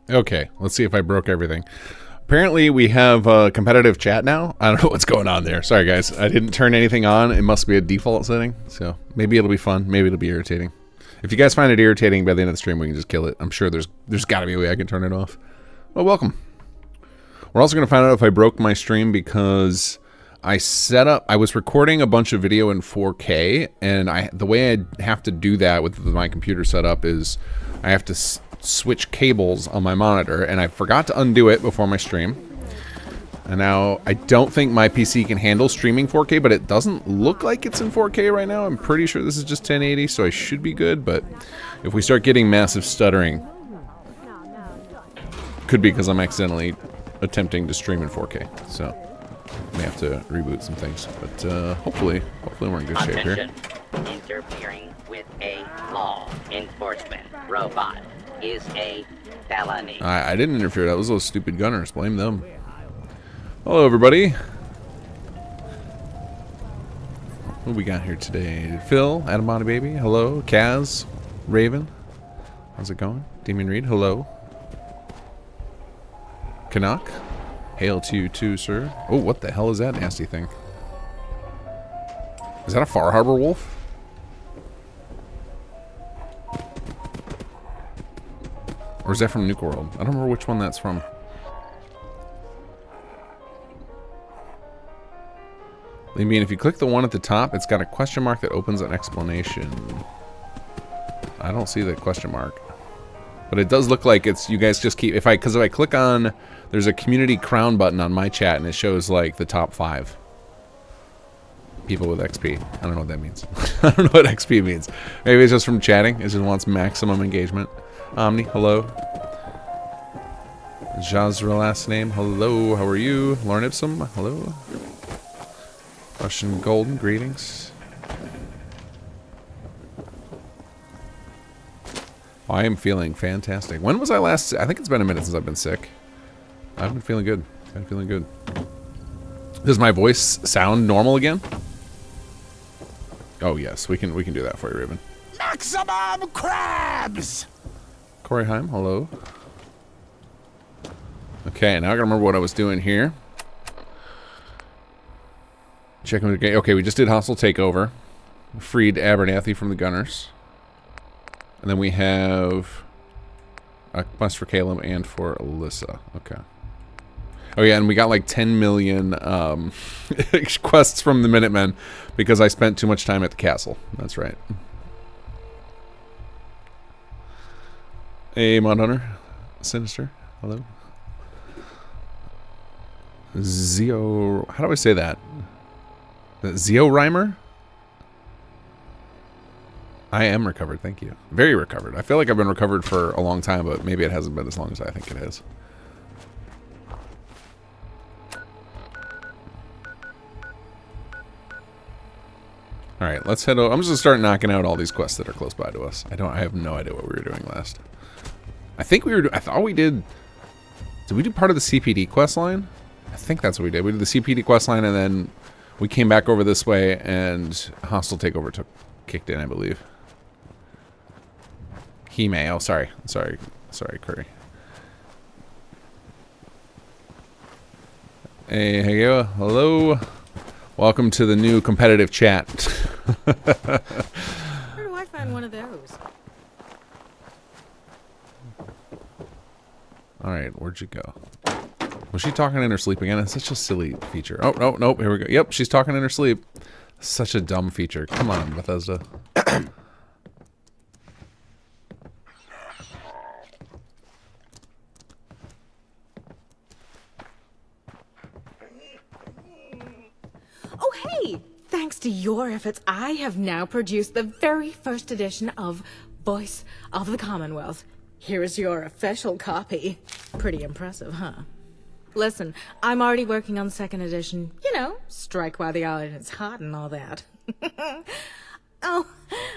Okay, let's see if I broke everything. Apparently, we have a competitive chat now. I don't know what's going on there. Sorry, guys. I didn't turn anything on. It must be a default setting. So maybe it'll be fun. Maybe it'll be irritating. If you guys find it irritating by the end of the stream, we can just kill it. I'm sure there's got to be a way I can turn it off. Well, welcome. We're also going to find out if I broke my stream because I was recording a bunch of video in 4K, and the way I have to do that with my computer setup is I have to switch cables on my monitor, and I forgot to undo it before my stream. And now I don't think my PC can handle streaming 4K, but it doesn't look like it's in 4K right now. I'm pretty sure this is just 1080, so I should be good, but if we start getting massive stuttering, could be because I'm accidentally attempting to stream in 4K. So may have to reboot some things, but hopefully we're in good shape here. Interfering with a law enforcement robot is a felony. I didn't interfere. That was those stupid gunners. Blame them. Hello, everybody. What we got here today? Phil, Adamani Baby. Hello, Kaz, Raven. How's it going? Damien Reed. Hello. Canuck. Hail to you too, sir. Oh, what the hell is that nasty thing? Is that a Far Harbor wolf? Or is that from Nuke World? I don't remember which one that's from. I mean, if you click the one at the top, it's got a question mark that opens an explanation. I don't see the question mark. But it does look like it's, you guys just keep, because if I click on, there's a community crown button on my chat and it shows like the top 5 people with XP. I don't know what that means. I don't know what XP means. Maybe it's just from chatting. It just wants maximum engagement. Omni, hello. Jazra last name, hello. How are you? Lauren Ipsum, hello. Russian Golden, greetings. I am feeling fantastic. When was I last? I think it's been a minute since I've been sick. I've been feeling good. Been feeling good. Does my voice sound normal again? Oh yes, we can do that for you, Raven. Maximum crabs. Corey Heim, hello. Okay, now I gotta remember what I was doing here. Checking the game. Okay, we just did hostile takeover. Freed Abernathy from the gunners. And then we have a quest for Caleb and for Alyssa. Okay. Oh yeah, and we got like 10 million quests from the Minutemen because I spent too much time at the castle. That's right. Hey, Mod Hunter. Sinister. Hello. Zeo... How do I say that? Zeo Rhymer? I am recovered, thank you. Very recovered. I feel like I've been recovered for a long time, but maybe it hasn't been as long as I think it has. Alright, let's head over. I'm just gonna start knocking out all these quests that are close by to us. I have no idea what we were doing last. I thought we did we do part of the CPD quest line? I think that's what we did. We did the CPD quest line and then we came back over this way and hostile takeover kicked in, I believe. Hime, oh sorry, Curry. Hey, hello. Welcome to the new competitive chat. Where do I find one of those? Alright, where'd you go? Was she talking in her sleep again? It's such a silly feature. Oh, no, nope, here we go. Yep, she's talking in her sleep. Such a dumb feature. Come on, Bethesda. Oh, hey! Thanks to your efforts, I have now produced the very first edition of Voice of the Commonwealth. Here is your official copy. Pretty impressive, huh? Listen, I'm already working on the second edition. You know, strike while the iron is hot and all that. Oh,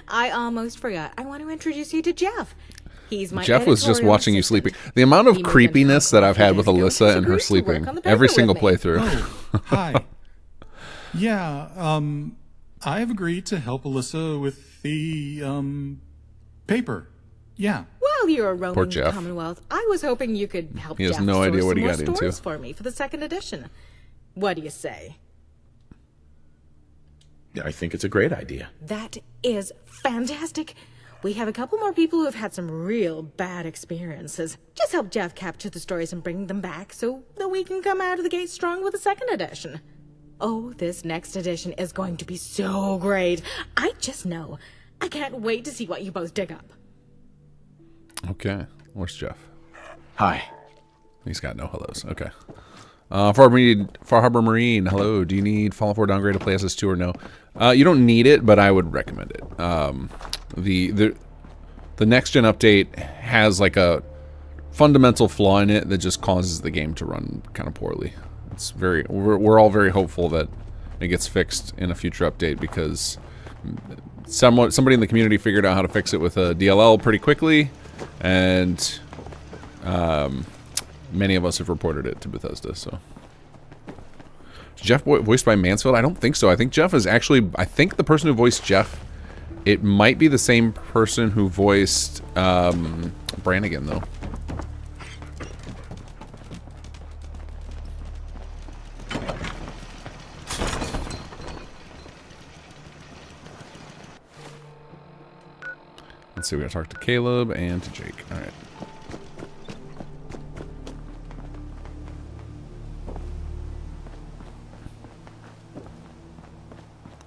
I almost forgot. I want to introduce you to Jeff. He's my Jeff was just watching you sleeping. The amount of creepiness that I've had with Alyssa and her sleeping, every single playthrough. Oh, hi. Yeah, I have agreed to help Alyssa with the, paper. Yeah. While you were roaming Poor the Jeff. Commonwealth, I was hoping you could help He has Jeff no source idea what some he more got into. stories for me for the second edition. What do you say? I think it's a great idea. That is fantastic. We have a couple more people who have had some real bad experiences. Just help Jeff capture the stories and bring them back so that we can come out of the gate strong with the second edition. Oh, this next edition is going to be so great. I just know. I can't wait to see what you both dig up. Okay. Where's Jeff? Hi. He's got no hellos. Okay. Far Harbor Marine, hello. Do you need Fallout 4 downgrade to play SS2 or no? You don't need it, but I would recommend it. The next gen update has like a fundamental flaw in it that just causes the game to run kind of poorly. It's we're all very hopeful that it gets fixed in a future update because somebody in the community figured out how to fix it with a DLL pretty quickly, and many of us have reported it to Bethesda. So, is Jeff voiced by Mansfield? I don't think so. I think Jeff is actually. I think the person who voiced Jeff, it might be the same person who voiced Brannigan, though. Let's see. We gotta talk to Caleb and to Jake. All right.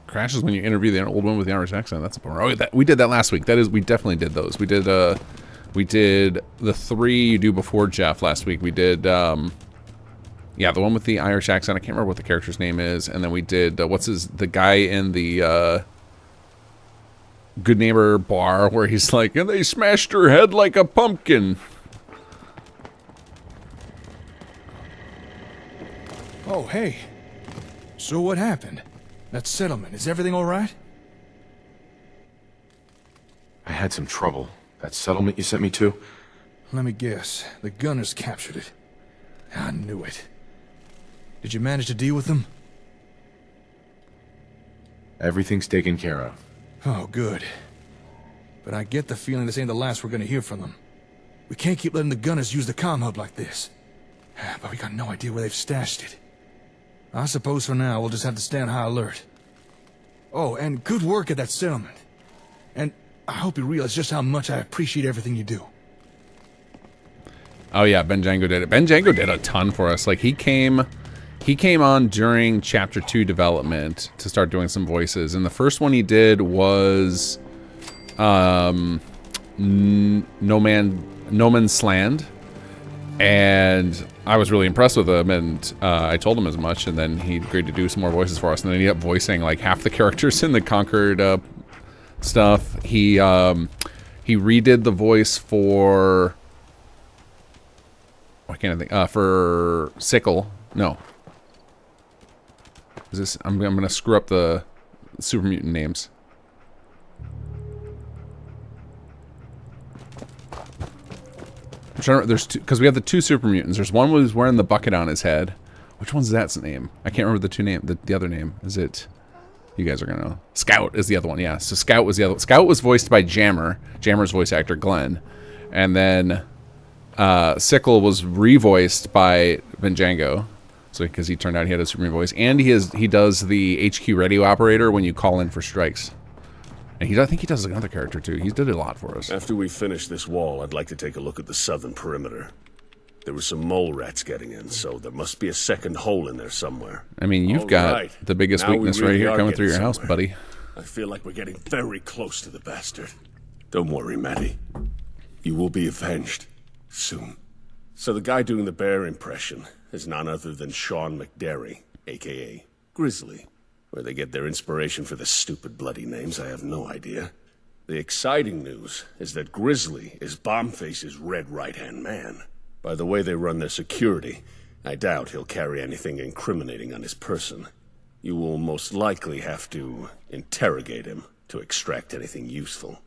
Crashes when you interview the old one with the Irish accent. That's a bummer. Oh, we did that last week. We definitely did those. We did the 3 you do before Jeff last week. We did yeah, the one with the Irish accent. I can't remember what the character's name is. And then we did the guy in the Good Neighbor bar where he's like, and they smashed her head like a pumpkin. Oh, hey. So what happened? That settlement, is everything all right? I had some trouble. That settlement you sent me to? Let me guess. The gunners captured it. I knew it. Did you manage to deal with them? Everything's taken care of. Oh, good. But I get the feeling this ain't the last we're gonna hear from them. We can't keep letting the gunners use the comm hub like this. But we got no idea where they've stashed it. I suppose for now we'll just have to stay on high alert. Oh, and good work at that settlement. And I hope you realize just how much I appreciate everything you do. Oh yeah, Ben Django did it. Ben Django did a ton for us. Like he came on during Chapter 2 development to start doing some voices. And the first one he did was No Man's Land. And I was really impressed with him, and I told him as much, and then he agreed to do some more voices for us, and then he ended up voicing like half the characters in the Conquered stuff. He redid the voice for, why can't I think, for Sickle. No. Is this, I'm gonna screw up the super mutant names. I'm trying to, there's two, because we have the 2 super mutants. There's one who's wearing the bucket on his head. Which one's that's name? I can't remember the other name. Is it? You guys are gonna know. Scout is the other one. Yeah. So Scout was the other. Scout was voiced by Jammer. Jammer's voice actor Glenn, and then Sickle was revoiced by Ben Django. So because he turned out he had a super voice, and he does the HQ radio operator when you call in for strikes. And I think he does another character too. He did a lot for us. After we finish this wall, I'd like to take a look at the southern perimeter. There were some mole rats getting in, so there must be a second hole in there somewhere. I mean, you've got the biggest weakness right here coming through your house, buddy. I feel like we're getting very close to the bastard. Don't worry, Matty. You will be avenged. Soon. So the guy doing the bear impression is none other than Sean McDerry, a.k.a. Grizzly. Where they get their inspiration for the stupid bloody names, I have no idea. The exciting news is that Grizzly is Bombface's red right-hand man. By the way they run their security, I doubt he'll carry anything incriminating on his person. You will most likely have to interrogate him to extract anything useful.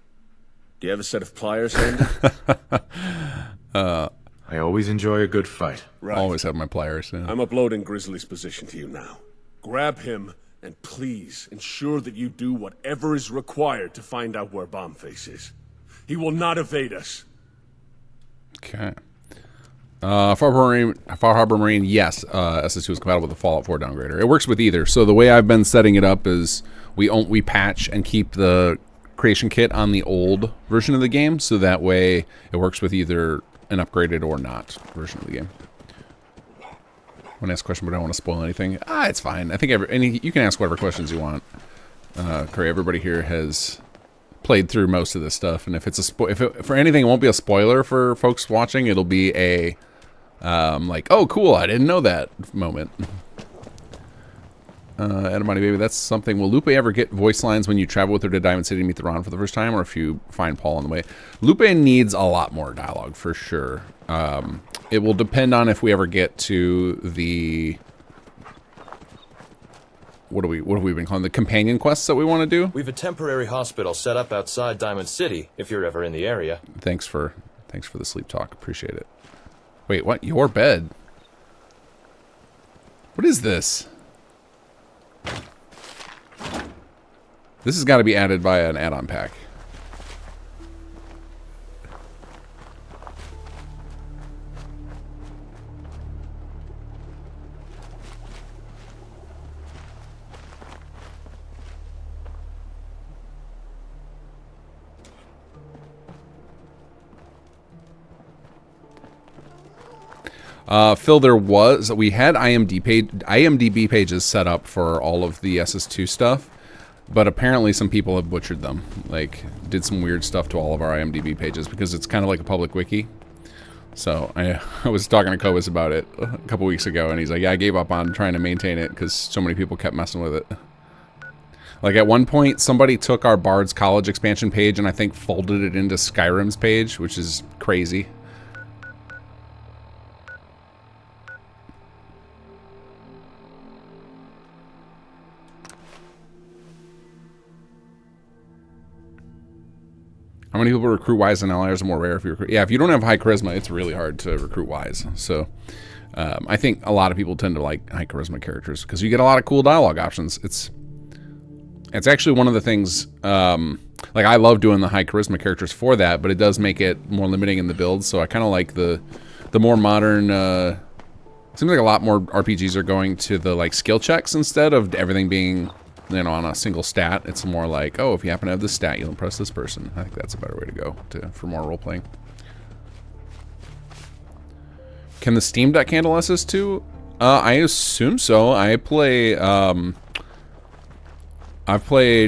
Do you have a set of pliers handy? I always enjoy a good fight. Right. Always have my pliers. Yeah. I'm uploading Grizzly's position to you now. Grab him, and please ensure that you do whatever is required to find out where Bombface is. He will not evade us. Okay. Far Harbor Marine, yes. SS2 is compatible with the Fallout 4 downgrader. It works with either. So the way I've been setting it up is we patch and keep the creation kit on the old version of the game, so that way it works with either an upgraded or not version of the game. I want to ask a question, but I don't want to spoil anything. It's fine. I think you can ask whatever questions you want. Corey, everybody here has played through most of this stuff, and if it's for anything, it won't be a spoiler for folks watching. It'll be a like, oh, cool, I didn't know that moment. Edamati Baby, that's something. Will Lupe ever get voice lines when you travel with her to Diamond City to meet the Ron for the first time, or if you find Paul on the way? Lupe needs a lot more dialogue, for sure. It will depend on if we ever get to the... What have we been calling the companion quests that we want to do? We've a temporary hospital set up outside Diamond City, if you're ever in the area. Thanks for the sleep talk. Appreciate it. Wait, what? Your bed? What is this? This has got to be added by an add-on pack. Phil, we had IMDb pages set up for all of the SS2 stuff, but apparently some people have butchered them, like did some weird stuff to all of our IMDb pages because it's kind of like a public wiki. So I was talking to Cobus about it a couple weeks ago, and he's like, yeah, I gave up on trying to maintain it because so many people kept messing with it. Like at one point, somebody took our Bard's College expansion page and I think folded it into Skyrim's page, which is crazy. How many people recruit wise and allies are more rare if you recruit? Yeah, if you don't have high charisma, it's really hard to recruit wise. So I think a lot of people tend to like high charisma characters because you get a lot of cool dialogue options. It's actually one of the things, like I love doing the high charisma characters for that, but it does make it more limiting in the build. So I kind of like the more modern, seems like a lot more RPGs are going to the like skill checks instead of everything being, you know, on a single stat. It's more like, oh, if you happen to have this stat, you'll impress this person. I think that's a better way to go for more role playing. Can the Steam Deck handle SS2? I assume so. I've played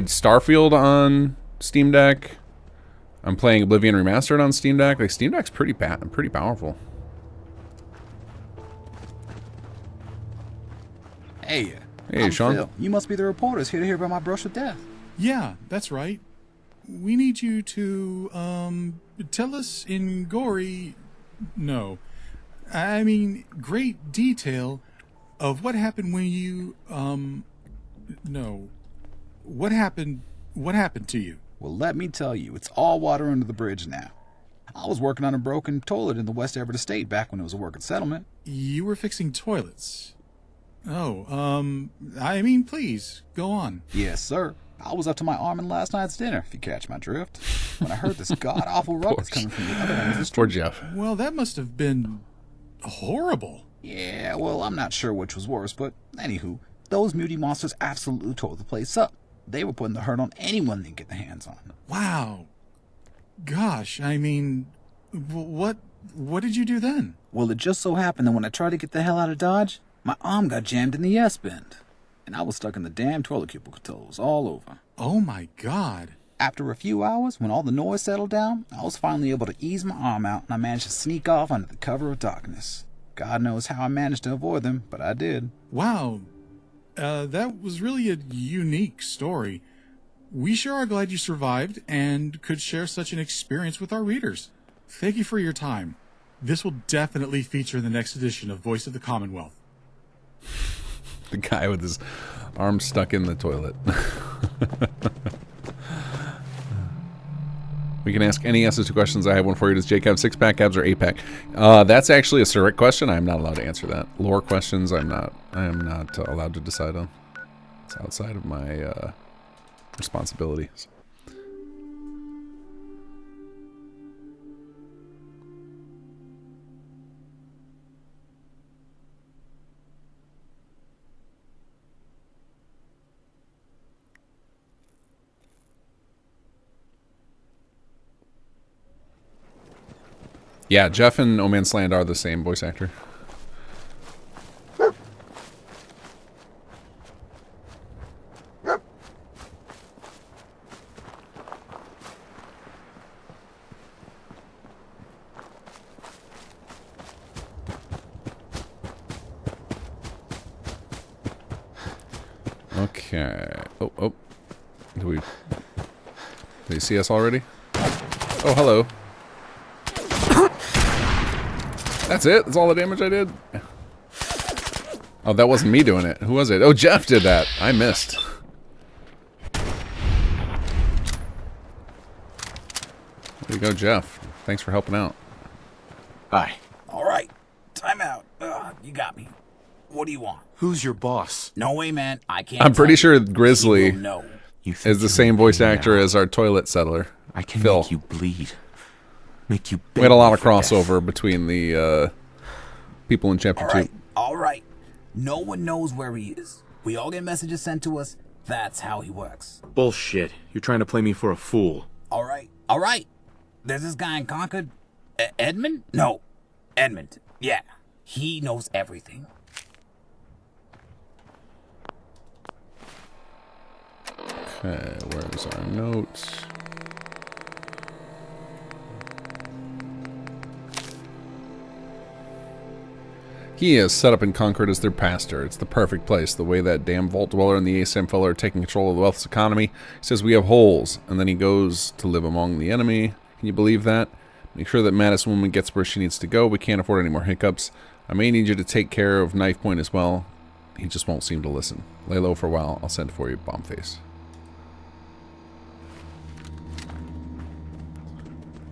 Starfield on Steam Deck. I'm playing Oblivion Remastered on Steam Deck. Like Steam Deck's pretty powerful. Hey, I'm Sean. Phil. You must be the reporters here to hear about my brush with death. Yeah, that's right. We need you to, tell us in great detail of what happened when you, what happened to you? Well, let me tell you, it's all water under the bridge now. I was working on a broken toilet in the West Everett estate back when it was a working settlement. You were fixing toilets? Oh, please, go on. Yes, sir. I was up to my arm in last night's dinner, if you catch my drift, when I heard this god-awful ruckus coming from the other end of the street. Poor Jeff. Well, that must have been horrible. Yeah, well, I'm not sure which was worse, but anywho, those muty monsters absolutely tore the place up. They were putting the hurt on anyone they could get their hands on. Wow. Gosh, what did you do then? Well, it just so happened that when I tried to get the hell out of Dodge, my arm got jammed in the S-bend, and I was stuck in the damn toilet cubicle till it was all over. Oh my God. After a few hours, when all the noise settled down, I was finally able to ease my arm out, and I managed to sneak off under the cover of darkness. God knows how I managed to avoid them, but I did. Wow. That was really a unique story. We sure are glad you survived and could share such an experience with our readers. Thank you for your time. This will definitely feature in the next edition of Voice of the Commonwealth. The guy with his arm stuck in the toilet. We can ask any SS2 questions. I have one for you. Does Jake have 6-pack abs or 8-pack? That's actually a Surik question. I'm not allowed to answer that. Lore questions, I am not allowed to decide on. It's outside of my responsibilities. Yeah, Jeff and No Man's Land are the same voice actor. Okay. Oh. Do you see us already? Oh, hello. That's it? That's all the damage I did? Oh, that wasn't me doing it. Who was it? Oh, Jeff did that. I missed. There you go, Jeff. Thanks for helping out. Hi. All right, time out. You got me. What do you want? Who's your boss? No way, man. I can't. I'm pretty sure You Grizzly will know. is the same voice actor as our toilet settler. I can Phil. make you bleed. Make you We had a lot of beg me for crossover between the people in Chapter 2. All right. No one knows where he is. We all get messages sent to us. That's how he works. death. Bullshit. You're trying to play me for a fool. All right. There's this guy in Concord. Edmund? No. Edmund. Yeah. He knows everything. Okay, where's our notes? He is set up in Concord as their pastor. It's the perfect place. The way that damn Vault Dweller and the ASM fella are taking control of the wealth's economy. He says we have holes, and then he goes to live among the enemy. Can you believe that? Make sure that Madison woman gets where she needs to go. We can't afford any more hiccups. I may need you to take care of Knife Point as well. He just won't seem to listen. Lay low for a while. I'll send for you, bomb face.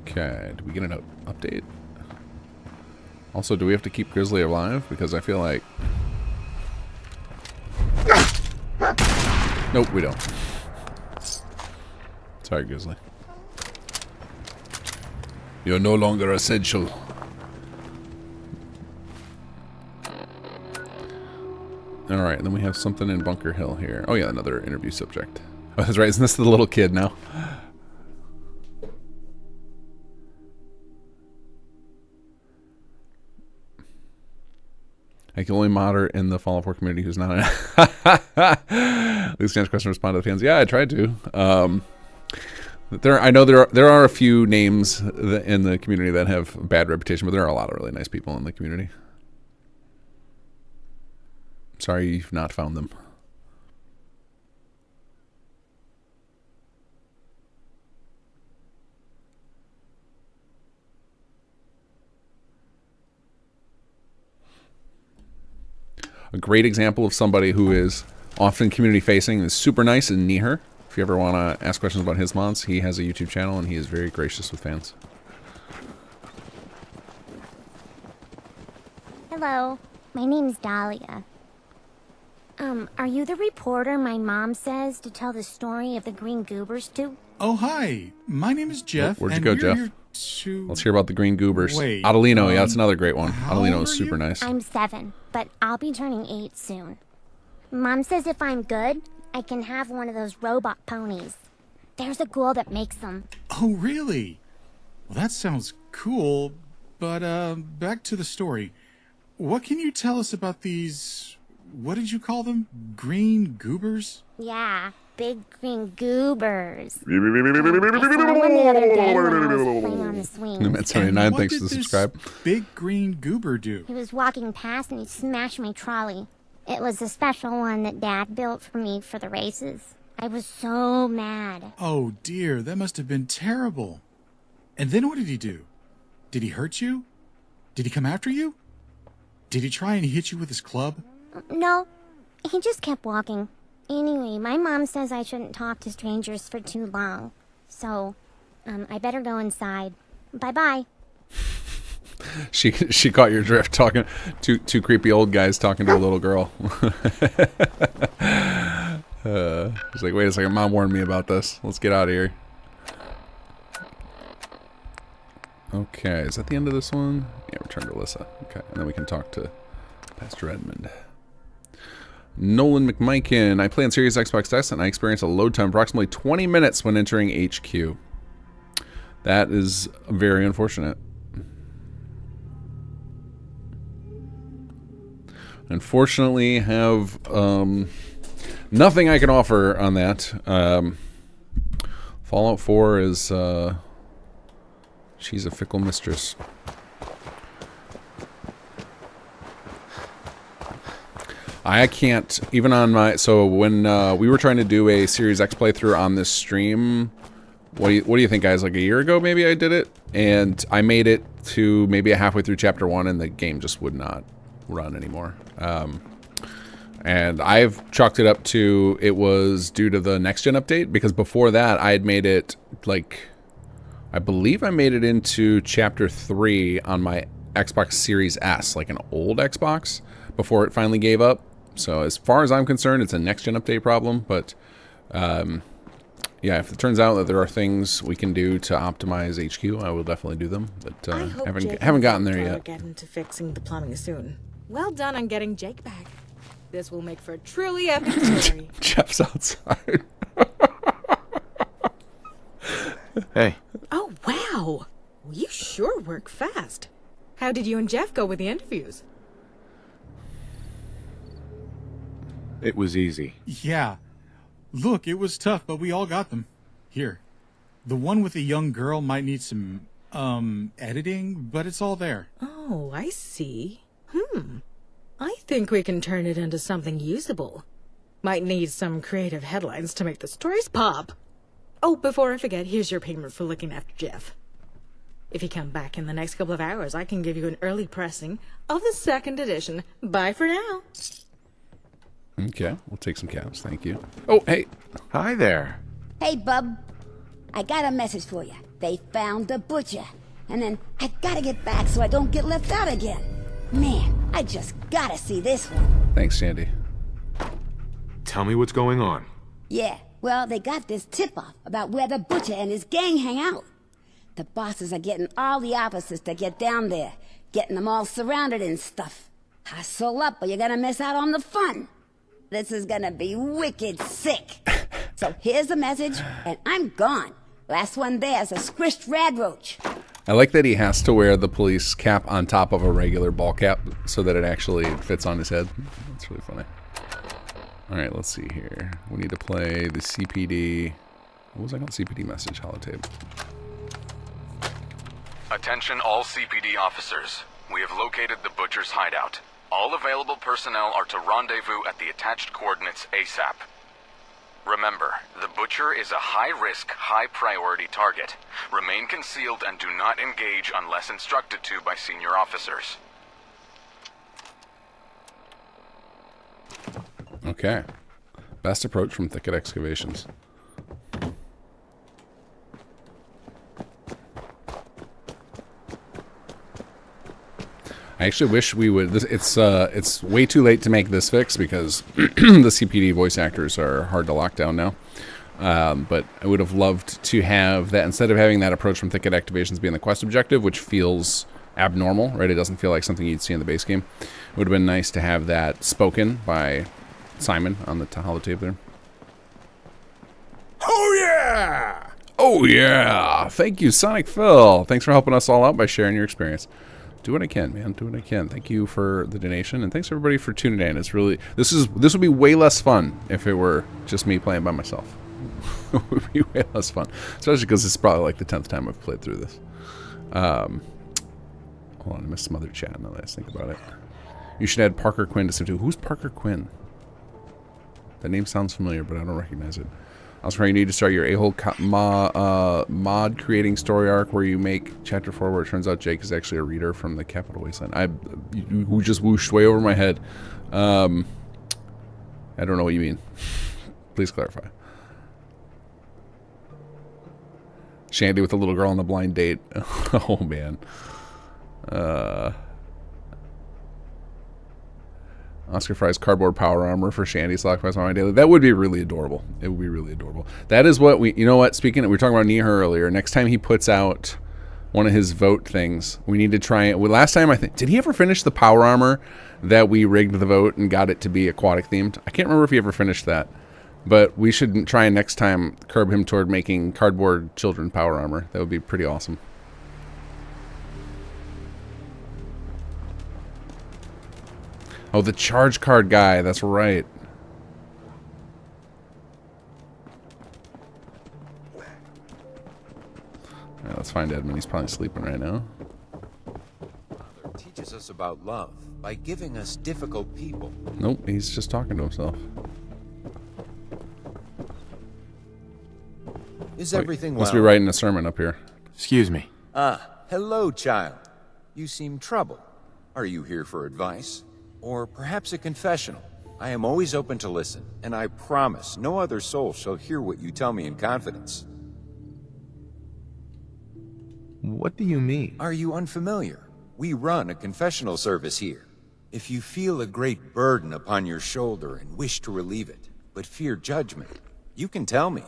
Okay, do we get an update? Also, do we have to keep Grizzly alive? Because I feel like... Nope, we don't. Sorry, Grizzly. You're no longer essential. Alright, then we have something in Bunker Hill here. Oh yeah, another interview subject. Oh, that's right, isn't this the little kid now? I can only mod her in the Fallout 4 community who's not in it. Loose Chan's question respond to the fans. Yeah, I tried to. I know there are a few names in the community that have a bad reputation, but there are a lot of really nice people in the community. Sorry you've not found them. A great example of somebody who is often community facing is super nice and Nihar. If you ever want to ask questions about his mods, he has a YouTube channel and he is very gracious with fans. Hello, my name's Dahlia. Are you the reporter my mom says to tell the story of the green goobers to? Oh, hi. My name is Jeff. Where'd you and go, we're Jeff? here to... Let's hear about the green goobers. Wait, Adelino, yeah, that's another great one. how Adelino old is are super you? nice. I'm 7, but I'll be turning 8 soon. Mom says if I'm good, I can have one of those robot ponies. There's a girl that makes them. Oh, really? Well, that sounds cool, but back to the story. What can you tell us about these, what did you call them? Green goobers? Yeah, big green goobers. I saw one the other day when I was playing on the swing. Numet 79, what thanks did for the this subscribe. big green goober do? He was walking past and he smashed my trolley. It was a special one that Dad built for me for the races. I was so mad. Oh dear, that must have been terrible. And then what did he do? Did he hurt you? Did he come after you? Did he try and hit you with his club? No, he just kept walking. Anyway, my mom says I shouldn't talk to strangers for too long. So, I better go inside. Bye-bye. She caught your drift talking two creepy old guys talking to a little girl. He's like, wait a second, Mom warned me about this. Let's get out of here. Okay, is that the end of this one? Yeah, return to Alyssa. Okay, and then we can talk to Pastor Edmund. Nolan McMiken. I play on Series Xbox S and I experience a load time approximately 20 minutes when entering HQ. That is very unfortunate. Unfortunately, have nothing I can offer on that. Fallout 4 is she's a fickle mistress. I can't even on my when we were trying to do a Series X playthrough on this stream. What do you think, guys? Like a year ago, maybe I did it, and I made it to maybe halfway through Chapter 1, and the game just would not run anymore. And I've chalked it up to it was due to the next gen update, because before that I had made it like, I believe I made it into Chapter 3 on my Xbox Series S, like an old Xbox, before it finally gave up. So as far as I'm concerned, it's a next gen update problem, but yeah, if it turns out that there are things we can do to optimize HQ, I will definitely do them, but haven't gotten there yet. Get into fixing the plumbing soon. Well done on getting Jake back. This will make for a truly epic story. Jeff's outside. Hey. Oh, wow. Well, you sure work fast. How did you and Jeff go with the interviews? It was easy. Yeah. Look, it was tough, but we all got them. Here. The one with the young girl might need some, editing, but it's all there. Oh, I see. I think we can turn it into something usable. Might need some creative headlines to make the stories pop. Oh, before I forget, here's your payment for looking after Jeff. If you come back in the next couple of hours, I can give you an early pressing of the 2nd edition. Bye for now. Okay, we'll take some caps. Thank you. Oh, hey. Hi there. Hey, bub. I got a message for you. They found the butcher. And then I gotta get back so I don't get left out again. Man, I just gotta see this one. Thanks, Sandy. Tell me what's going on. Yeah, well, they got this tip-off about where the butcher and his gang hang out. The bosses are getting all the officers to get down there, getting them all surrounded and stuff. Hustle up or you're gonna miss out on the fun. This is gonna be wicked sick. So here's the message, and I'm gone. Last one there's a squished rad roach. I like that he has to wear the police cap on top of a regular ball cap so that it actually fits on his head. That's really funny. All right, let's see here. We need to play the CPD. What was I called? CPD message holotape. Attention all CPD officers. We have located the butcher's hideout. All available personnel are to rendezvous at the attached coordinates ASAP. Remember, the butcher is a high-risk, high-priority target. Remain concealed and do not engage unless instructed to by senior officers. Okay. Best approach from thicket excavations. I actually wish we would. It's way too late to make this fix because the CPD voice actors are hard to lock down now. But I would have loved to have that instead of having that approach from thicket activations being the quest objective, which feels abnormal, right? It doesn't feel like something you'd see in the base game. It would have been nice to have that spoken by Simon on the holotape there. Oh yeah! Oh yeah! Thank you, Sonic Phil. Thanks for helping us all out by sharing your experience. Do what I can, man. Do what I can. Thank you for the donation, and thanks everybody for tuning in. It's really this would be way less fun if it were just me playing by myself. It would be way less fun, especially because it's probably like the 10th time I've played through this. Hold on, I missed some other chat now that I think about it. You should add Parker Quinn to Sim 2. Who's Parker Quinn? That name sounds familiar, but I don't recognize it. I was afraid you need to start your a-hole mod creating story arc where you make chapter 4 where it turns out Jake is actually a reader from the Capital Wasteland. You just whooshed way over my head. I don't know what you mean. Please clarify. Shandy with the little girl on the blind date. Oh man. Oscar Fry's cardboard power armor for Shandy's Lockpies on my daily. That would be really adorable. It would be really adorable. That is what you know what, speaking of, we were talking about Neha earlier. Next time he puts out one of his vote things, we need to try it. Well, last time I think, did he ever finish the power armor that we rigged the vote and got it to be aquatic themed? I can't remember if he ever finished that. But we should try and next time curb him toward making cardboard children power armor. That would be pretty awesome. Oh, the charge card guy. That's right. All right, let's find Edmund. He's probably sleeping right now. Father teaches us about love by giving us difficult people. Nope, he's just talking to himself. Is everything well? Must be writing a sermon up here. Excuse me. Hello, child. You seem troubled. Are you here for advice? Or perhaps a confessional? I am always open to listen, and I promise no other soul shall hear what you tell me in confidence. What do you mean? Are you unfamiliar? We run a confessional service here. If you feel a great burden upon your shoulder and wish to relieve it, but fear judgment, you can tell me.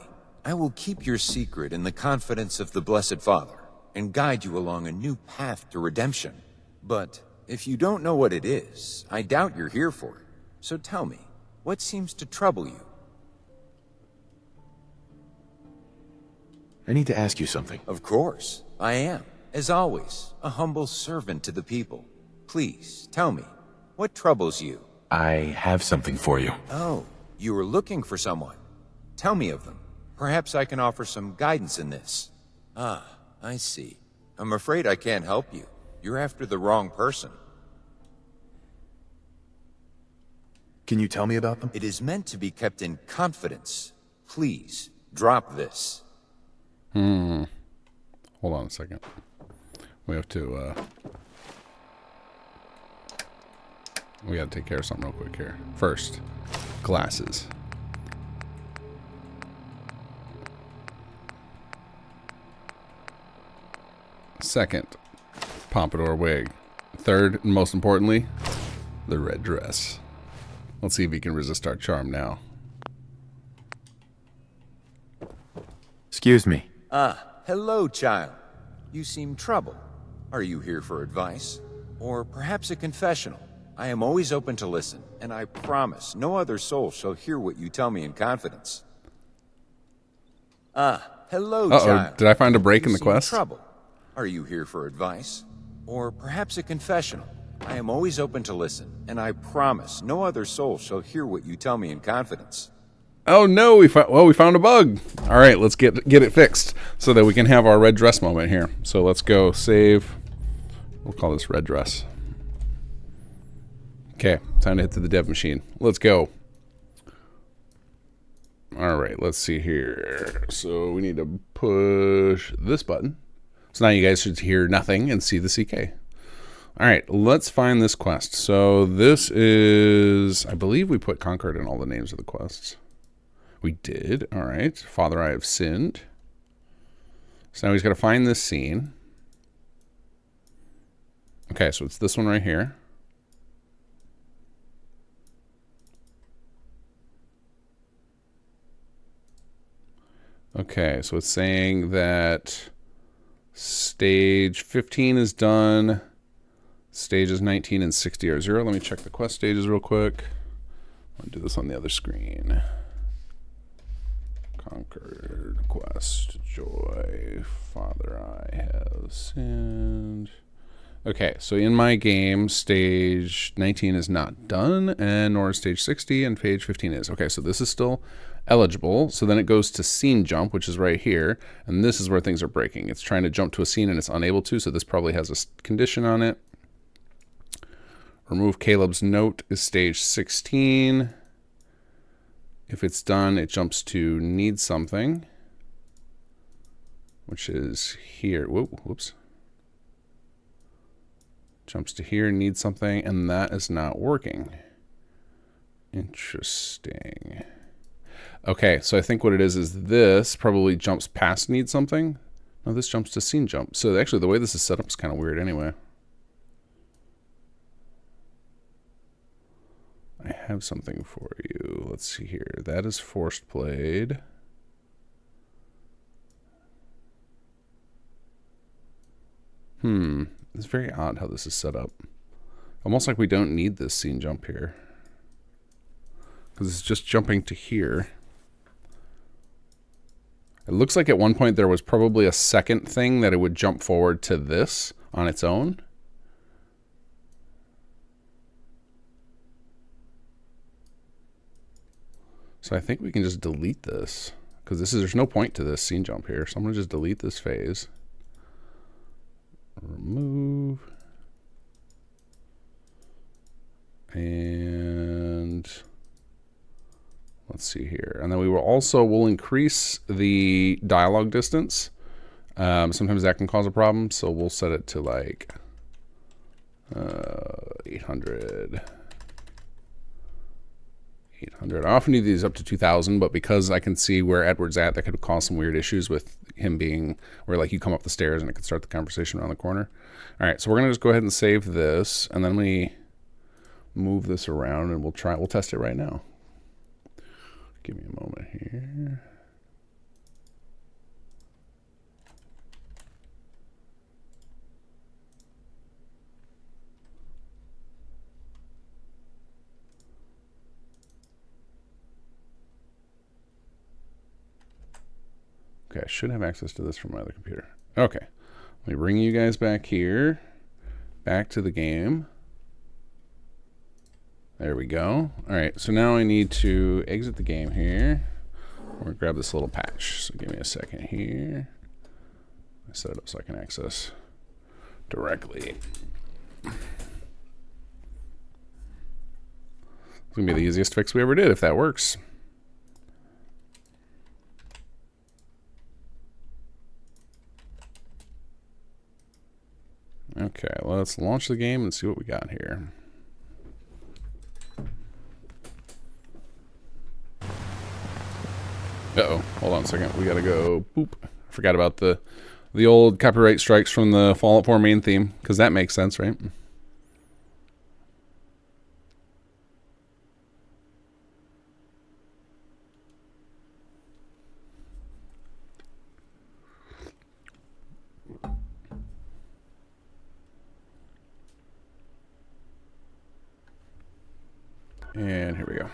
I will keep your secret in the confidence of the Blessed Father and guide you along a new path to redemption. But if you don't know what it is, I doubt you're here for it. So tell me, what seems to trouble you? I need to ask you something. Of course, I am, as always, a humble servant to the people. Please, tell me, what troubles you? I have something for you. Oh, you were looking for someone. Tell me of them. Perhaps I can offer some guidance in this. Ah, I see. I'm afraid I can't help you. You're after the wrong person. Can you tell me about them? It is meant to be kept in confidence. Please, drop this. Hold on a second. We have to, we gotta take care of something real quick here. First, glasses. Second, pompadour wig. Third, and most importantly, the red dress. Let's see if he can resist our charm now. Excuse me. Hello, child. You seem troubled. Are you here for advice? Or perhaps a confessional? I am always open to listen, and I promise no other soul shall hear what you tell me in confidence. Hello, child. Did I find a break in the quest? Trouble. Are you here for advice? Or perhaps a confessional? I am always open to listen, and I promise no other soul shall hear what you tell me in confidence. Oh no, we found a bug. All right, let's get it fixed so that we can have our red dress moment here. So let's go save. We'll call this red dress. Okay, time to hit the dev machine. Let's go. All right, let's see here. So we need to push this button. So now you guys should hear nothing and see the CK. All right, let's find this quest. So this is, I believe we put Concord in all the names of the quests. We did. All right. Father, I have sinned. So now he's got to find this scene. Okay, so it's this one right here. Okay, so it's saying that stage 15 is done. Stages 19 and 60 are 0. Let me check the quest stages real quick. I'll do this on the other screen. Conquered, quest, joy, Father, I have sinned. Okay, so in my game, stage 19 is not done, and nor is stage 60, and page 15 is. Okay, so this is still eligible. So then it goes to scene jump, which is right here, and this is where things are breaking. It's trying to jump to a scene, and it's unable to, so this probably has a condition on it. Remove Caleb's note is stage 16. If it's done, it jumps to need something, which is here. Whoops. Jumps to here, need something, and that is not working. Interesting. Okay, so I think what it is this probably jumps past need something. No, this jumps to scene jump. So actually the way this is set up is kind of weird anyway. I have something for you. Let's see here. That is forced played. It's very odd how this is set up. Almost like we don't need this scene jump here. Because it's just jumping to here. It looks like at one point there was probably a second thing that it would jump forward to this on its own. So I think we can just delete this, because there's no point to this scene jump here. So I'm going to just delete this phase. Remove. And let's see here. And then we'll increase the dialogue distance. Sometimes that can cause a problem, so we'll set it to like 800. I often do these up to 2,000, but because I can see where Edward's at, that could cause some weird issues with him being where like you come up the stairs and it could start the conversation around the corner. All right, so we're gonna just go ahead and save this, and then we move this around, and we'll test it right now. Give me a moment here. Okay, I should have access to this from my other computer. Okay, let me bring you guys back here, back to the game. There we go. All right, so now I need to exit the game here. Or grab this little patch. So give me a second here. I set it up so I can access directly. It's gonna be the easiest fix we ever did if that works. Okay, let's launch the game and see what we got here. Uh-oh, hold on a second. We gotta go, boop. I forgot about the old copyright strikes from the Fallout 4 main theme, because that makes sense, right? And here we go.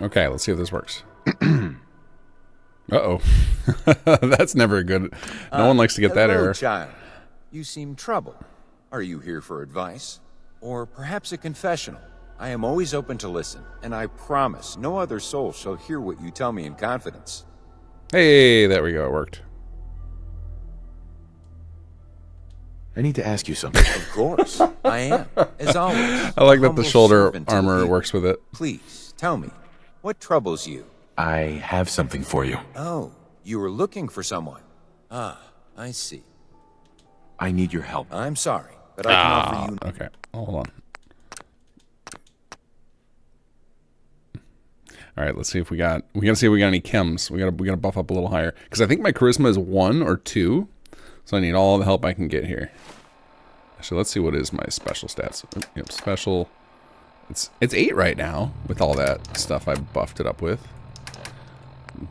Okay, let's see if this works. Uh-oh. That's never good. No one likes to get that hello, error. Child. You seem troubled. Are you here for advice? Or perhaps a confessional? I am always open to listen, and I promise no other soul shall hear what you tell me in confidence. Hey, there we go. It worked. I need to ask you something. Of course. I am, as always. I like that the humble shoulder servant to armor you. works with it. Please, tell me, what troubles you? I have something for you. Oh, you were looking for someone. Ah, I see. I need your help. I'm sorry, but I can offer you... Okay, hold on. All right, let's see if we gotta see if we got any chems. We gotta buff up a little higher, because I think my charisma is 1 or 2, so I need all the help I can get here. Actually, let's see what is my special stats. Yep, special. It's 8 right now with all that stuff I buffed it up with.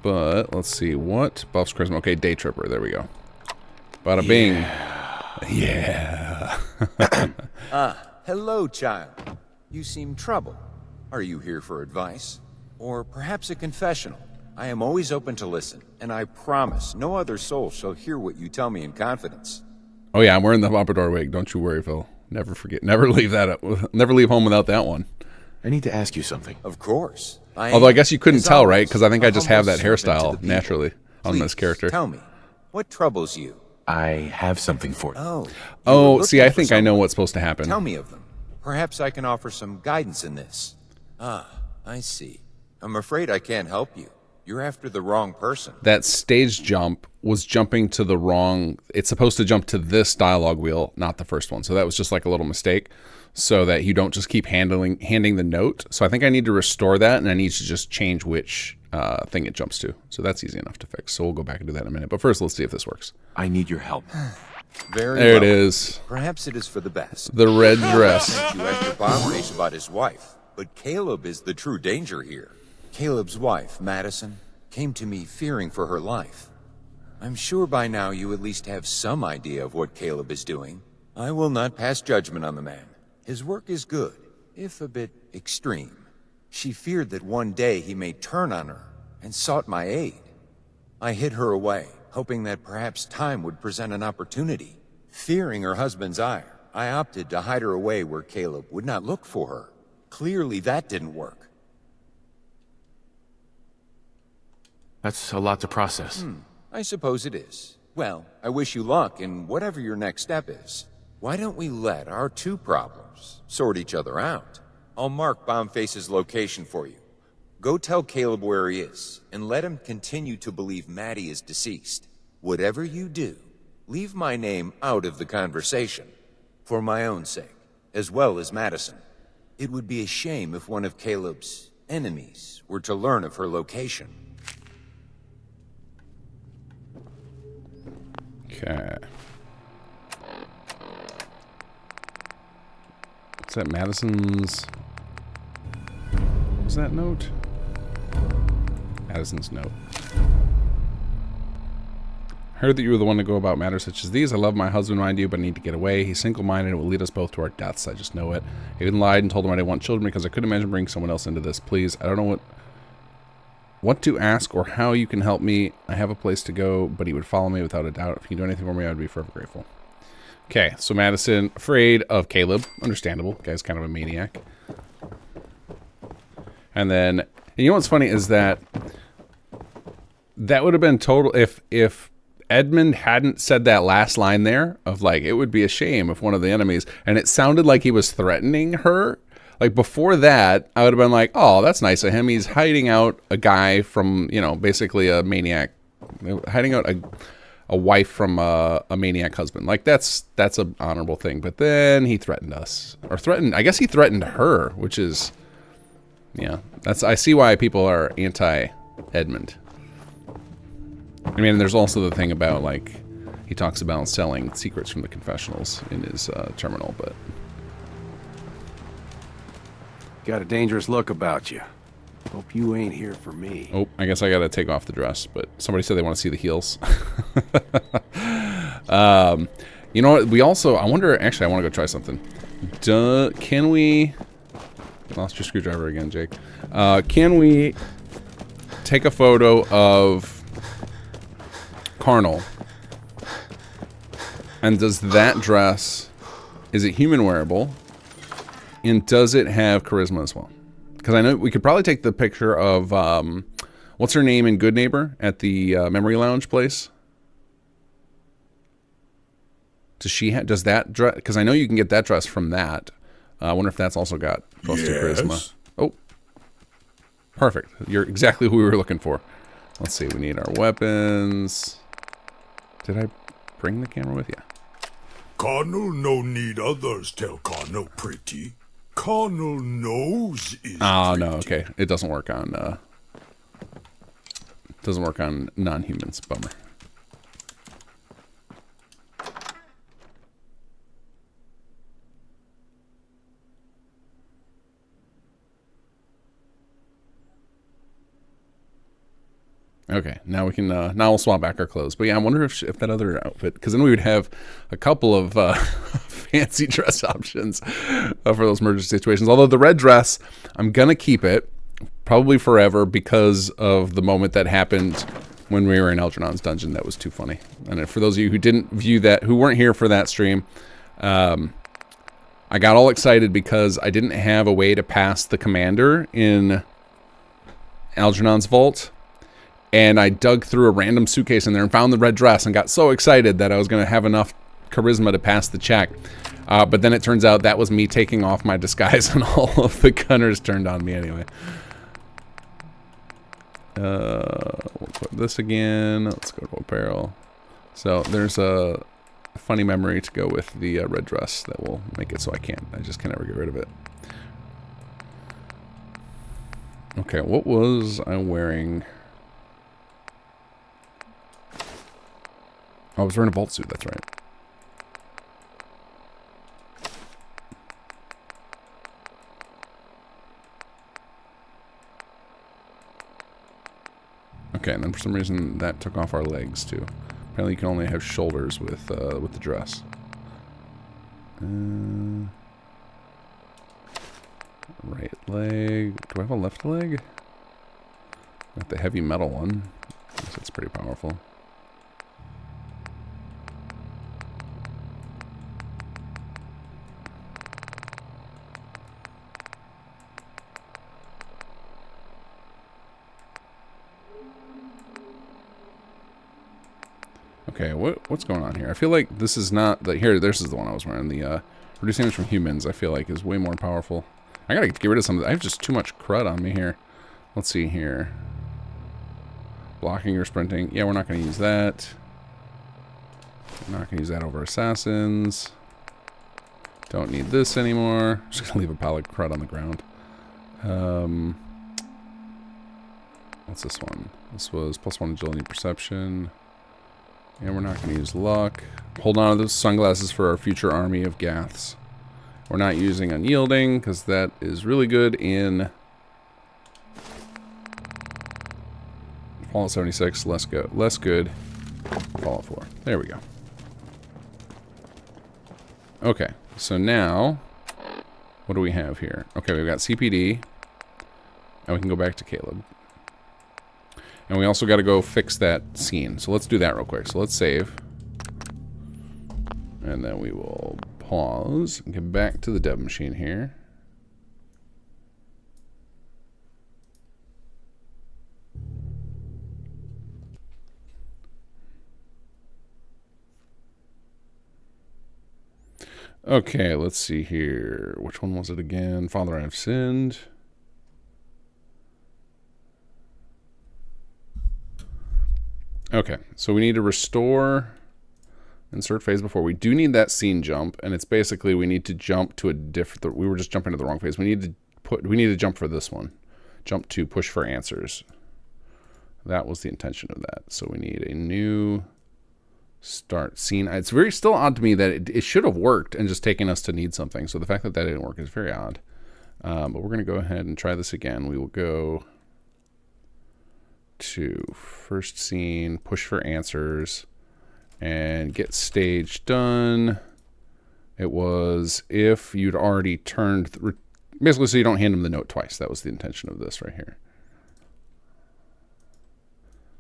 But let's see what buffs charisma. Okay, day tripper. There we go. Bada bing. Yeah. Hello, child. You seem troubled. Are you here for advice? Or perhaps a confessional? I am always open to listen, and I promise no other soul shall hear what you tell me in confidence. Oh yeah, I'm wearing the Pompadour wig. Don't you worry, Phil. Never forget. Never leave that up. Never leave home without that one. I need to ask you something. Of course. Although I guess you couldn't tell, right? Because I think a I just have humble that servant to hairstyle the people. naturally on this Please, character. Tell me, what troubles you? I have something for you. Oh. Oh, see, I think I know what's supposed to happen. Tell me of them. Perhaps I can offer some guidance in this. Ah, I see. I'm afraid I can't help you. You're after the wrong person. That stage jump was jumping to the wrong... It's supposed to jump to this dialogue wheel, not the first one. So that was just like a little mistake, so that you don't just keep handing the note. So I think I need to restore that, and I need to just change which thing it jumps to. So that's easy enough to fix. So we'll go back and do that in a minute. But first, let's see if this works. I need your help. Very there well. it is. Perhaps it is for the best. The red dress. You after Bob race about his wife, but Caleb is the true danger here. Caleb's wife, Madison, came to me fearing for her life. I'm sure by now you at least have some idea of what Caleb is doing. I will not pass judgment on the man. His work is good, if a bit extreme. She feared that one day he may turn on her, and sought my aid. I hid her away, hoping that perhaps time would present an opportunity. Fearing her husband's ire, I opted to hide her away where Caleb would not look for her. Clearly that didn't work. That's a lot to process. I suppose it is. Well, I wish you luck in whatever your next step is. Why don't we let our two problems sort each other out? I'll mark Bombface's location for you. Go tell Caleb where he is, and let him continue to believe Maddie is deceased. Whatever you do, leave my name out of the conversation. For my own sake, as well as Madison. It would be a shame if one of Caleb's enemies were to learn of her location. Okay. What's that, Madison's... What was that note? Madison's note. Heard that you were the one to go about matters such as these. I love my husband, mind you, but I need to get away. He's single-minded and will lead us both to our deaths. I just know it. I even lied and told him I didn't want children because I couldn't imagine bringing someone else into this. Please, I don't know what to ask or how you can help me. I have a place to go, but he would follow me without a doubt. If you can do anything for me, I would be forever grateful. Okay, so Madison, afraid of Caleb. Understandable. Guy's kind of a maniac. And then, and you know what's funny is that would have been total, if Edmund hadn't said that last line there of like, it would be a shame if one of the enemies, and it sounded like he was threatening her. Like before that, I would have been like, oh, that's nice of him. He's hiding out a guy from, you know, basically a maniac, hiding out a wife from a maniac husband. Like that's an honorable thing. But then he threatened us, or I guess he threatened her, which is, yeah, I see why people are anti-Edmund. I mean, there's also the thing about, like, he talks about selling secrets from the confessionals in his terminal, but... Got a dangerous look about you. Hope you ain't here for me. Oh, I guess I gotta take off the dress, but somebody said they want to see the heels. You know what, we also... I wonder, actually, I want to go try something. Can we... Lost your screwdriver again, Jake. Can we take a photo of Carnal, and does that dress, is it human wearable, and does it have charisma as well? Because I know we could probably take the picture of what's her name in Good Neighbor at the Memory Lounge place. Does that dress, because I know you can get that dress from that. I wonder if that's also got plus 2 charisma. Oh, perfect. You're exactly who we were looking for. Let's see, we need our weapons. Did I bring the camera with you? Carnal no need others tell Carnal pretty. Carnal knows is Oh, no, okay. It doesn't work on non-humans. Bummer. Okay, now we can, now we'll swap back our clothes. But yeah, I wonder if that other outfit, because then we would have a couple of fancy dress options for those emergency situations. Although the red dress, I'm going to keep it probably forever because of the moment that happened when we were in Algernon's dungeon. That was too funny. And for those of you who didn't view that, who weren't here for that stream, I got all excited because I didn't have a way to pass the commander in Algernon's vault. And I dug through a random suitcase in there and found the red dress and got so excited that I was going to have enough charisma to pass the check. But then it turns out that was me taking off my disguise and all of the gunners turned on me anyway. We'll put this again. Let's go to apparel. So there's a funny memory to go with the red dress that will make it so I just can never get rid of it. Okay, what was I wearing? Oh, I was wearing a vault suit, that's right. Okay, and then for some reason that took off our legs too. Apparently you can only have shoulders with the dress. Right leg. Do I have a left leg? Got the heavy metal one. That's pretty powerful. Okay, what's going on here? I feel like this is not the here. This is the one I was wearing. The reduce damage from humans. I feel like is way more powerful. I gotta get rid of some of that. I have just too much crud on me here. Let's see here. Blocking or sprinting. Yeah, we're not gonna use that. We're not gonna use that over assassins. Don't need this anymore. Just gonna leave a pile of crud on the ground. What's this one? This was +1 agility perception. And we're not going to use luck. Hold on to those sunglasses for our future army of Gaths. We're not using unyielding because that is really good in Fallout 76. Less good. Fallout 4. There we go. Okay, so now what do we have here? Okay, we've got CPD, and we can go back to Caleb. And we also got to go fix that scene. So let's do that real quick. So let's save. And then we will pause and get back to the dev machine here. Okay, let's see here. Which one was it again? Father, I have sinned. Okay, so we need to restore insert phase before. We do need that scene jump, and it's basically we need to jump to a different. We were just jumping to the wrong phase. We need to jump for this one. Jump to push for answers. That was the intention of that. So we need a new start scene. It's very still odd to me that it should have worked and just taken us to need something. So the fact that that didn't work is very odd. But we're going to go ahead and try this again. We will go to first scene, push for answers, and get stage done. It was if you'd already turned, basically so you don't hand them the note twice. That was the intention of this right here.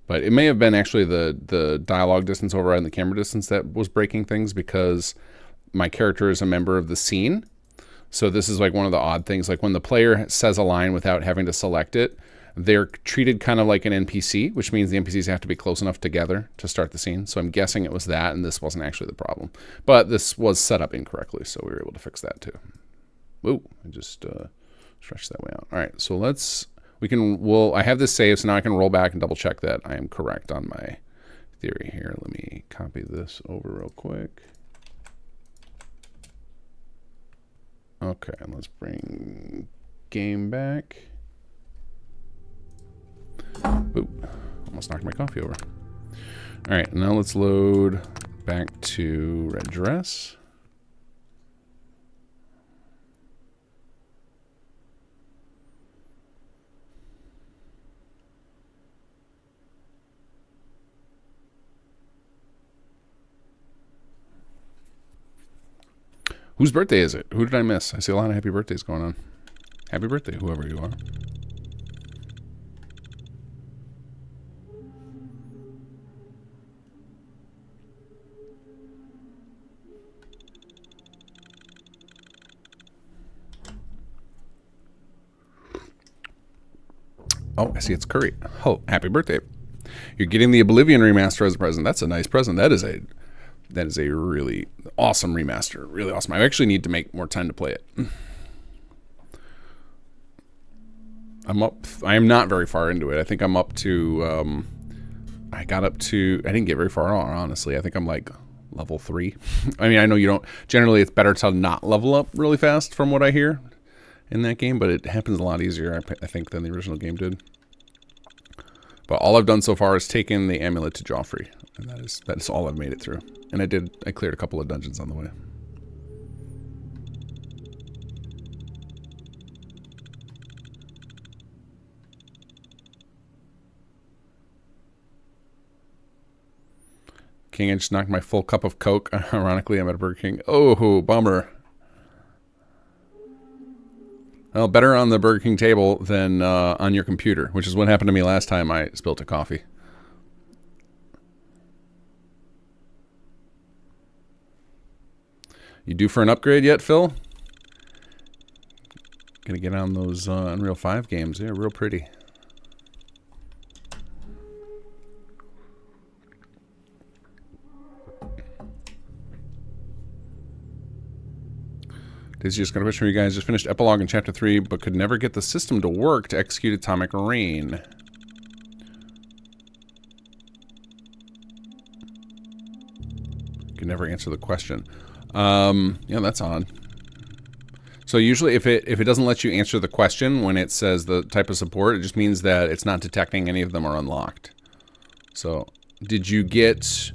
But it may have been actually the dialogue distance override and the camera distance that was breaking things, because my character is a member of the scene. So this is like one of the odd things. Like when the player says a line without having to select it, they're treated kind of like an NPC, which means the NPCs have to be close enough together to start the scene. So I'm guessing it was that, and this wasn't actually the problem. But this was set up incorrectly, so we were able to fix that too. Ooh, I just stretched that way out. All right, so I have this saved, so now I can roll back and double check that I am correct on my theory here. Let me copy this over real quick. Okay, let's bring game back. Ooh, almost knocked my coffee over. All right, now let's load back to red dress. Whose birthday is it? Who did I miss? I see a lot of happy birthdays going on. Happy birthday, whoever you are. Oh, I see it's Curry. Oh, happy birthday. You're getting the Oblivion remaster as a present. That's a nice present. That is a really awesome remaster. Really awesome. I actually need to make more time to play it. I am not very far into it. I think I'm up to, I didn't get very far on, honestly. I think I'm like level 3. I mean, I know you don't, generally it's better to not level up really fast from what I hear in that game, but it happens a lot easier, I think, than the original game did. But all I've done so far is taken the amulet to Joffrey, and that is all I've made it through. And I cleared a couple of dungeons on the way. King, I just knocked my full cup of Coke. Ironically, I'm at a Burger King. Oh, bummer. Well, better on the Burger King table than on your computer, which is what happened to me last time I spilled a coffee. You due for an upgrade yet, Phil? Gonna get on those Unreal 5 games. Yeah, real pretty. Daisy's just gonna wish for you guys. Just finished epilogue in chapter 3, but could never get the system to work to execute Atomic Rain. Could never answer the question. Yeah, that's odd. So usually if it doesn't let you answer the question when it says the type of support, it just means that it's not detecting any of them are unlocked. So did you get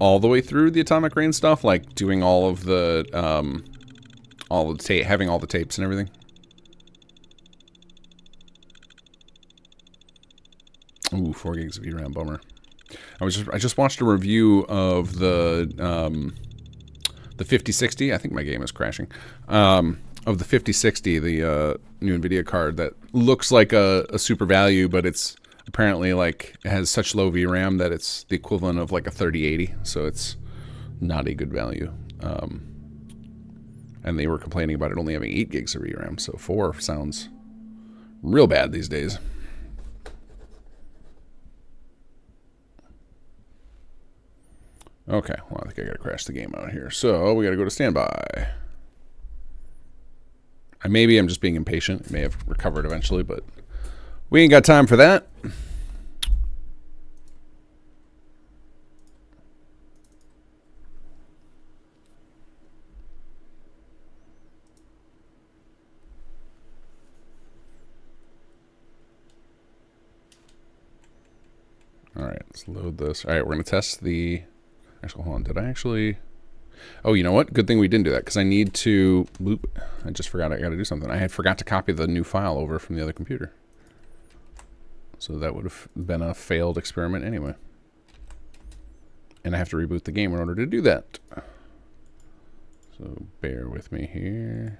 all the way through the Atomic Rain stuff? Like doing all of the, having all the tapes and everything? Ooh, 4 gigs of VRAM, bummer. I just watched a review of the 5060. I think my game is crashing. Of the 5060, the new NVIDIA card that looks like a super value, but it's apparently like it has such low VRAM that it's the equivalent of like a 3080, so it's not a good value. And they were complaining about it only having 8 gigs of VRAM, so 4 sounds real bad these days. Okay, well, I think I gotta crash the game out here. So we gotta go to standby. Maybe I'm just being impatient. It may have recovered eventually, but we ain't got time for that. All right, let's load this. All right, we're gonna test the. Actually, hold on. Did I actually? Oh, you know what? Good thing we didn't do that because I need to. Bloop. I just forgot I got to do something. I had forgot to copy the new file over from the other computer. So that would have been a failed experiment anyway. And I have to reboot the game in order to do that. So bear with me here.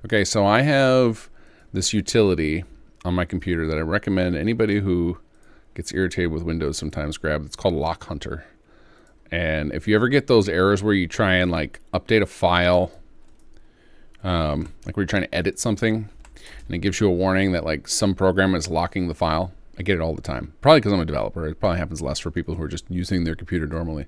Okay, so I have this utility on my computer that I recommend anybody who gets irritated with Windows sometimes grab. It's called Lock Hunter. And if you ever get those errors where you try and like update a file, like where you're trying to edit something, and it gives you a warning that like some program is locking the file. I get it all the time. Probably because I'm a developer. It probably happens less for people who are just using their computer normally.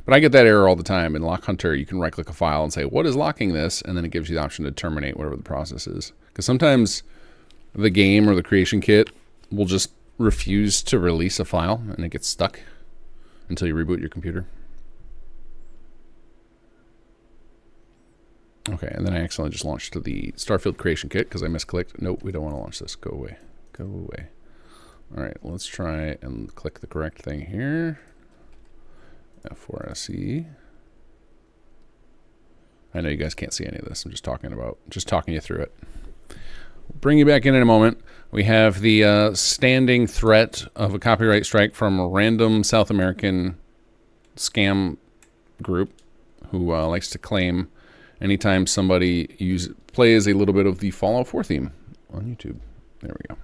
But I get that error all the time. In Lock Hunter, you can right-click a file and say, what is locking this? And then it gives you the option to terminate whatever the process is. Because sometimes the game or the creation kit will just refuse to release a file, and it gets stuck until you reboot your computer. Okay, and then I accidentally just launched to the Starfield creation kit because I misclicked. Nope, we don't want to launch this. Go away. Go away. All right, let's try and click the correct thing here. F4SE. I know you guys can't see any of this. I'm just talking you through it. We'll bring you back in a moment. We have the standing threat of a copyright strike from a random South American scam group who likes to claim anytime somebody plays a little bit of the Fallout 4 theme on YouTube. There we go.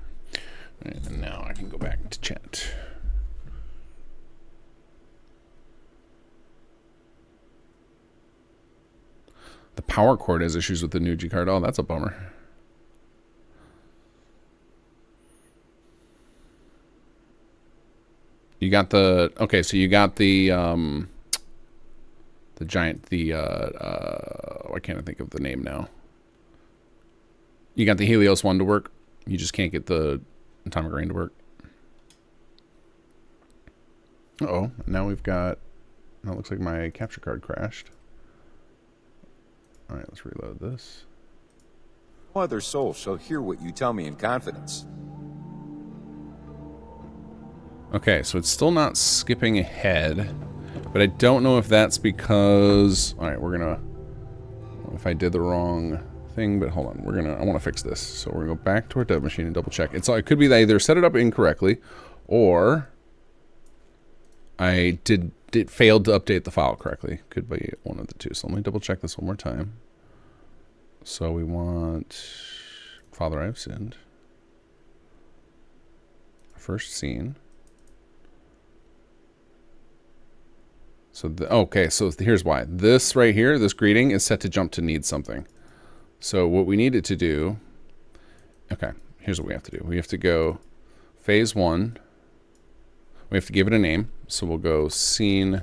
All right, and now I can go back to chat. The power cord has issues with the new G card. Oh, that's a bummer. You got the so you got the giant why can't I think of the name now? You got the Helios one to work. You just can't get the Atomic Rain to work. Uh-oh, now we've got. Now it looks like my capture card crashed. All right, let's reload this. No other soul shall hear what you tell me in confidence. Okay, so it's still not skipping ahead, but I don't know if that's because. All right, we're gonna. If I did the wrong thing, but hold on, I want to fix this. So we're gonna go back to our dev machine and double check. It could be that I either set it up incorrectly, or I failed to update the file correctly. Could be one of the two. So let me double check this one more time. So we want Father, I have sinned. First scene. So, okay, so here's why. This right here, this greeting, is set to jump to need something. So what we need it to do... Okay, here's what we have to do. We have to go phase 1. We have to give it a name. So we'll go scene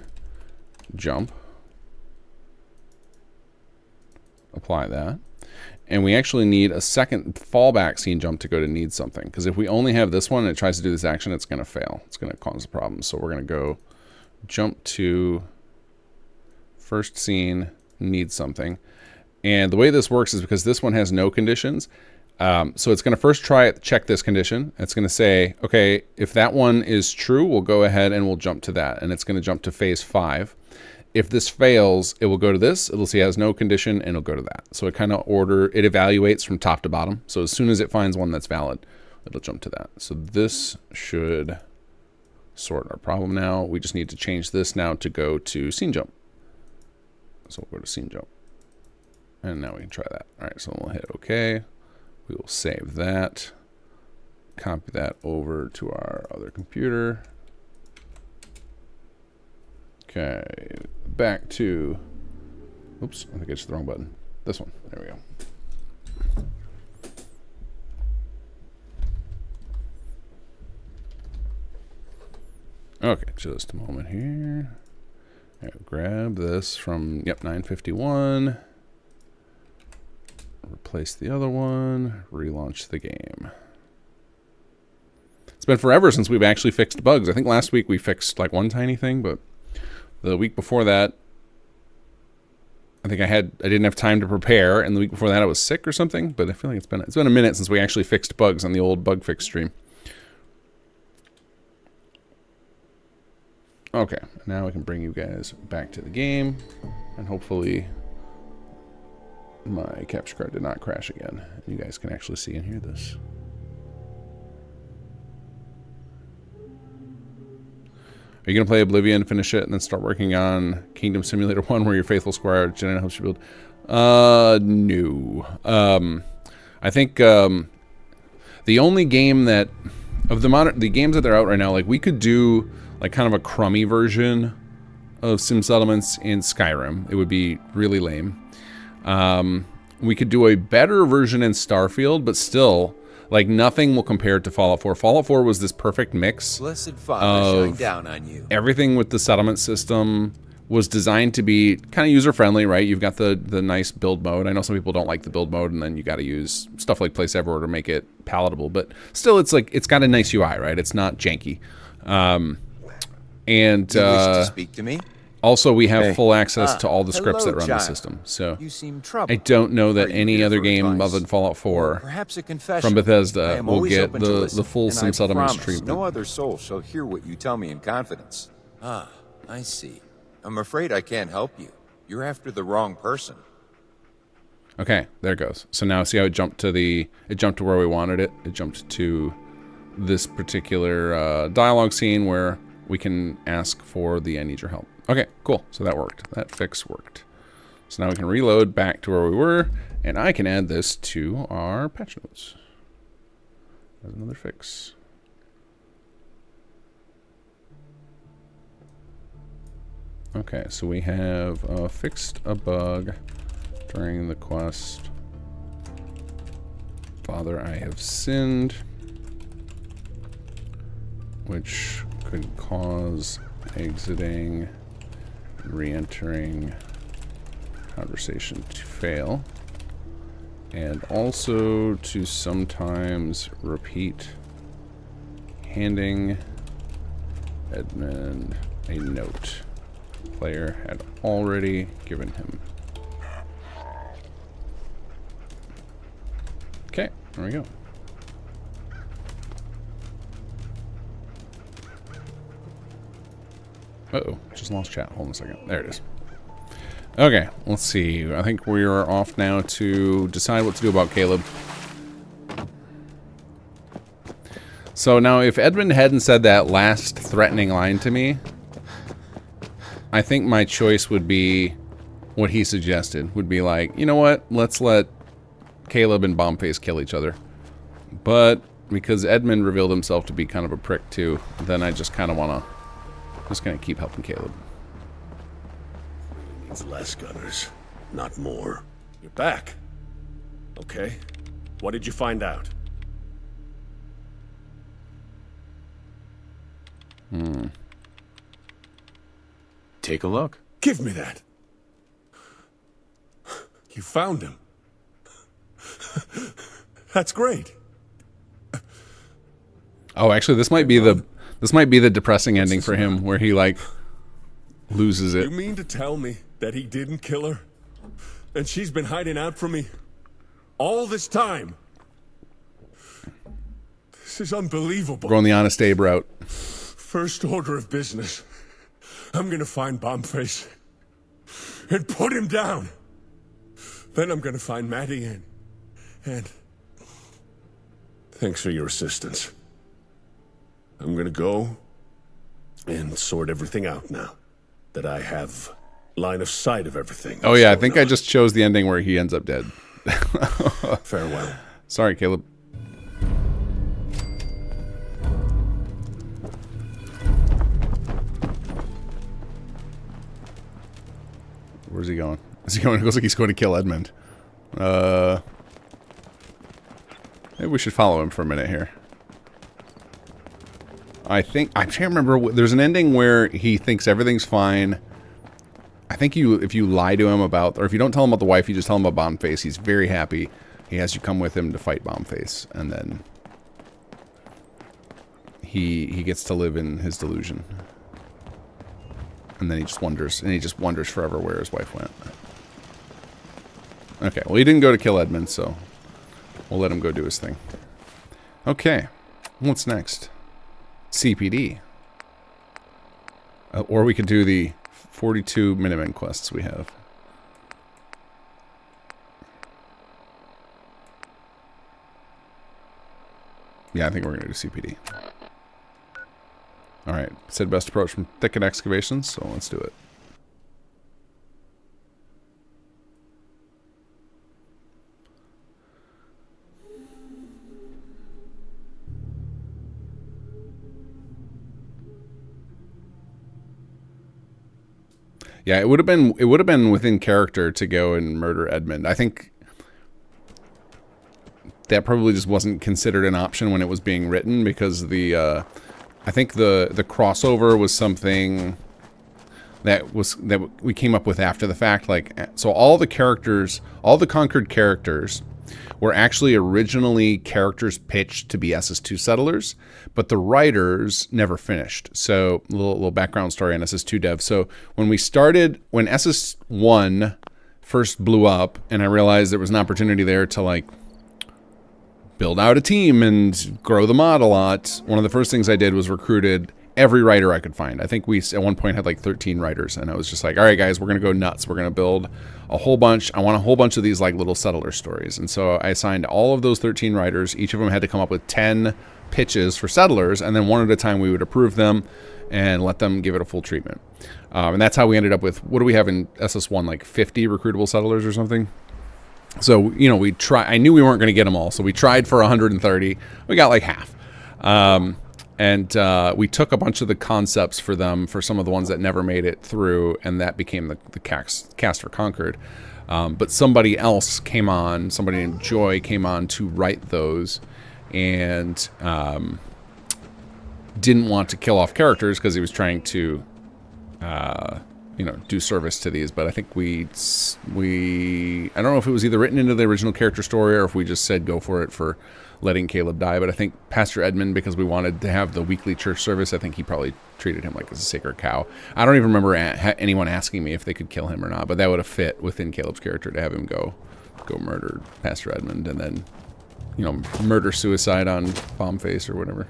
jump. Apply that. And we actually need a second fallback scene jump to go to need something. Because if we only have this one and it tries to do this action, it's going to fail. It's going to cause a problem. So we're going to go jump to first scene, need something. And the way this works is because this one has no conditions. So it's going to first check this condition. It's going to say, okay, if that one is true, we'll go ahead and we'll jump to that. And it's going to jump to phase 5. If this fails, it will go to this. It'll see it has no condition and it'll go to that. So it kind of it evaluates from top to bottom. So as soon as it finds one that's valid, it'll jump to that. So this should sort our problem now. We just need to change this now to go to scene jump. So we'll go to scene jump. And now we can try that. All right, so we'll hit OK. We will save that. Copy that over to our other computer. Okay, back to, oops, I think I just hit the wrong button. This one, there we go. Okay, just a moment here. Grab this from, 951. Replace the other one, relaunch the game. It's been forever since we've actually fixed bugs. I think last week we fixed like one tiny thing, but the week before that, I think I didn't have time to prepare, and the week before that I was sick or something. But I feel like it's been a minute since we actually fixed bugs on the old bug fix stream. Okay, now I can bring you guys back to the game, and hopefully my capture card did not crash again. You guys can actually see and hear this. Are you going to play Oblivion, finish it, and then start working on Kingdom Simulator 1 where your faithful squire Jenna helps you build? No. I think the only game that... Of the games that are out right now, like we could do like kind of a crummy version of Sim Settlements in Skyrim. It would be really lame. We could do a better version in Starfield, but still... Like, nothing will compare to Fallout 4. Fallout 4 was this perfect mix Blessed Father, shine down on you. Everything with the settlement system was designed to be kind of user-friendly, right? You've got the nice build mode. I know some people don't like the build mode, and then you got to use stuff like Place Everywhere to make it palatable. But still, it's got a nice UI, right? It's not janky. Do you wish to speak to me? Also, we have full access to all the scripts that run the system. So you seem troubled. I don't know that any other game other than Fallout 4 perhaps a confession. from Bethesda will get the full Sim Settlements treatment. No other soul shall hear what you tell me in confidence. Ah, I see. I'm afraid I can't help you. You're after the wrong person. Okay, there it goes. So now see how it jumped to where we wanted it. It jumped to this particular dialogue scene where we can ask for the I need your help. Okay, cool. So that worked. That fix worked. So now we can reload back to where we were, and I can add this to our patch notes. There's another fix. Okay, so we have fixed a bug during the quest. Father, I have sinned, which could cause exiting, re-entering conversation to fail, and also to sometimes repeat handing Edmund a note. Player had already given him. Okay, there we go. Uh-oh, just lost chat. Hold on a second. There it is. Okay, let's see. I think we are off now to decide what to do about Caleb. So now, if Edmund hadn't said that last threatening line to me, I think my choice would be what he suggested. Would be like, you know what? Let's let Caleb and Bombface kill each other. But because Edmund revealed himself to be kind of a prick too, then I just kind of want to just gonna keep helping Caleb. Needs less gunners, not more. You're back. Okay. What did you find out? Take a look. Give me that. You found him. That's great. Oh, actually, this might be the depressing ending for him, where he like loses it. You mean to tell me that he didn't kill her, and she's been hiding out from me all this time? This is unbelievable. Going the Honest Abe route. First order of business. I'm gonna find Bombface and put him down. Then I'm gonna find Maddie and thanks for your assistance. I'm gonna go and sort everything out now that I have line of sight of everything. Oh yeah, I think I just chose the ending where he ends up dead. Farewell. Sorry, Caleb. Where's he going? Is he going? It looks like he's going to kill Edmund. Maybe we should follow him for a minute here. I can't remember. There's an ending where he thinks everything's fine. I think if you lie to him about, or if you don't tell him about the wife, you just tell him about Bombface. He's very happy. He has you come with him to fight Bombface, and then he gets to live in his delusion. And then he just wonders forever where his wife went. Okay, well, he didn't go to kill Edmund, so we'll let him go do his thing. Okay, what's next? CPD. Or we could do the 42 Minutemen quests we have. Yeah, I think we're going to do CPD. Alright, said best approach from thicket excavations, so let's do it. Yeah, it would have been within character to go and murder Edmund. I think that probably just wasn't considered an option when it was being written, because I think the crossover was something that we came up with after the fact. Like, so all the conquered characters were actually originally characters pitched to be SS2 settlers, but the writers never finished. So little background story on SS2 dev. So when SS1 first blew up, and I realized there was an opportunity there to like build out a team and grow the mod a lot, one of the first things I did was recruited every writer I could find. I think we at one point had like 13 writers, and I was just like, all right guys, we're gonna go nuts. We're gonna build a whole bunch. I want a whole bunch of these like little settler stories. And so I assigned all of those 13 writers. Each of them had to come up with 10 pitches for settlers, and then one at a time we would approve them and let them give it a full treatment. And that's how we ended up with, what do we have in SS1, like 50 recruitable settlers or something? So, you know, I knew we weren't going to get them all, so we tried for 130. We got like half. And we took a bunch of the concepts for them, for some of the ones that never made it through, and that became the cast for Conquered. But somebody else came on, somebody named Joy came on to write those, and didn't want to kill off characters because he was trying to, do service to these. But I think I don't know if it was either written into the original character story or if we just said go for it for letting Caleb die. But I think Pastor Edmund, because we wanted to have the weekly church service, I think he probably treated him like as a sacred cow. I don't even remember anyone asking me if they could kill him or not, but that would have fit within Caleb's character to have him go murder Pastor Edmund and then, murder suicide on Bombface or whatever.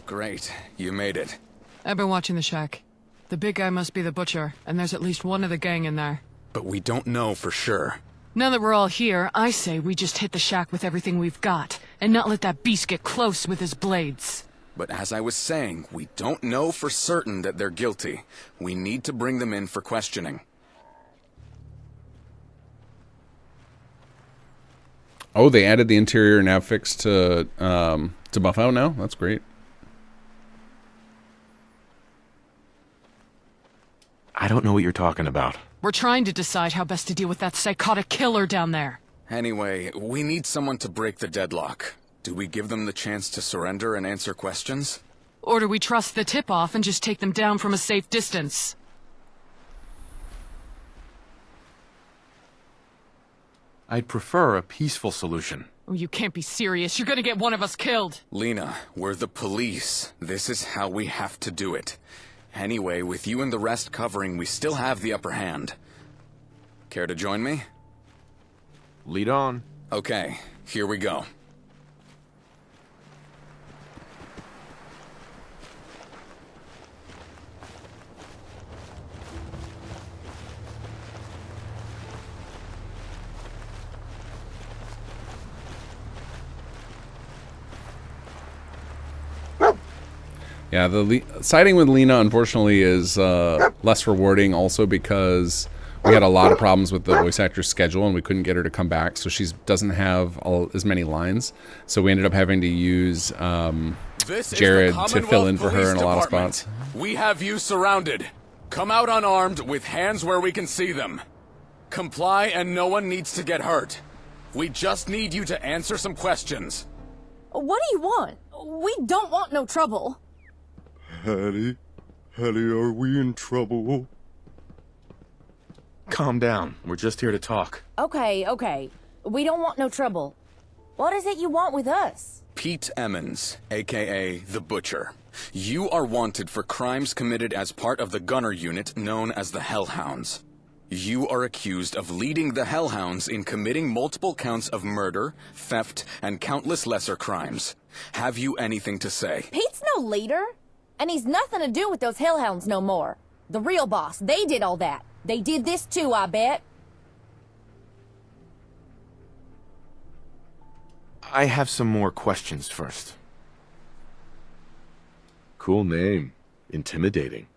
Great, you made it. I've been watching the shack. The big guy must be the butcher, and there's at least one of the gang in there. But we don't know for sure. Now that we're all here, I say we just hit the shack with everything we've got, and not let that beast get close with his blades. But as I was saying, we don't know for certain that they're guilty. We need to bring them in for questioning. Oh, they added the interior nav fix to buff out now? That's great. I don't know what you're talking about. We're trying to decide how best to deal with that psychotic killer down there. Anyway, we need someone to break the deadlock. Do we give them the chance to surrender and answer questions? Or do we trust the tip-off and just take them down from a safe distance? I'd prefer a peaceful solution. Oh, you can't be serious. You're gonna get one of us killed. Lena, we're the police. This is how we have to do it. Anyway, with you and the rest covering, we still have the upper hand. Care to join me? Lead on. Okay, here we go. Yeah, the siding with Lena, unfortunately, is less rewarding also because we had a lot of problems with the voice actor's schedule and we couldn't get her to come back, so she doesn't have as many lines. So we ended up having to use Jared to fill in for her in a lot of spots. We have you surrounded. Come out unarmed with hands where we can see them. Comply and no one needs to get hurt. We just need you to answer some questions. What do you want? We don't want no trouble. Hattie, are we in trouble? Calm down. We're just here to talk. Okay. We don't want no trouble. What is it you want with us? Pete Emmons, aka The Butcher. You are wanted for crimes committed as part of the gunner unit known as the Hellhounds. You are accused of leading the Hellhounds in committing multiple counts of murder, theft, and countless lesser crimes. Have you anything to say? Pete's no leader, and he's nothing to do with those Hellhounds no more. The real boss, they did all that. They did this too, I bet. I have some more questions first. Cool name. Intimidating.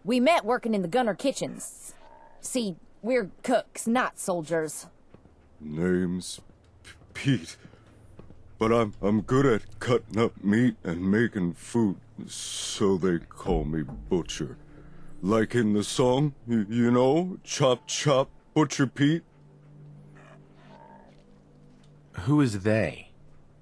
We met working in the gunner kitchens. See, we're cooks, not soldiers. Name's Pete. But I'm good at cutting up meat and making food, so they call me Butcher. Like in the song, you know, Chop Chop, Butcher Pete. Who is they?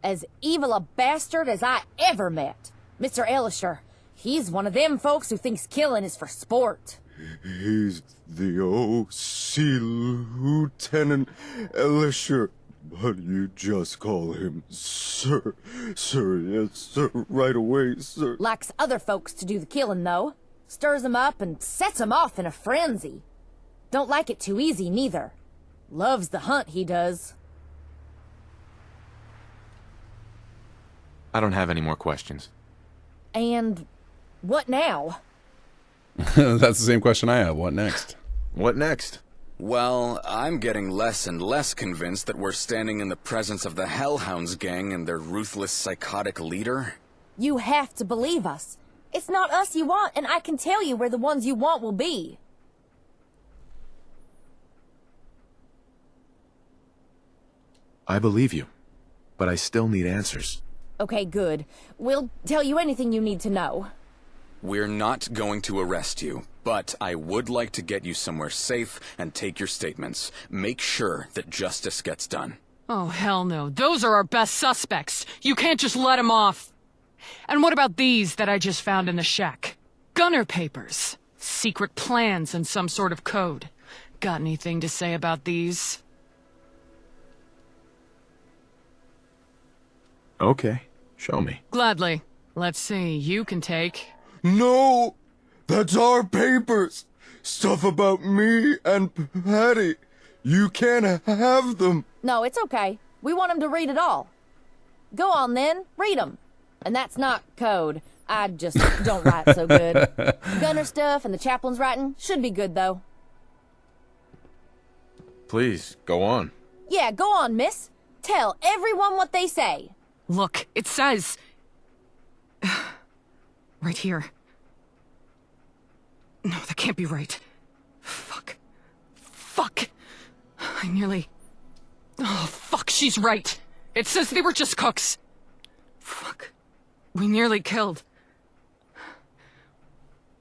As evil a bastard as I ever met. Mr. Elisher. He's one of them folks who thinks killing is for sport. He's the O.C. Lieutenant Elisher. But you just call him Sir. Sir, yes, sir, right away, sir. Likes other folks to do the killing, though. Stirs 'em up and sets 'em off in a frenzy. Don't like it too easy, neither. Loves the hunt, he does. I don't have any more questions. And what now? That's the same question I have. What next? What next? Well, I'm getting less and less convinced that we're standing in the presence of the Hellhounds gang and their ruthless, psychotic leader. You have to believe us. It's not us you want, and I can tell you where the ones you want will be. I believe you, but I still need answers. Okay, good. We'll tell you anything you need to know. We're not going to arrest you, but I would like to get you somewhere safe and take your statements. Make sure that justice gets done. Oh, hell no. Those are our best suspects. You can't just let them off. And what about these that I just found in the shack? Gunner papers. Secret plans and some sort of code. Got anything to say about these? Okay, show me. Gladly. Let's see, you can take... No! That's our papers! Stuff about me and Patty. You can't have them. No, it's okay. We want him to read it all. Go on then, read them. And that's not code. I just don't write so good. Gunner stuff and the chaplain's writing should be good, though. Please, go on. Yeah, go on, miss. Tell everyone what they say. Look, it says... Right here. No, that can't be right. Fuck. Fuck! I nearly... Oh, fuck, she's right! It says they were just cooks! Fuck. We nearly killed.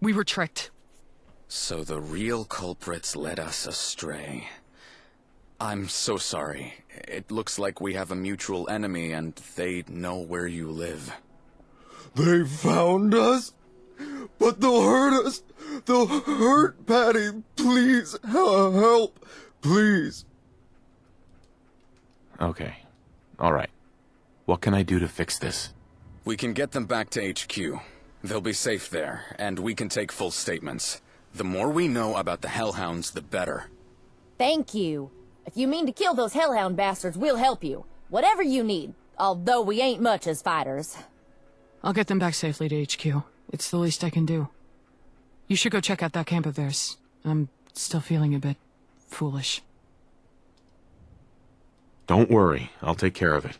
We were tricked. So the real culprits led us astray. I'm so sorry. It looks like we have a mutual enemy and they know where you live. They found us? But they'll hurt us! They'll hurt Patty! Please, help! Please! Okay. All right. What can I do to fix this? We can get them back to HQ. They'll be safe there, and we can take full statements. The more we know about the Hellhounds, the better. Thank you. If you mean to kill those Hellhound bastards, we'll help you. Whatever you need, although we ain't much as fighters. I'll get them back safely to HQ. It's the least I can do. You should go check out that camp of theirs. I'm still feeling a bit foolish. Don't worry. I'll take care of it.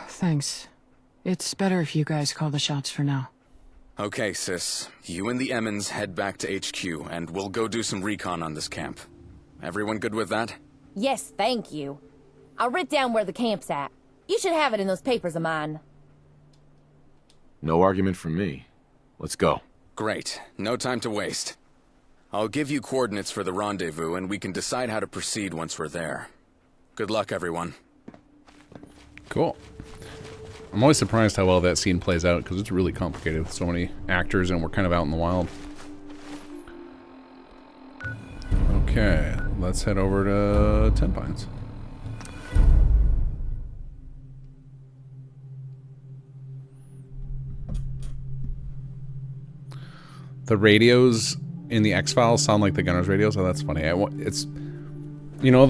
Thanks. It's better if you guys call the shots for now. Okay, sis. You and the Emmons head back to HQ, and we'll go do some recon on this camp. Everyone good with that? Yes, thank you. I'll write down where the camp's at. You should have it in those papers of mine. No argument from me. Let's go. Great. No time to waste. I'll give you coordinates for the rendezvous, and we can decide how to proceed once we're there. Good luck, everyone. Cool. I'm always surprised how well that scene plays out, because it's really complicated with so many actors, and we're kind of out in the wild. Okay, let's head over to Ten Pines. The radios in the X-Files sound like the Gunner's radios, so that's funny. It's, you know,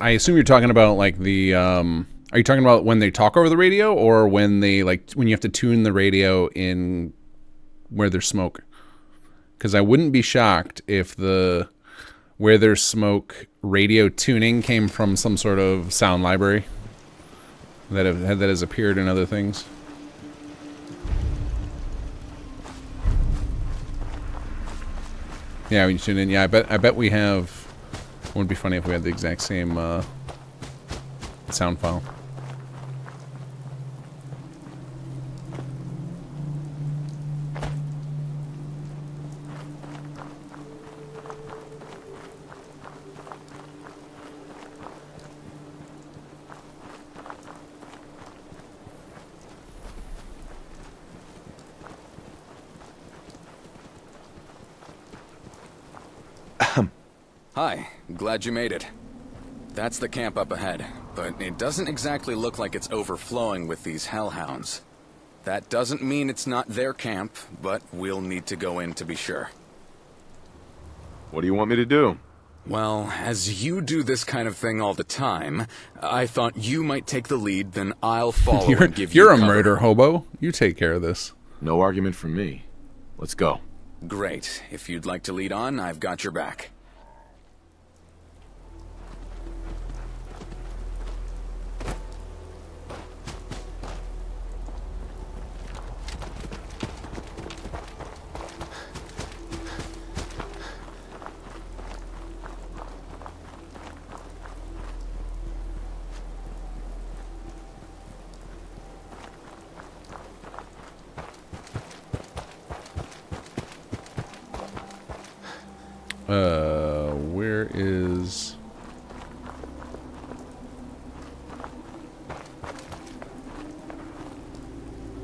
I assume you're talking about like the, are you talking about when they talk over the radio, or when they, like, when you have to tune the radio in where there's smoke? Because I wouldn't be shocked if the where there's smoke radio tuning came from some sort of sound library that has appeared in other things. Yeah, when you tune in, yeah, I bet we have. It would be funny if we had the exact same sound file. Hi, glad you made it. That's the camp up ahead, but it doesn't exactly look like it's overflowing with these hellhounds. That doesn't mean it's not their camp, but we'll need to go in to be sure. What do you want me to do? Well, as you do this kind of thing all the time, I thought you might take the lead, then I'll follow and give you You're a cover. murder hobo. You take care of this. No argument from me. Let's go. Great. If you'd like to lead on, I've got your back. Where is...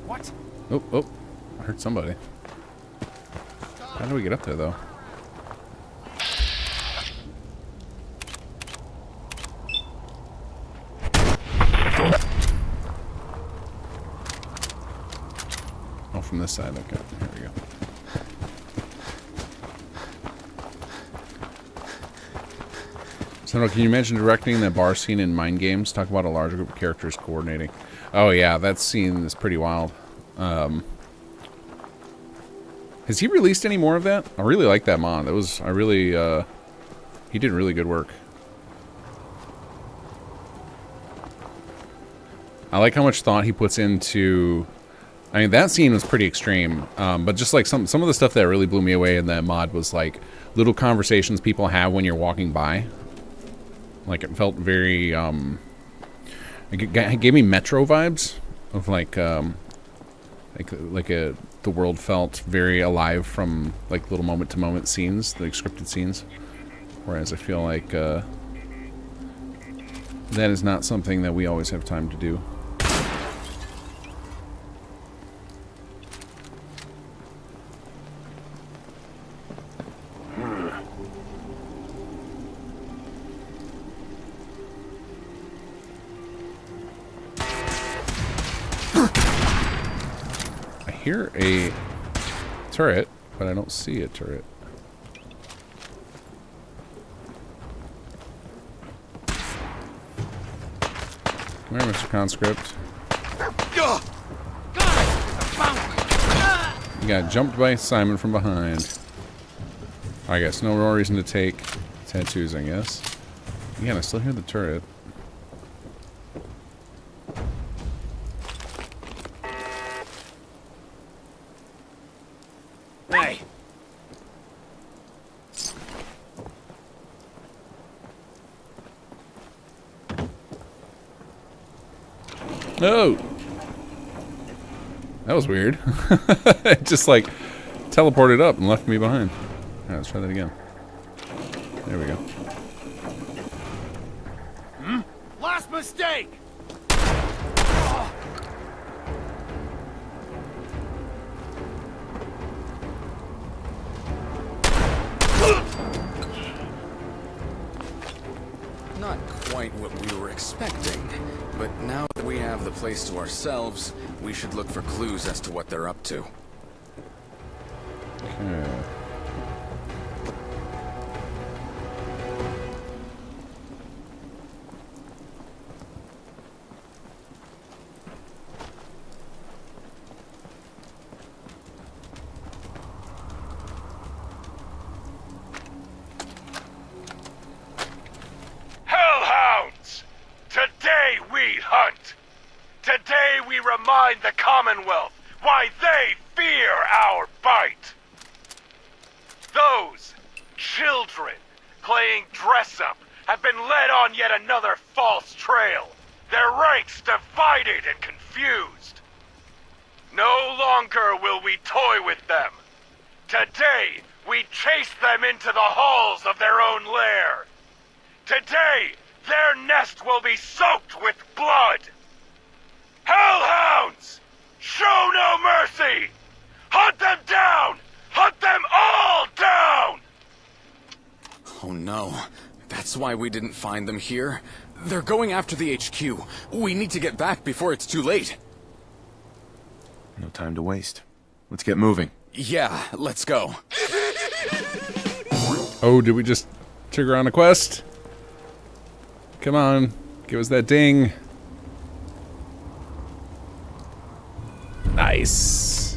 What? Oh, I heard somebody. How do we get up there, though? Oh, from this side. Okay, here we go. So, can you imagine directing that bar scene in Mind Games? Talk about a large group of characters coordinating. Oh yeah, that scene is pretty wild. Has he released any more of that? I really like that mod. That was, he did really good work. I like how much thought he puts into I mean, that scene was pretty extreme, but just like some of the stuff that really blew me away in that mod was like little conversations people have when you're walking by. Like it felt very, it gave me Metro vibes of like the world felt very alive from like little moment to moment scenes, like scripted scenes. Whereas I feel like that is not something that we always have time to do. I hear a turret, but I don't see a turret. Come here, Mr. Conscript. You got jumped by Simon from behind. I guess no more reason to take tattoos, I guess. Again, I still hear the turret. Hey. Oh! That was weird. It just like teleported up and left me behind. Alright, let's try that again. There we go. Last mistake! Not quite what we were expecting, but now that we have the place to ourselves, we should look for clues as to what they're up to. Okay. Hellhounds! Today we hunt! Today we remind the Commonwealth why they fear our bite! Those children playing dress-up have been led on yet another false trail, their ranks divided and confused. No longer will we toy with them. Today, we chase them into the halls of their own lair. Today, their nest will be soaked with blood. Hellhounds! Show no mercy! Hunt them down! Hunt them all down! Oh no. That's why we didn't find them here. They're going after the HQ. We need to get back before it's too late. No time to waste. Let's get moving. Yeah, let's go. Oh, did we just trigger on a quest? Come on, give us that ding. Nice.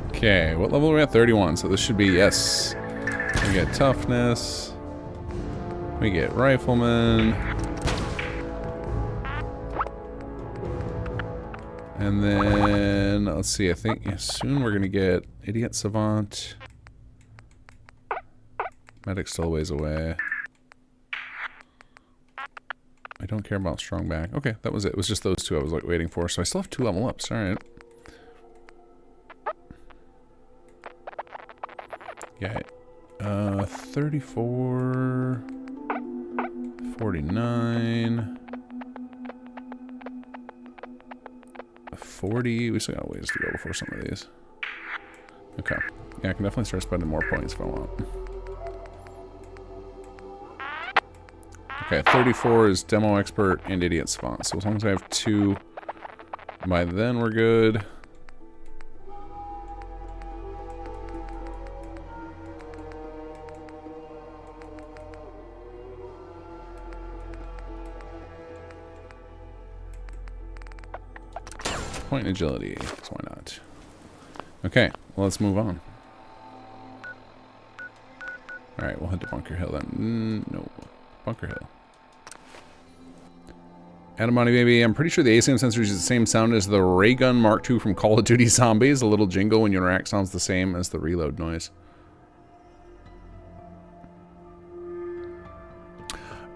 Okay, what level are we at? 31, so this should be, yes. We get toughness. We get rifleman. And then, let's see, I think soon we're going to get idiot savant. Medic's still a ways away. I don't care about strong back. Okay, that was it. It was just those two I was like waiting for. So I still have 2 level ups. Alright. Yeah. 34. 49. 40. We still got ways to go before some of these. Okay. Yeah, I can definitely start spending more points if I want. Okay, 34 is Demo Expert and Idiot Savant. So as long as I have 2, by then we're good. Point in agility, so why not? Okay, well, let's move on. Alright, we'll head to Bunker Hill then. No, Bunker Hill. Adamani baby, I'm pretty sure the ASM sensor uses the same sound as the ray gun Mark II from Call of Duty Zombies. The little jingle when you interact sounds the same as the reload noise.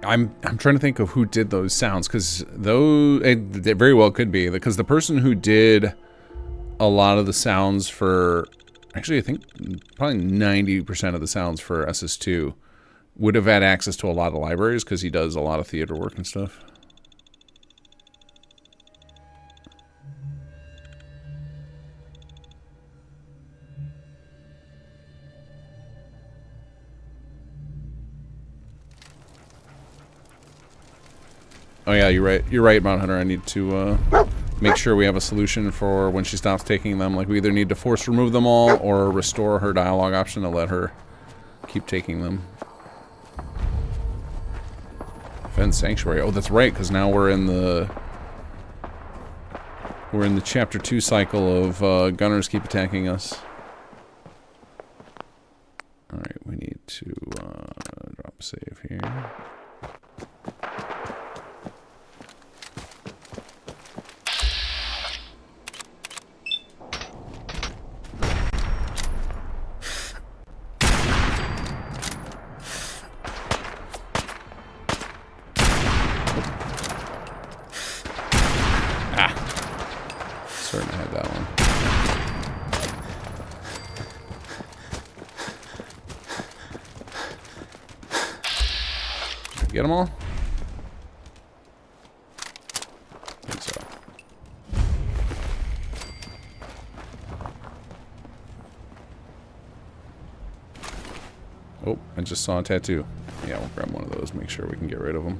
I'm trying to think of who did those sounds, because those it very well could be, because the person who did a lot of the sounds for, actually I think probably 90% of the sounds for SS2 would have had access to a lot of libraries, because he does a lot of theater work and stuff. Oh yeah, you're right. You're right, Mount Hunter. I need to make sure we have a solution for when she stops taking them. Like, we either need to force remove them all or restore her dialogue option to let her keep taking them. Defend Sanctuary. Oh, that's right, because now we're in the Chapter 2 cycle of gunners keep attacking us. Alright, we need to drop a save here. Certain I had that one. Get them all? I think so. Oh, I just saw a tattoo. Yeah, we'll grab one of those, make sure we can get rid of them.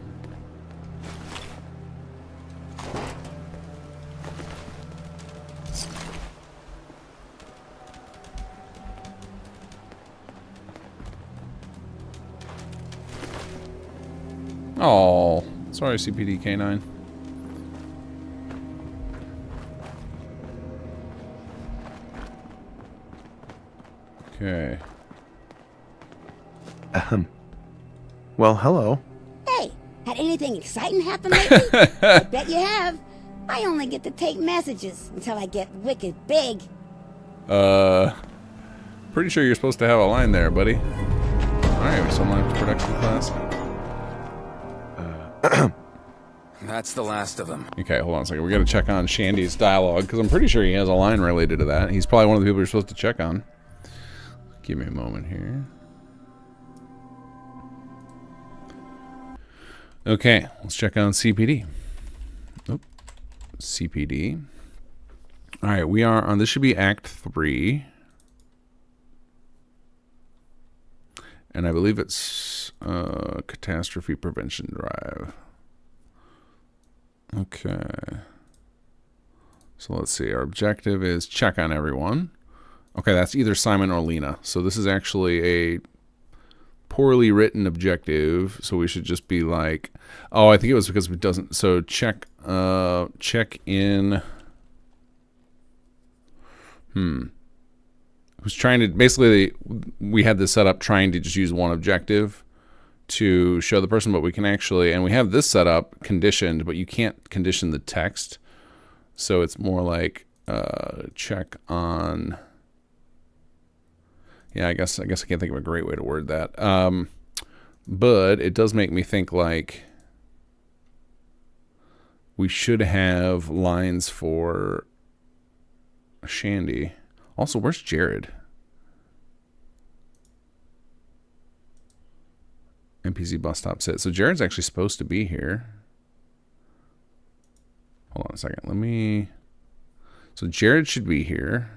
Oh, sorry, CPD K9. Okay. Well, hello. Hey, had anything exciting happen lately? I bet you have. I only get to take messages until I get wicked big. Pretty sure you're supposed to have a line there, buddy. Alright, we still line for production class. That's the last of them. Okay, hold on a second. We gotta check on Shandy's dialogue, because I'm pretty sure he has a line related to that. He's probably one of the people you're supposed to check on. Give me a moment here. Okay, let's check on CPD. Oh, CPD. Alright, we are on, this should be Act 3. And I believe it's Catastrophe Prevention Drive. Okay. So let's see. Our objective is check on everyone. Okay, that's either Simon or Lena. So this is actually a poorly written objective. So we should just be like, oh, I think it was because it doesn't. So check in. Who's trying to, basically we had this set up trying to just use one objective to show the person, but we can actually, and we have this set up conditioned, but you can't condition the text. So it's more like check on, yeah, I guess I can't think of a great way to word that. But it does make me think like we should have lines for Shandy. Also, where's Jared? NPC bus stop sit. So Jared's actually supposed to be here. Hold on a second. Let me... So Jared should be here.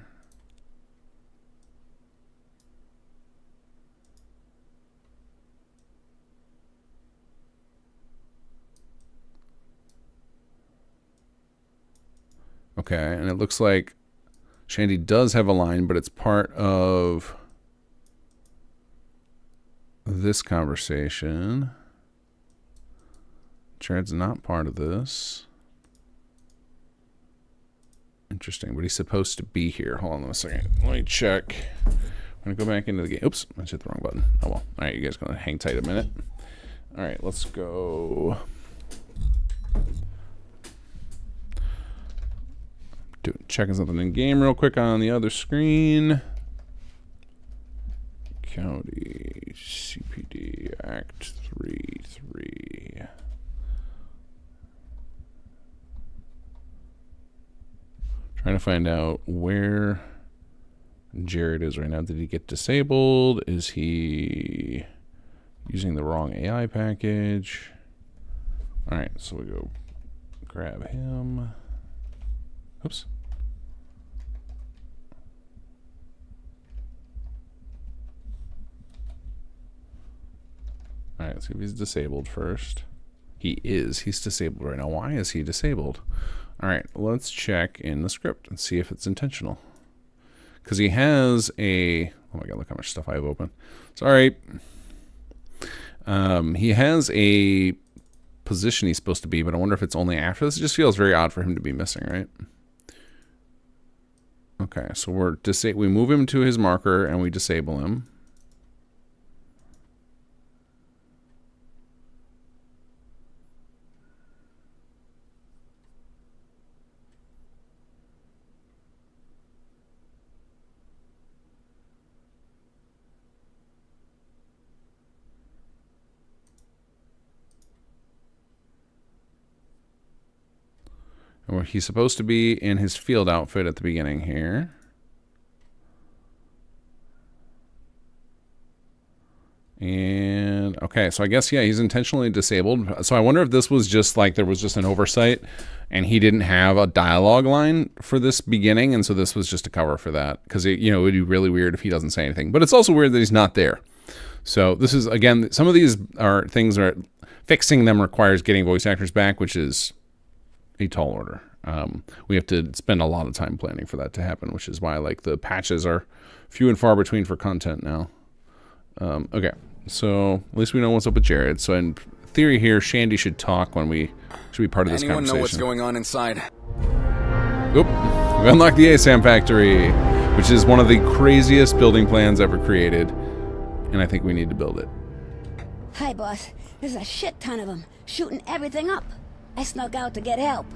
Okay, and it looks like Shandy does have a line, but it's part of this conversation. Jared's not part of this. Interesting, but he's supposed to be here. Hold on a second. Let me check. I'm going to go back into the game. Oops, I hit the wrong button. Oh well. All right, you guys going to hang tight a minute. All right, let's go checking something in game real quick on the other screen. County CPD Act 3. Trying to find out where Jared is right now. Did he get disabled? Is he using the wrong AI package? All right, so we go grab him. Oops. All right, let's see if he's disabled first. He is. He's disabled right now. Why is he disabled? All right, let's check in the script and see if it's intentional. Because he has a... Oh my god, look how much stuff I have open. Sorry. He has a position he's supposed to be, but I wonder if it's only after this. It just feels very odd for him to be missing, right? Okay, so we move him to his marker and we disable him. Or he's supposed to be in his field outfit at the beginning here. And okay, so I guess, yeah, he's intentionally disabled. So I wonder if this was just like there was just an oversight and he didn't have a dialogue line for this beginning. And so this was just a cover for that. Because, it would be really weird if he doesn't say anything. But it's also weird that he's not there. So this is, again, some of these are things where fixing them requires getting voice actors back, which is a tall order. We have to spend a lot of time planning for that to happen, which is why like the patches are few and far between for content now. Okay, so at least we know what's up with Jared. So in theory here, Shandy should talk when we should be part of this Anyone conversation. know what's going on inside? Oop, we unlocked the ASAM factory, which is one of the craziest building plans ever created, and I think we need to build it. Hi, boss. There's a shit ton of them, shooting everything up. I snuck out to get help.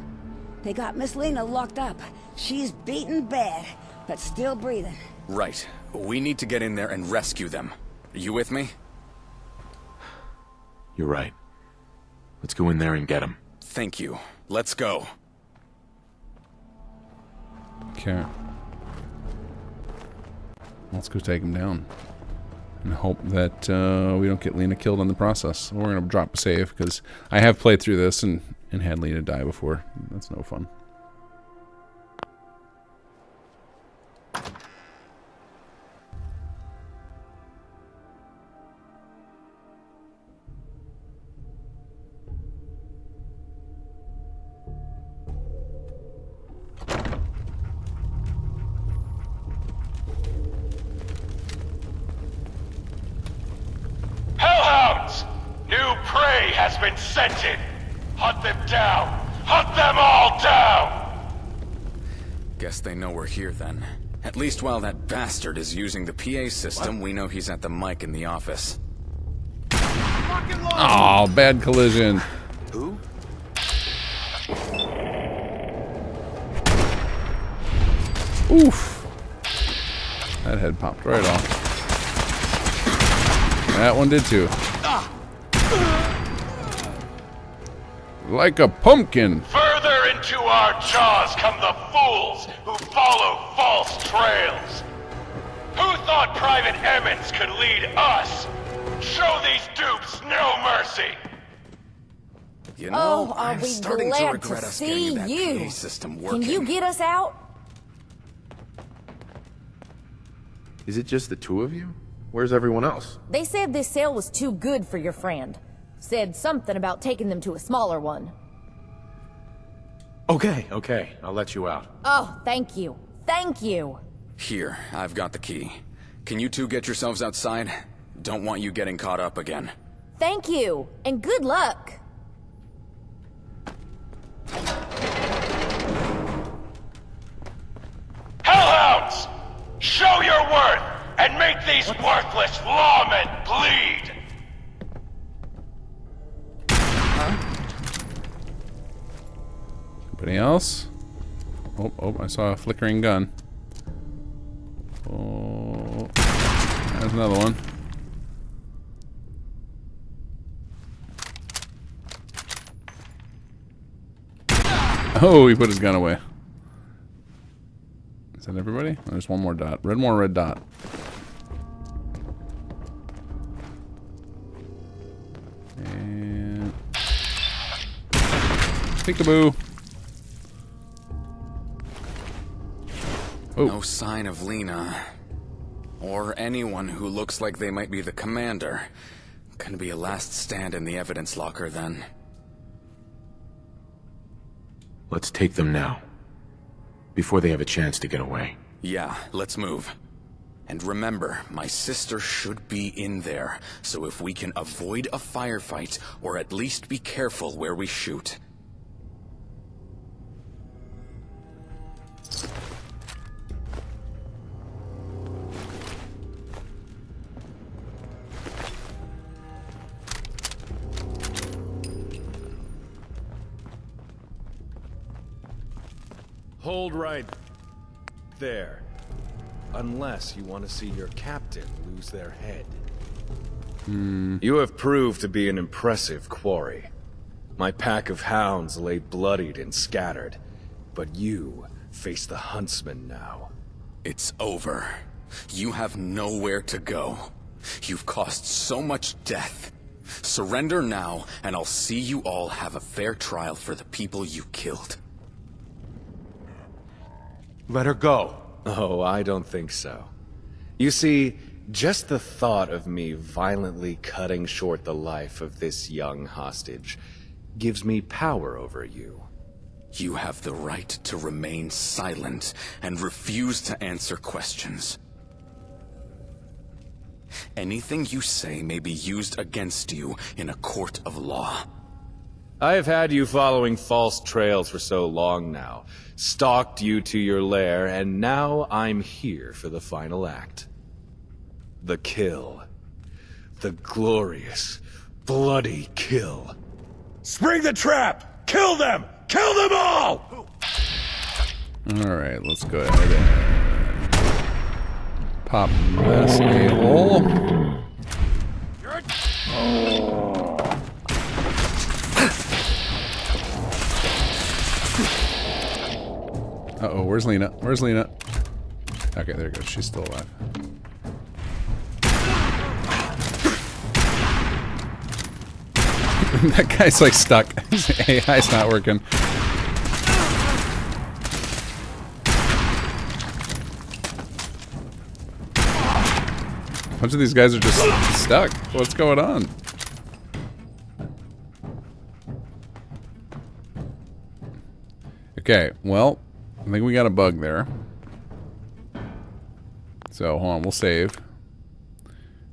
They got Miss Lena locked up. She's beaten bad, but still breathing. Right. We need to get in there and rescue them. Are you with me? You're right. Let's go in there and get him. Thank you. Let's go. Okay. Let's go take him down. And hope that we don't get Lena killed in the process. We're going to drop a save, because I have played through this and had Lena die before. That's no fun. Hellhounds! New prey has been scented! Hunt them down! Hunt them all down! Guess they know we're here then. At least while that bastard is using the PA system, we know he's at the mic in the office. Oh, bad collision. Who? Oof. That head popped right off. That one did too. Like a pumpkin. Further into our jaws come the fools who follow false trails. Who thought Private Emmons could lead us? Show these dupes no mercy. You know, Are I'm we starting to glad regret to us see getting that you? PA system working. Can you get us out? Is it just the two of you? Where's everyone else? They said this cell was too good for your friend. Said something about taking them to a smaller one. Okay, I'll let you out. Oh, thank you. Thank you. Here, I've got the key. Can you two get yourselves outside? Don't want you getting caught up again. Thank you. And good luck. Hellhounds! Show your worth and make these worthless lawmen bleed! Anybody else? Oh, I saw a flickering gun. Oh, there's another one. Oh, he put his gun away. Is that everybody? Oh, there's one more dot. More red dot. And peekaboo. Oh. No sign of Lena. Or anyone who looks like they might be the commander. Can be a last stand in the evidence locker then. Let's take them now. Before they have a chance to get away. Yeah, let's move. And remember, my sister should be in there. So if we can avoid a firefight, or at least be careful where we shoot. Hold right there. Unless you want to see your captain lose their head. You have proved to be an impressive quarry. My pack of hounds lay bloodied and scattered, but you face the huntsman now. It's over. You have nowhere to go. You've caused so much death. Surrender now, and I'll see you all have a fair trial for the people you killed. Let her go. Oh, I don't think so. You see, just the thought of me violently cutting short the life of this young hostage gives me power over you. You have the right to remain silent and refuse to answer questions. Anything you say may be used against you in a court of law. I have had you following false trails for so long now, stalked you to your lair, and now I'm here for the final act. The kill. The glorious, bloody kill. Spring the trap! Kill them! Kill them all! Alright, let's go ahead and pop this a-hole. Uh-oh, where's Lena? Where's Lena? Okay, there it goes. She's still alive. That guy's like stuck. His AI's not working. A bunch of these guys are just stuck. What's going on? Okay, well, I think we got a bug there. So, hold on, we'll save.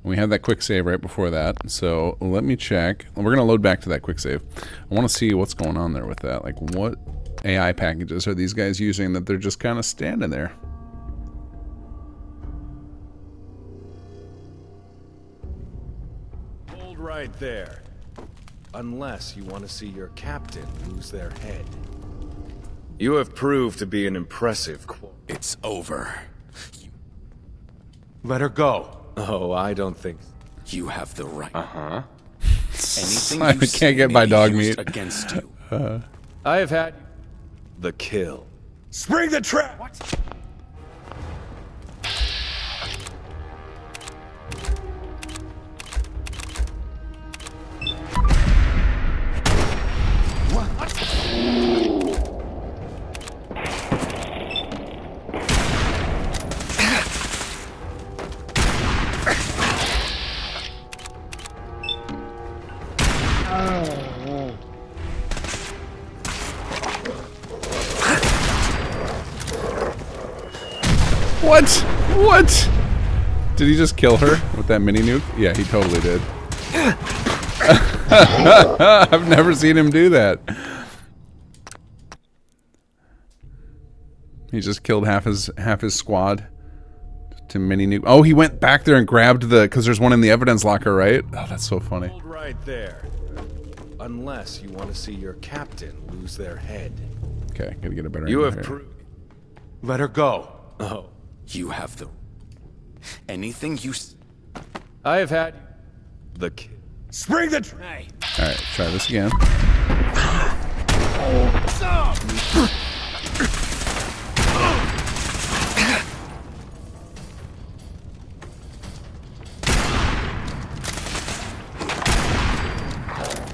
We had that quick save right before that, so let me check. We're going to load back to that quick save. I want to see what's going on there with that. Like, what AI packages are these guys using that they're just kind of standing there? Hold right there. Unless you want to see your captain lose their head. You have proved to be an impressive It's over. Let her go. Oh, I don't think so. You have the right. Uh-huh. Anything I you can't say get may my be dog used meat. against you. I have had the kill. Spring the trap! What? What? What? Did he just kill her with that mini nuke? Yeah, he totally did. I've never seen him do that. He just killed half his squad to mini nuke. Oh, he went back there and grabbed the, because there's one in the evidence locker, right? Oh, that's so funny. Hold right there. Unless you want to see your captain lose their head. Okay, gotta get a better. You angle have here. proved. Let her go. Oh. You have the... Anything you... I have had... the kill. Spring the... Alright, try this again.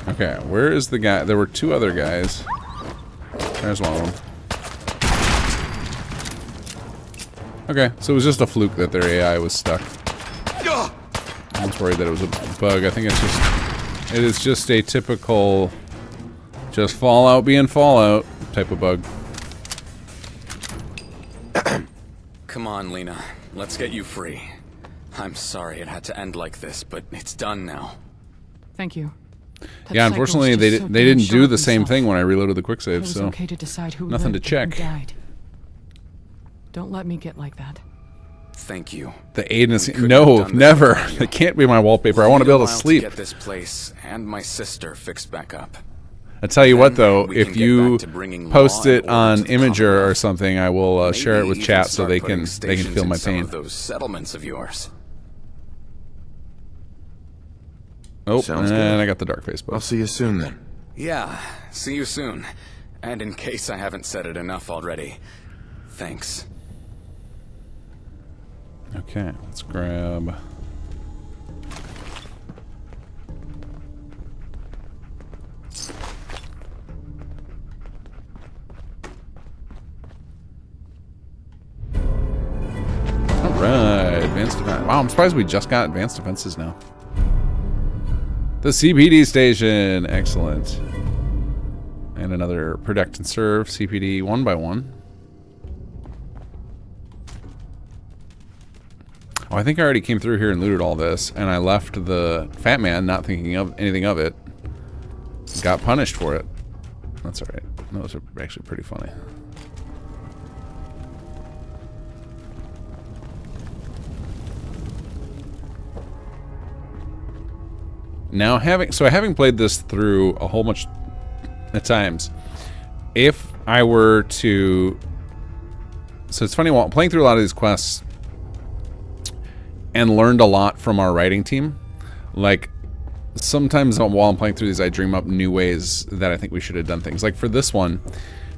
Okay, where is the guy? There were two other guys. There's one of them. Okay, so it was just a fluke that their AI was stuck. I was worried that it was a bug. I think it's just... It is just a typical... Just Fallout being Fallout type of bug. Come on, Lena. Let's get you free. I'm sorry it had to end like this, but it's done now. Thank you. Yeah, unfortunately they didn't do the same thing when I reloaded the quick save, so okay to decide who nothing to lived check. and died. Don't let me get like that. Thank you. The Aiden no, never. It can't be my wallpaper. I want to be able to sleep. Get this place and my sister fixed back up. I tell you what, though, if you post it on Imager or something, I will share it with chat so they can feel my pain. Those settlements of yours. Oh, Sounds and good. I got the dark face. I'll see you soon then. Yeah, see you soon. And in case I haven't said it enough already, thanks. Okay, let's grab... Alright, advanced defense. Wow, I'm surprised we just got advanced defenses now. The CPD station, excellent. And another protect and serve CPD 1 by 1. Oh, I think I already came through here and looted all this, and I left the fat man not thinking of anything of it. Got punished for it. That's alright. Those are actually pretty funny. Now, having played this through a whole bunch of times, if I were to... So it's funny, while playing through a lot of these quests and learned a lot from our writing team, like, sometimes while I'm playing through these, I dream up new ways that I think we should have done things. Like, for this one,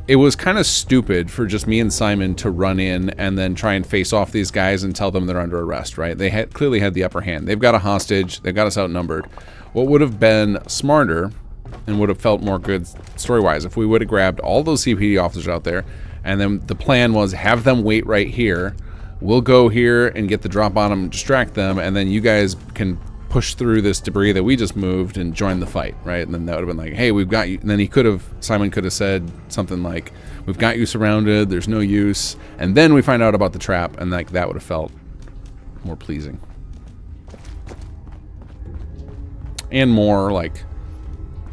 it was kind of stupid for just me and Simon to run in and then try and face off these guys and tell them they're under arrest, right? They clearly had the upper hand. They've got a hostage. They've got us outnumbered. What would have been smarter and would have felt more good story-wise if we would have grabbed all those CPD officers out there, and then the plan was have them wait right here. We'll go here and get the drop on them, distract them, and then you guys can push through this debris that we just moved and join the fight, right? And then that would have been like, hey, we've got you. And then Simon could have said something like, we've got you surrounded, there's no use. And then we find out about the trap, and like that would have felt more pleasing. And more like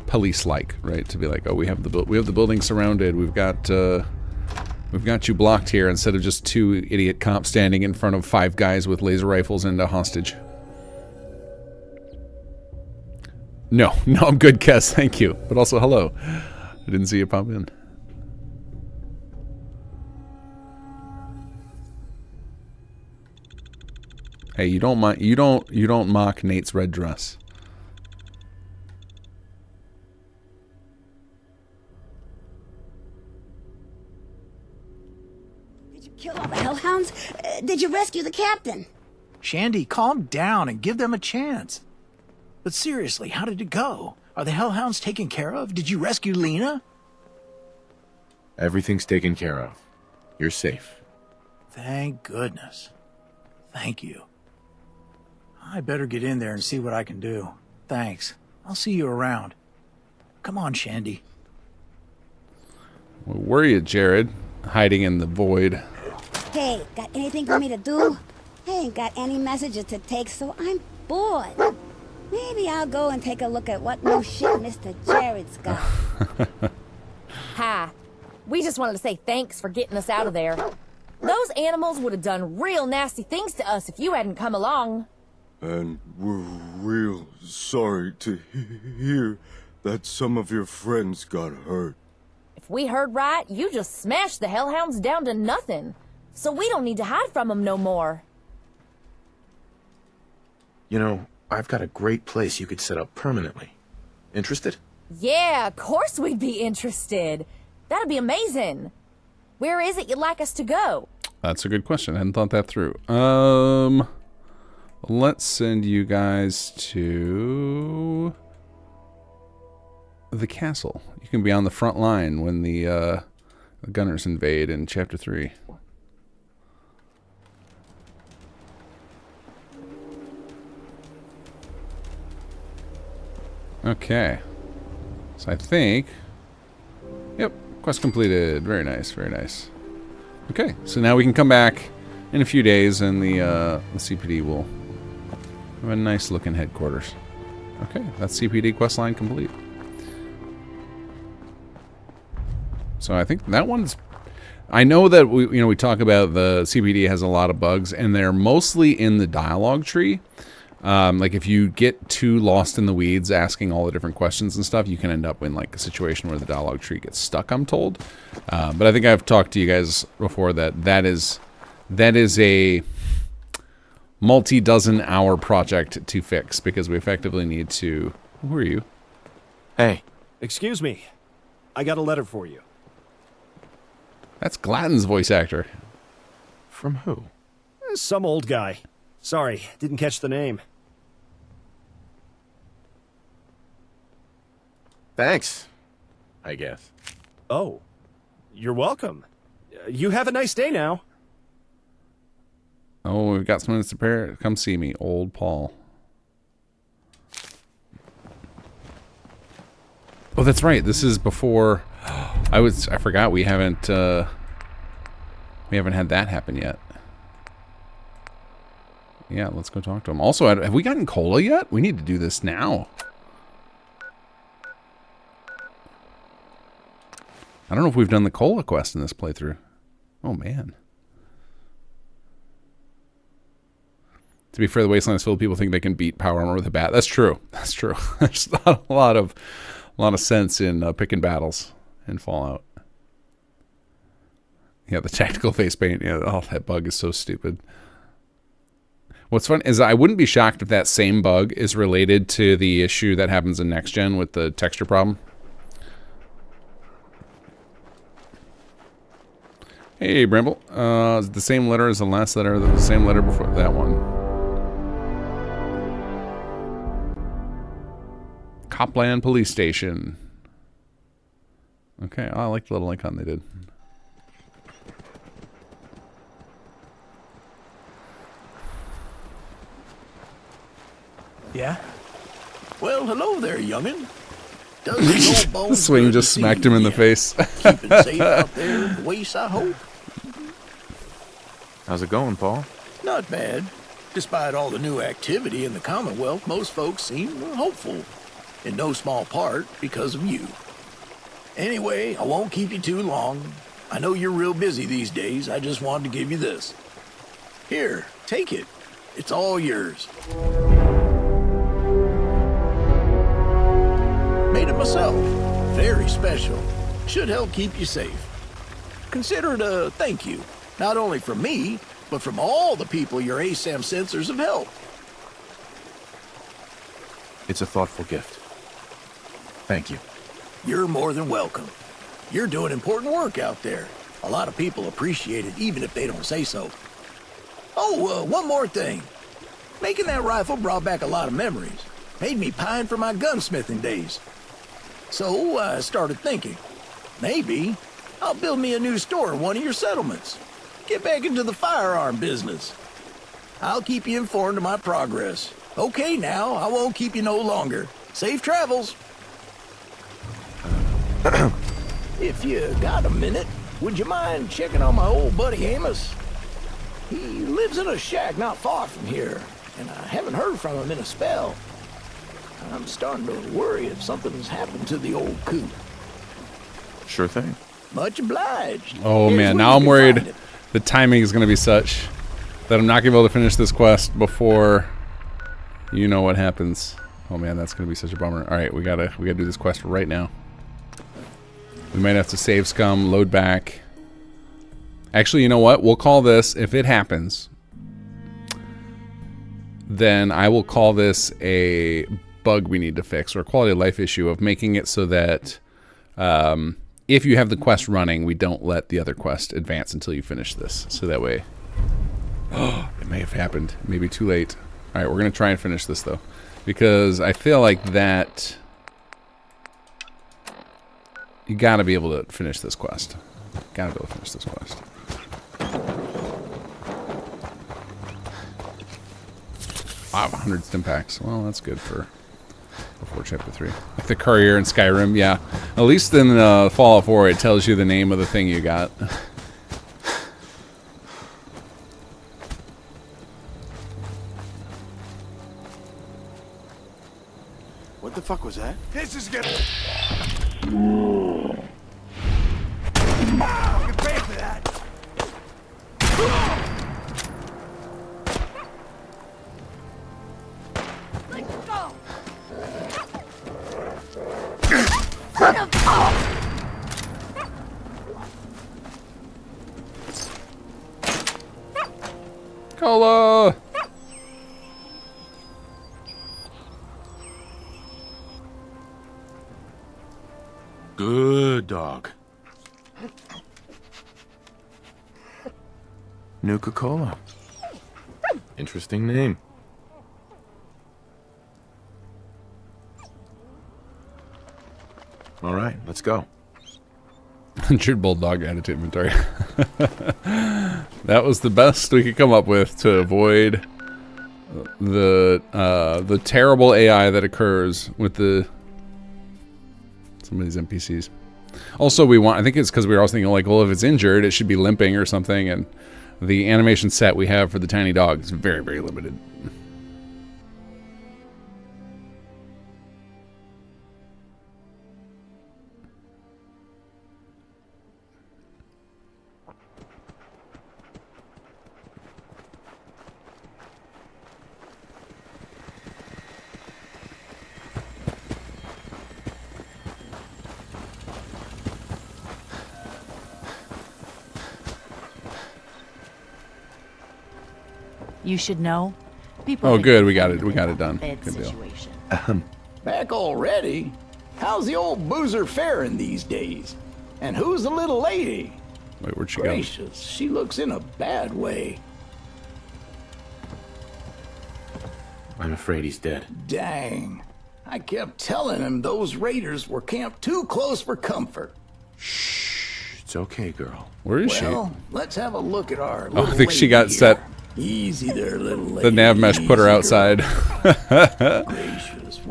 police-like, right? To be like, oh, we have the building surrounded. We've got you blocked here, instead of just two idiot cops standing in front of 5 guys with laser rifles and a hostage. No, I'm good, Kes. Thank you. But also, hello. I didn't see you pop in. Hey, you don't mock Nate's red dress. Did you kill all the hellhounds? Did you rescue the captain? Shandy, calm down and give them a chance. But seriously, how did it go? Are the hellhounds taken care of? Did you rescue Lena? Everything's taken care of. You're safe. Thank goodness. Thank you. I better get in there and see what I can do. Thanks. I'll see you around. Come on, Shandy. Well, were you, Jared? Hiding in the void. Hey, got anything for me to do? I ain't got any messages to take, so I'm bored. Maybe I'll go and take a look at what new shit Mr. Jared's got. Hi. We just wanted to say thanks for getting us out of there. Those animals would have done real nasty things to us if you hadn't come along. And we're real sorry to hear that some of your friends got hurt. If we heard right, you just smashed the hellhounds down to nothing. so we don't need to hide from them no more. You know, I've got a great place you could set up permanently. Interested? Yeah, of course we'd be interested. That'd be amazing. Where is it you'd like us to go? That's a good question. I hadn't thought that through. Let's send you guys to the castle. You can be on the front line when the gunners invade in Chapter 3. Okay. So I think... Yep, quest completed. Very nice, very nice. Okay, so now we can come back in a few days and the CPD will have a nice looking headquarters. Okay, that's CPD quest line complete. So I think that one's... I know that we talk about the CPD has a lot of bugs, and they're mostly in the dialogue tree. Like if you get too lost in the weeds asking all the different questions and stuff, you can end up in like a situation where the dialogue tree gets stuck, I'm told. But I think I've talked to you guys before that is a multi-dozen hour project to fix, because we effectively need to... Who are you? Hey. Excuse me. I got a letter for you. That's Glatton's voice actor. From who? Some old guy. Sorry, didn't catch the name. Thanks, I guess. Oh, you're welcome. You have a nice day now. Oh, we've got someone that's prepared. Come see me, old Paul. Oh, that's right. This is before... I forgot we haven't had that happen yet. Yeah, let's go talk to him. Also, have we gotten cola yet? We need to do this now. I don't know if we've done the cola quest in this playthrough. Oh, man. To be fair, the Wasteland is filled with people think they can beat power armor with a bat. That's true. That's true. There's not a lot of sense in picking battles in Fallout. Yeah, the tactical face paint. Yeah, oh, that bug is so stupid. What's fun is I wouldn't be shocked if that same bug is related to the issue that happens in Next Gen with the texture problem. Hey, Bramble. Is it the same letter as the last letter? The same letter before that one. Copland Police Station. Okay, oh, I like the little icon they did. Yeah? Well, hello there, youngin'. Does your The swing just smacked him in the face. Keeping safe out there in the waste, I hope? How's it going, Paul? Not bad. Despite all the new activity in the Commonwealth, most folks seem hopeful. In no small part because of you. Anyway, I won't keep you too long. I know you're real busy these days. I just wanted to give you this. Here, take it. It's all yours. Made it myself. Very special. Should help keep you safe. Consider it a thank you. Not only from me, but from all the people your ASAM sensors have helped. It's a thoughtful gift. Thank you. You're more than welcome. You're doing important work out there. A lot of people appreciate it, even if they don't say so. Oh, one more thing. Making that rifle brought back a lot of memories. Made me pine for my gunsmithing days. So I started thinking, maybe I'll build me a new store in one of your settlements. Get back into the firearm business. I'll keep you informed of my progress. Okay now, I won't keep you no longer. Safe travels. If you got a minute, would you mind checking on my old buddy Amos? He lives in a shack not far from here, and I haven't heard from him in a spell. I'm starting to worry if something's happened to the old coot. Sure thing. Much obliged. Oh, Here's man. where Now you I'm can worried find it. the timing is going to be such that I'm not going to be able to finish this quest before you know what happens. Oh, man. That's going to be such a bummer. All right. We gotta do this quest right now. We might have to save scum, load back. Actually, you know what? We'll call this, if it happens, then I will call this a bug we need to fix, or a quality of life issue of making it so that if you have the quest running, we don't let the other quest advance until you finish this. So that way, it may have happened. It may be too late. All right, we're going to try and finish this, though, because I feel like that you got to be able to finish this quest. Got to be able to finish this quest. Wow, 100 stim packs. Well, that's good for before Chapter 3. Like the courier in Skyrim, yeah. At least in Fallout 4, it tells you the name of the thing you got. What the fuck was that? This is gonna... You can pay for that. Cola! Good dog. Nuka-Cola. Interesting name. All right, let's go. 100 bulldog added to inventory. That was the best we could come up with to avoid the terrible AI that occurs with some of these NPCs. Also, I think it's because we were also thinking, like, well, if it's injured, it should be limping or something, and the animation set we have for the tiny dog is very, very limited. You should know. People Oh, think good. We got it. We got it done. bad Good deal. situation. Back already? How's the old boozer faring these days? And who's the little lady? Wait, where'd she go? Gracious, she looks in a bad way. I'm afraid he's dead. Dang. I kept telling him those raiders were camped too close for comfort. It's okay, girl. Where is Well, let's have a look at our she? Oh, little I think she got lady set. here. Easy there, little lady. The nav mesh put her outside.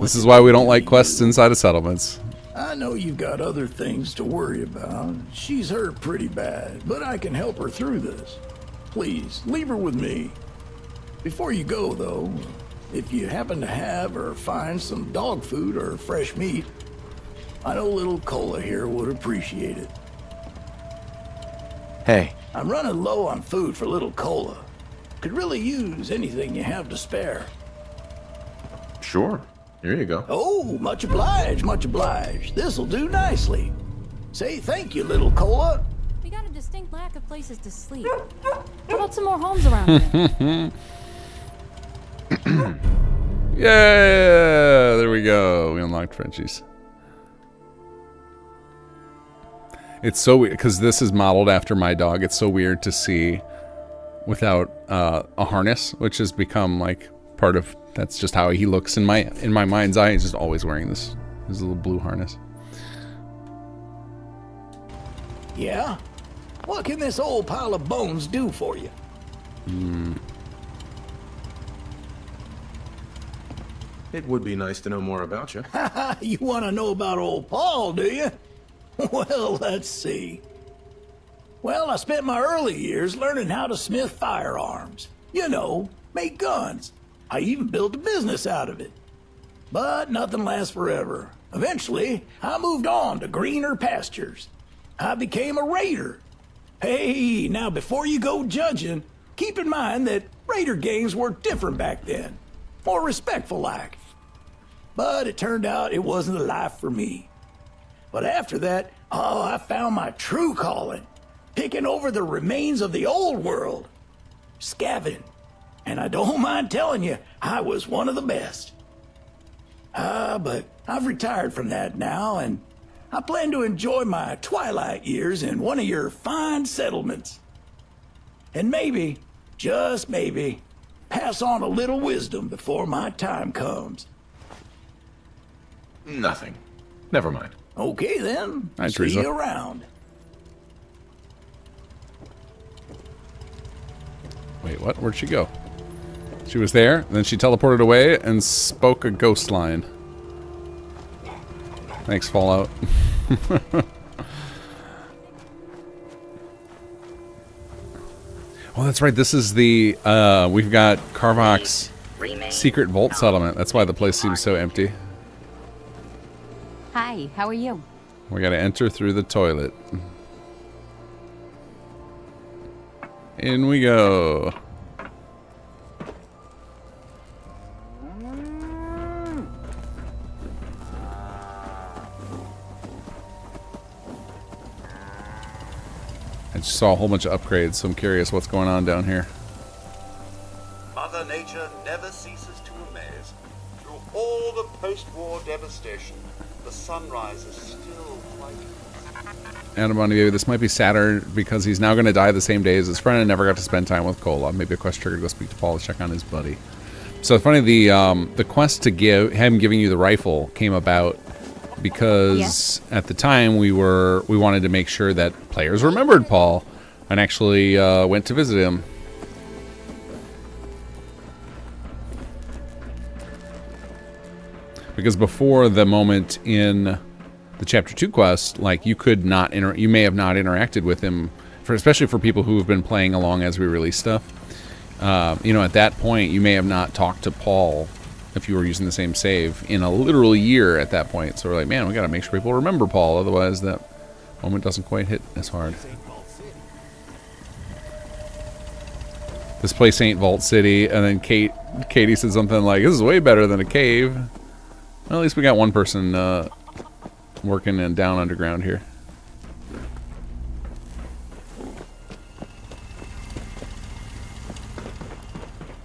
This is why we don't like quests inside of settlements. I know you've got other things to worry about. She's hurt pretty bad, but I can help her through this. Please, leave her with me. Before you go, though, if you happen to have or find some dog food or fresh meat, I know little Cola here would appreciate it. Hey. I'm running low on food for little Cola. Could really use anything you have to spare. Sure. Here you go. Oh, much obliged, much obliged. This'll do nicely. Say thank you, little Cola. We got a distinct lack of places to sleep. How about some more homes around here? Yeah, there we go. We unlocked Frenchies. It's so weird because this is modeled after my dog. It's so weird to see without a harness, which has become like part of. That's just how he looks in my mind's eye. He's just always wearing his little blue harness. Yeah? What can this old pile of bones do for you? It would be nice to know more about you. You want to know about old Paul, do you? Well, let's see. Well, I spent my early years learning how to smith firearms. You know, make guns. I even built a business out of it. But nothing lasts forever. Eventually, I moved on to greener pastures. I became a raider. Hey, now before you go judging, keep in mind that raider games were different back then. More respectful like. But it turned out it wasn't the life for me. But after that, I found my true calling. picking over the remains of the old world. Scavenging. And I don't mind telling you, I was one of the best. But I've retired from that now, and I plan to enjoy my twilight years in one of your fine settlements. And maybe, just maybe, pass on a little wisdom before my time comes. Nothing. Never mind. Okay then. Hi, See Teresa. you around. Wait, what? Where'd she go? She was there, and then she teleported away and spoke a ghost line. Thanks, Fallout. Oh, that's right. This is the, we've got Carvock's secret vault settlement. That's why the place seems so empty. Hi, how are you? We gotta enter through the toilet. In we go. I just saw a whole bunch of upgrades, so I'm curious what's going on down here. Mother Nature never ceases to amaze. Through all the post-war devastation, the sunrise is still quite... Abernathy, this might be sadder because he's now going to die the same day as his friend and never got to spend time with Cola. Maybe a quest trigger to go speak to Paul to check on his buddy. So it's funny, the quest to give him giving you the rifle came about because at the time we wanted to make sure that players remembered Paul and actually went to visit him. Because before the moment in the Chapter 2 quest, like, you could not you may have not interacted with him, especially for people who have been playing along as we release stuff. You know, at that point, you may have not talked to Paul if you were using the same save in a literal year at that point. So we're like, man, we got to make sure people remember Paul, otherwise that moment doesn't quite hit as hard. This place ain't Vault City, and then Katie said something like, this is way better than a cave. Well, at least we got one person working in down underground here.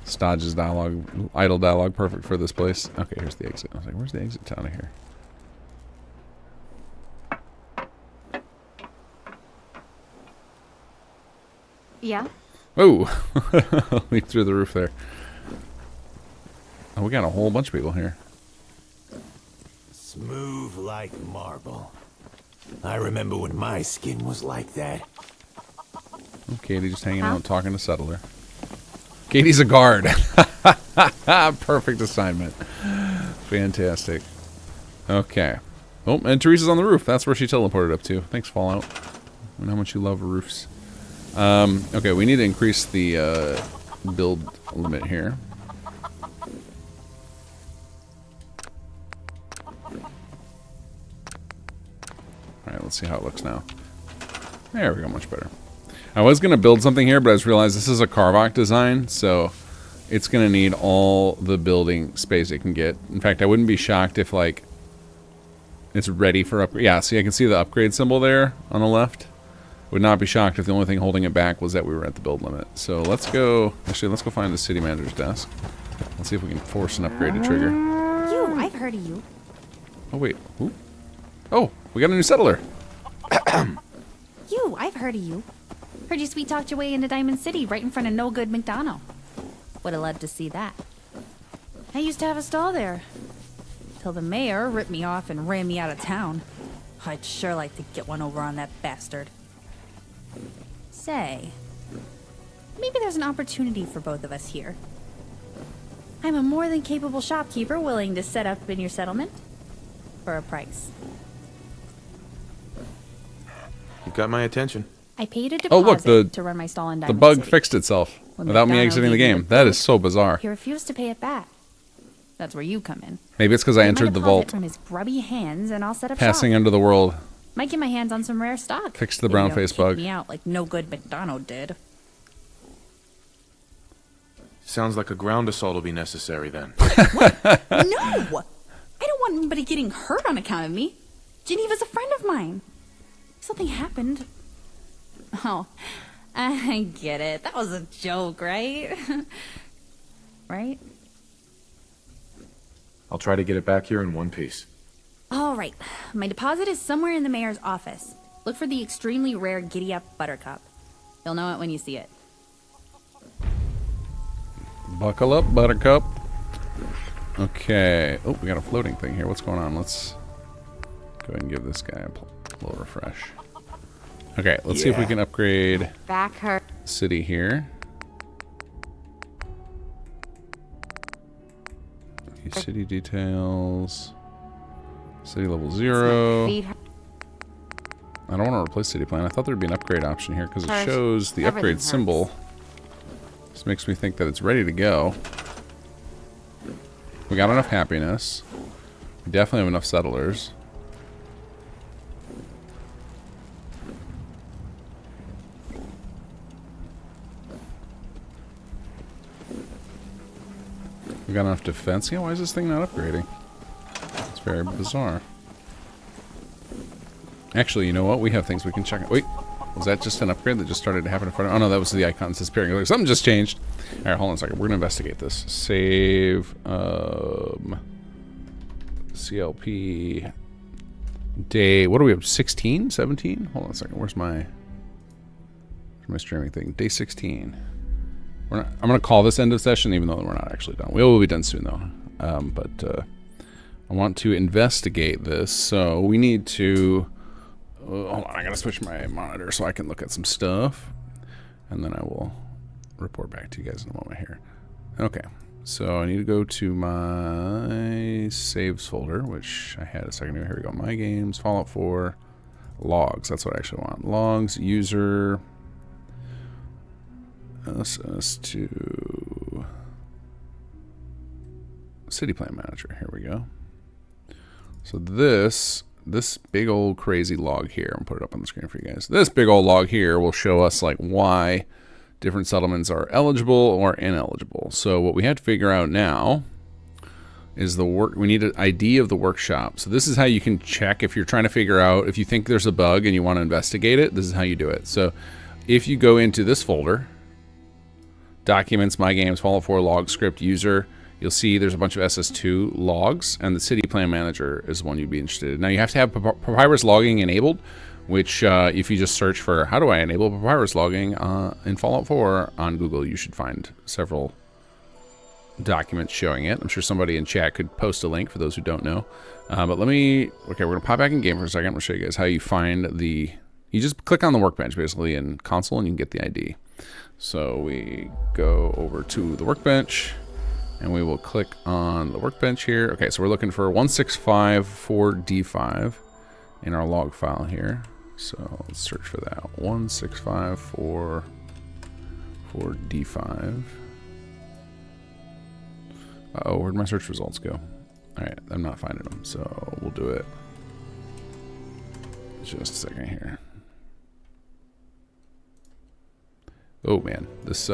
Stodge's dialogue, idle dialogue, perfect for this place. Okay, here's the exit. I was like, where's the exit out of here? Yeah? Oh! Leap through the roof there. Oh, we got a whole bunch of people here. Smooth like marble. I remember when my skin was like that. Oh, Katie just hanging out talking to Settler. Katie's a guard. Perfect assignment. Fantastic. Okay. Oh, and Teresa's on the roof. That's where she teleported up to. Thanks, Fallout. I know how much you love roofs. Okay, we need to increase the build limit here. Alright, let's see how it looks now. There we go, much better. I was going to build something here, but I just realized this is a Carvock design, so it's going to need all the building space it can get. In fact, I wouldn't be shocked if, like, it's ready for upgrade. Yeah, see, I can see the upgrade symbol there on the left. Would not be shocked if the only thing holding it back was that we were at the build limit. So let's go, actually, let's go find the city manager's desk. Let's see if we can force an upgrade to trigger. You, I've heard of you. Oh, wait. Ooh. Oh, we got a new settler. You, I've heard of you. Heard you sweet talked your way into Diamond City right in front of no good McDonald. Would have loved to see that. I used to have a stall there. Till the mayor ripped me off and ran me out of town. I'd sure like to get one over on that bastard. Say, maybe there's an opportunity for both of us here. I'm a more than capable shopkeeper willing to set up in your settlement for a price. You got my attention. I paid a Oh, look, deposit to run my stall in the Diamond bug City. fixed itself When without me McDonald exiting the gave me game. That is so bizarre. He refused to pay it back. That's where you come in. Maybe it's because I Get my entered the deposit vault, from his grubby hands, and I'll set up passing shop. under the world. Might get my hands on some rare stock. Fix the if you brown don't face kick bug. me out like no good McDonald did. Sounds like a ground assault will be necessary then. No! I don't want anybody getting hurt on account of me. Geneva's a friend of mine. Something happened. Oh, I get it. That was a joke, right? Right? I'll try to get it back here in one piece. All right. My deposit is somewhere in the mayor's office. Look for the extremely rare giddy-up buttercup. You'll know it when you see it. Buckle up, buttercup. Okay. Oh, we got a floating thing here. What's going on? Let's go ahead and give this guy a little refresh. Okay, let's see if we can upgrade Back her. city here. Okay, city details. City level 0. I don't want to replace city plan. I thought there'd be an upgrade option here because it shows the upgrade symbol. This makes me think that it's ready to go. We got enough happiness. We definitely have enough settlers. We got enough defense. Yeah, why is this thing not upgrading? It's very bizarre. Actually, you know what? We have things we can check out. Wait, was that just an upgrade that just started to happen in front of... Oh, no, that was the icon disappearing. Like, something just changed. All right, hold on a second. We're going to investigate this. Save... CLP... Day... What are we up to? 16? 17? Hold on a second. Where's my streaming thing? Day 16. I'm going to call this end of session, even though we're not actually done. We will be done soon, though. But I want to investigate this, so we need to... hold on, I got to switch my monitor so I can look at some stuff. And then I will report back to you guys in a moment here. Okay, so I need to go to my saves folder, which I had a second ago. Here we go. My games, Fallout 4, logs. That's what I actually want. Logs, user... SS2 City Plan Manager. Here we go. So this big old crazy log here, I'm gonna put it up on the screen for you guys. This big old log here will show us like why different settlements are eligible or ineligible. So what we have to figure out now is we need an ID of the workshop. So this is how you can check if you're trying to figure out if you think there's a bug and you want to investigate it. This is how you do it. So if you go into this folder, Documents, My Games, Fallout 4, Log, Script, User, you'll see there's a bunch of SS2 logs, and the City Plan Manager is one you'd be interested in. Now, you have to have papyrus logging enabled, which if you just search for how do I enable papyrus logging in Fallout 4 on Google, you should find several documents showing it. I'm sure somebody in chat could post a link for those who don't know. But okay, we're going to pop back in game for a second. I'm going to show you guys how you find the... You just click on the workbench, basically, in console, and you can get the ID. So we go over to the workbench, and we will click on the workbench here. Okay, so we're looking for 1654D5 in our log file here. So let's search for that. 1654D5. Uh-oh, where'd my search results go? Alright, I'm not finding them, so we'll do it. Just a second here. Oh man, this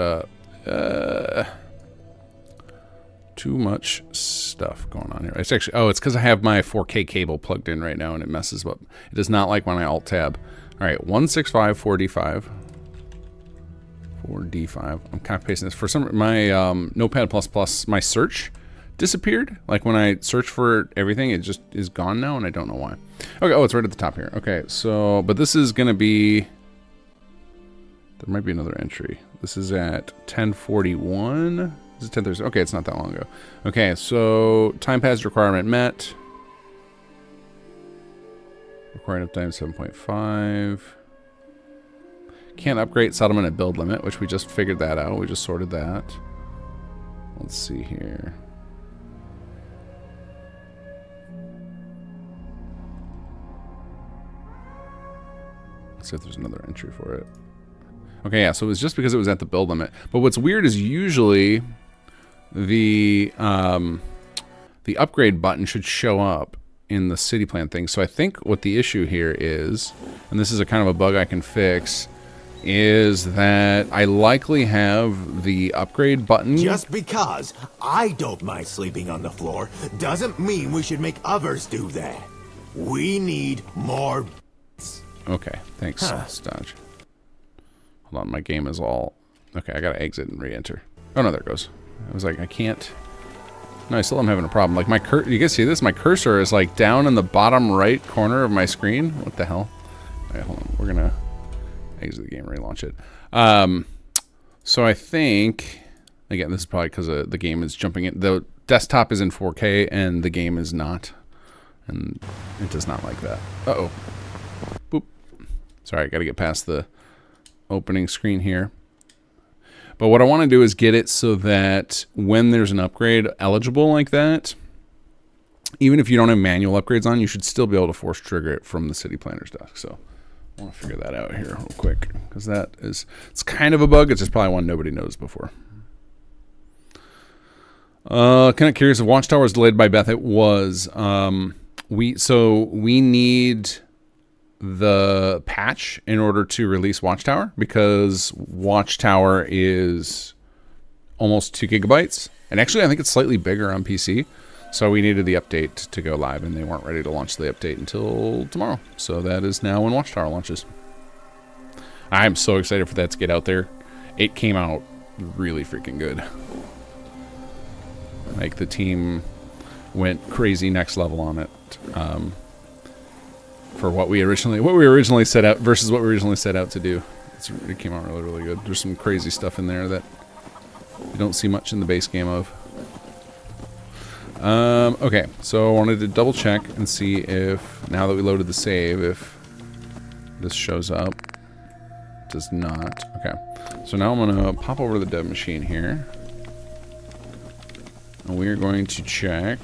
too much stuff going on here. It's actually it's because I have my 4K cable plugged in right now and it messes up. It does not like when I alt tab. All right, 1654D5. 4D5. I'm kind of pasting this for some. My Notepad++, my search disappeared. Like when I search for everything, it just is gone now, and I don't know why. Okay, oh, it's right at the top here. Okay, so but this is gonna be. There might be another entry. This is at 10:41. This is 10:30. Okay, it's not that long ago. Okay, so time passed requirement met. Required uptime 7.5. Can't upgrade settlement at build limit, which we just figured that out. We just sorted that. Let's see here. Let's see if there's another entry for it. Okay, yeah, so it was just because it was at the build limit. But what's weird is usually the upgrade button should show up in the city plan thing. So I think what the issue here is, and this is a kind of a bug I can fix, is that I likely have the upgrade button. Just because I don't mind sleeping on the floor doesn't mean we should make others do that. We need more. Okay, thanks, Stodge. Hold on, my game is all... Okay, I gotta exit and re-enter. Oh no, there it goes. I was like, I can't... No, I still am having a problem. Like you guys see this? My cursor is like down in the bottom right corner of my screen. What the hell? All right, hold on. We're gonna exit the game, relaunch it. So I think, again, this is probably because the game is jumping in. The desktop is in 4K and the game is not, and it does not like that. Uh-oh. Boop. Sorry, I got to get past the opening screen here. But what I want to do is get it so that when there's an upgrade eligible like that, even if you don't have manual upgrades on, you should still be able to force trigger it from the city planner's desk. So I want to figure that out here real quick, because it's kind of a bug. It's just probably one nobody knows before. Kind of curious if Watchtower was delayed by Beth. It was. We need the patch in order to release Watchtower, because Watchtower is almost 2 gigabytes, and actually I think it's slightly bigger on PC. So we needed the update to go live, and they weren't ready to launch the update until tomorrow. So that is now when Watchtower launches. I'm so excited for that to get out there. It came out really freaking good. Like, the team went crazy next level on it. For what we originally set out versus what we originally set out to do. It came out really, really good. There's some crazy stuff in there that you don't see much in the base game of. Okay, so I wanted to double check and see if, now that we loaded the save, if this shows up. It does not. Okay, so now I'm going to pop over to the dev machine here. And we're going to check.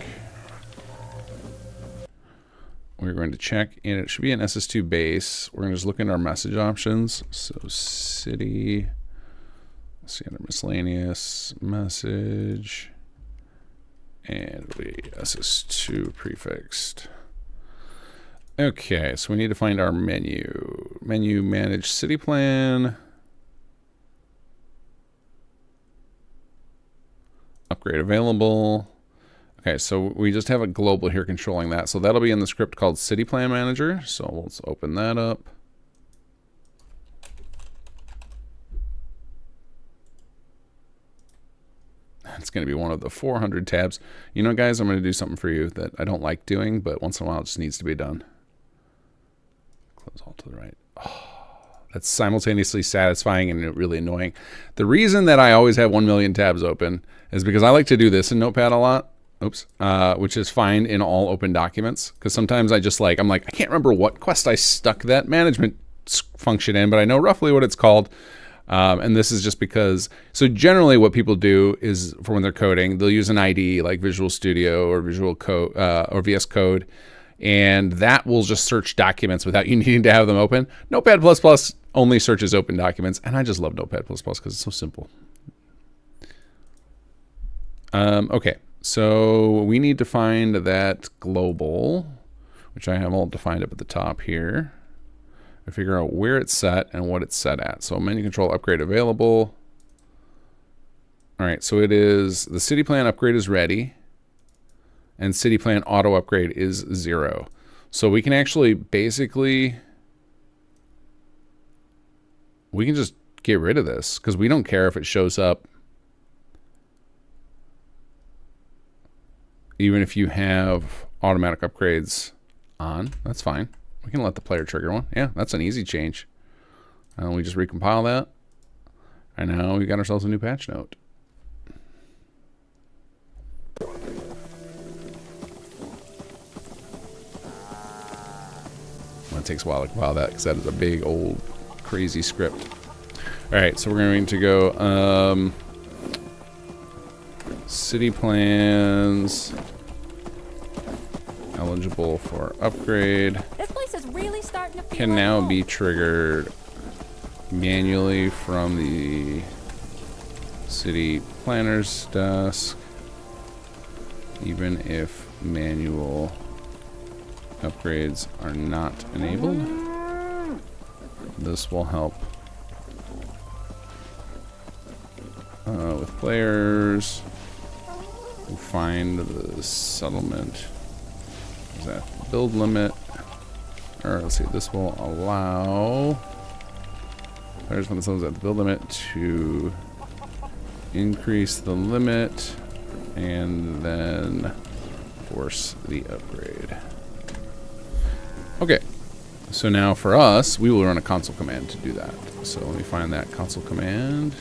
We're going to check, and it should be an SS2 base. We're going to just look at our message options. So city, let's see, under miscellaneous message, and it'll be SS2 prefixed. Okay, so we need to find our menu. Menu, manage city plan. Upgrade available. Okay, so we just have a global here controlling that. So that'll be in the script called City Plan Manager. So let's open that up. It's going to be one of the 400 tabs. You know, guys, I'm going to do something for you that I don't like doing, but once in a while it just needs to be done. Close all to the right. Oh, that's simultaneously satisfying and really annoying. The reason that I always have 1 million tabs open is because I like to do this in Notepad a lot. Oops, which is find in all open documents, because sometimes I just I'm like, I can't remember what quest I stuck that management function in, but I know roughly what it's called. And this is just because, so generally what people do is, for when they're coding, they'll use an IDE like Visual Studio or Visual Code or VS Code, and that will just search documents without you needing to have them open. Notepad++ only searches open documents, and I just love Notepad++ because it's so simple. Okay. So we need to find that global, which I have all defined up at the top here. I figure out where it's set and what it's set at. So menu control upgrade available. All right, so it is, the city plan upgrade is ready, and city plan auto upgrade is 0. So we can actually basically, we can just get rid of this, because we don't care if it shows up. Even if you have automatic upgrades on, that's fine. We can let the player trigger one. Yeah, that's an easy change. And we just recompile that. And now we got ourselves a new patch note. Well, it takes a while to compile that, because that is a big, old, crazy script. All right, so we're going to go... city plans eligible for upgrade. This place is really starting to feel can now be triggered manually from the city planner's desk, even if manual upgrades are not enabled. This will help with players. We'll find the settlement. Is that build limit? Or let's see, this will allow Players when someone's at the build limit to increase the limit and then force the upgrade. Okay. So now for us, we will run a console command to do that. So let me find that console command.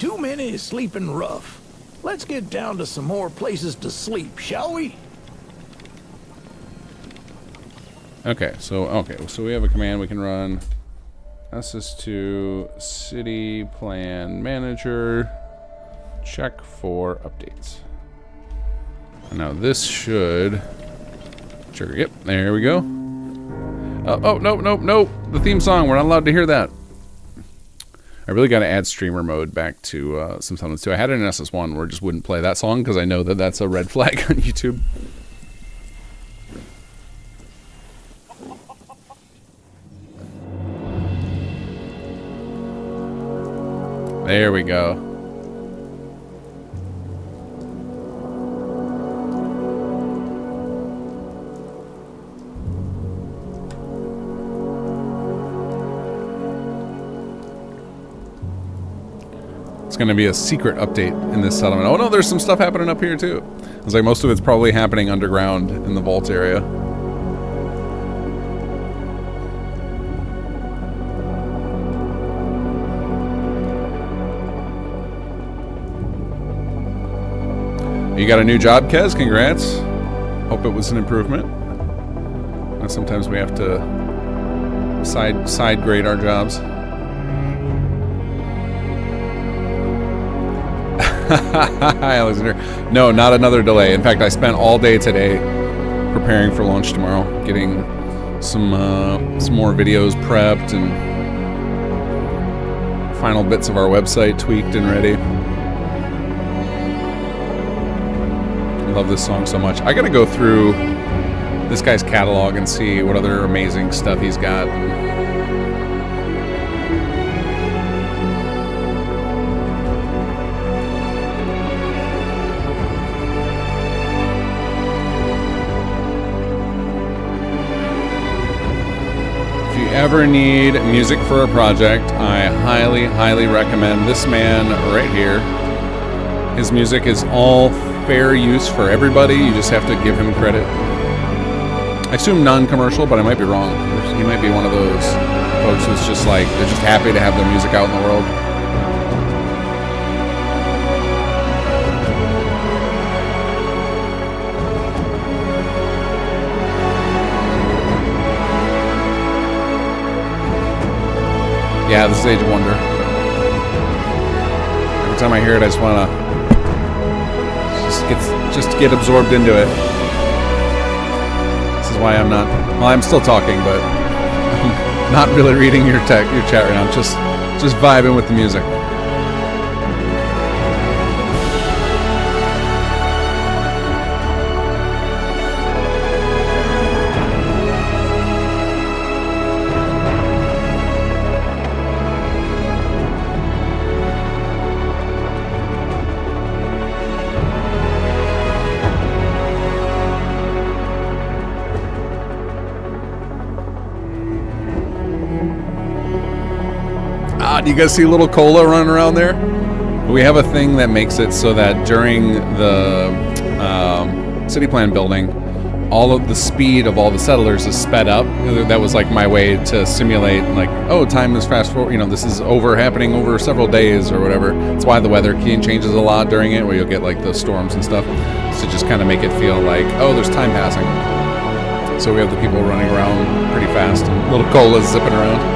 Too many is sleeping rough. Let's get down to some more places to sleep, shall we? Okay, so we have a command we can run. SS2 City Plan Manager. Check for updates. And now this should trigger. Yep, there we go. Oh, nope. The theme song. We're not allowed to hear that. I really got to add streamer mode back to some Summons 2. I had it in SS1 where it just wouldn't play that song because I know that that's a red flag on YouTube. There we go. It's going to be a secret update in this settlement. Oh no, there's some stuff happening up here too. It's like most of it's probably happening underground in the vault area. You got a new job, Kez? Congrats. Hope it was an improvement. And sometimes we have to side grade our jobs. Hi, Alexander. No, not another delay. In fact, I spent all day today preparing for launch tomorrow, getting some more videos prepped and final bits of our website tweaked and ready. I love this song so much. I gotta go through this guy's catalog and see what other amazing stuff he's got. If you ever need music for a project, I highly recommend this man right here. His music is all fair use for everybody. You just have to give him credit. I assume non-commercial, but I might be wrong. He might be one of those folks who's just like, they're just happy to have their music out in the world. Yeah, this is Age of Wonder. Every time I hear it, I just want to just get absorbed into it. This is why I'm not. Well, I'm still talking, but I'm not really reading your chat right now. I'm just vibing with the music. Do you guys see little Cola running around there? We have a thing that makes it so that during the city plan building, all of the speed of all the settlers is sped up. That was like my way to simulate, like, oh, time is fast forward. You know, this is happening over several days or whatever. That's why the weather changes a lot during it, where you'll get like the storms and stuff. So just kind of make it feel like, oh, there's time passing. So we have the people running around pretty fast and little Colas zipping around.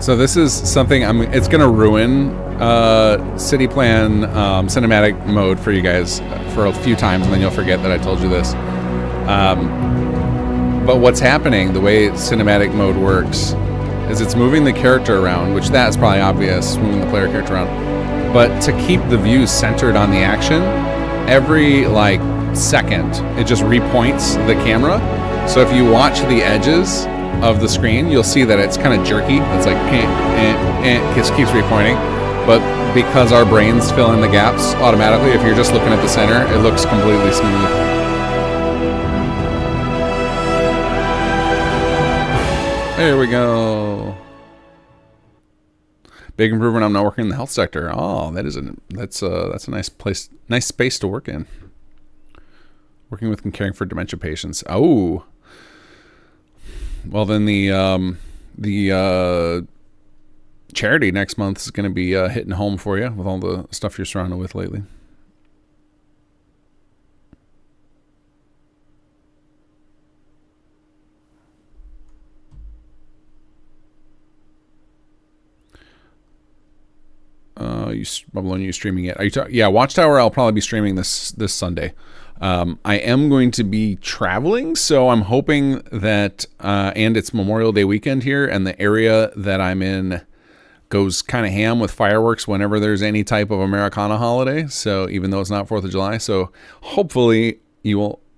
So this is something it's going to ruin city plan cinematic mode for you guys for a few times, and then you'll forget that I told you this. But what's happening, the way cinematic mode works, is it's moving the character around, which that's probably obvious, moving the player character around. But to keep the view centered on the action, every like second, it just repoints the camera. So if you watch the edges of the screen, you'll see that it's kind of jerky. It's like it just keeps repointing. But because our brains fill in the gaps automatically, if you're just looking at the center, it looks completely smooth. There we go. Big improvement. I'm not working in the health sector. Oh, that's a nice space to work in. Working with and caring for dementia patients. Oh. Well, then the charity next month is going to be hitting home for you with all the stuff you're surrounded with lately. You streaming it? Are you yeah, Watchtower. I'll probably be streaming this Sunday. I am going to be traveling, so I'm hoping that, and it's Memorial Day weekend here, and the area that I'm in goes kind of ham with fireworks whenever there's any type of Americana holiday. So even though it's not 4th of July, so hopefully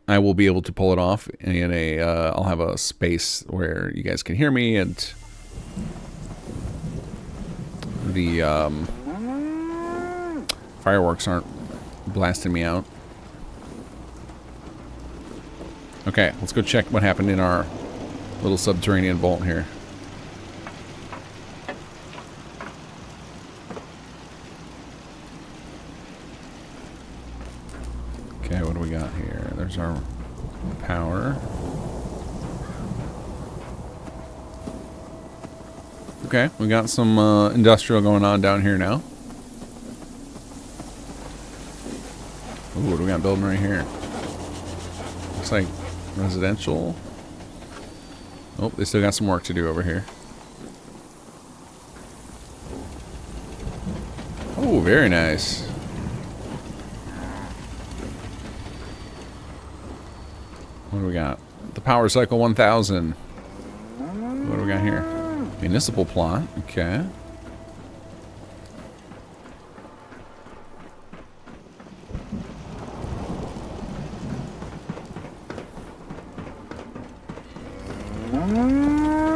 I will be able to pull it off in I'll have a space where you guys can hear me, and the fireworks aren't blasting me out. Okay, let's go check what happened in our little subterranean vault here. Okay, what do we got here? There's our power. Okay, we got some industrial going on down here now. Ooh, what do we got building right here? Looks like residential. Oh, they still got some work to do over here. Oh, very nice. What do we got? The Power Cycle 1000. What do we got here? Municipal plot. Okay.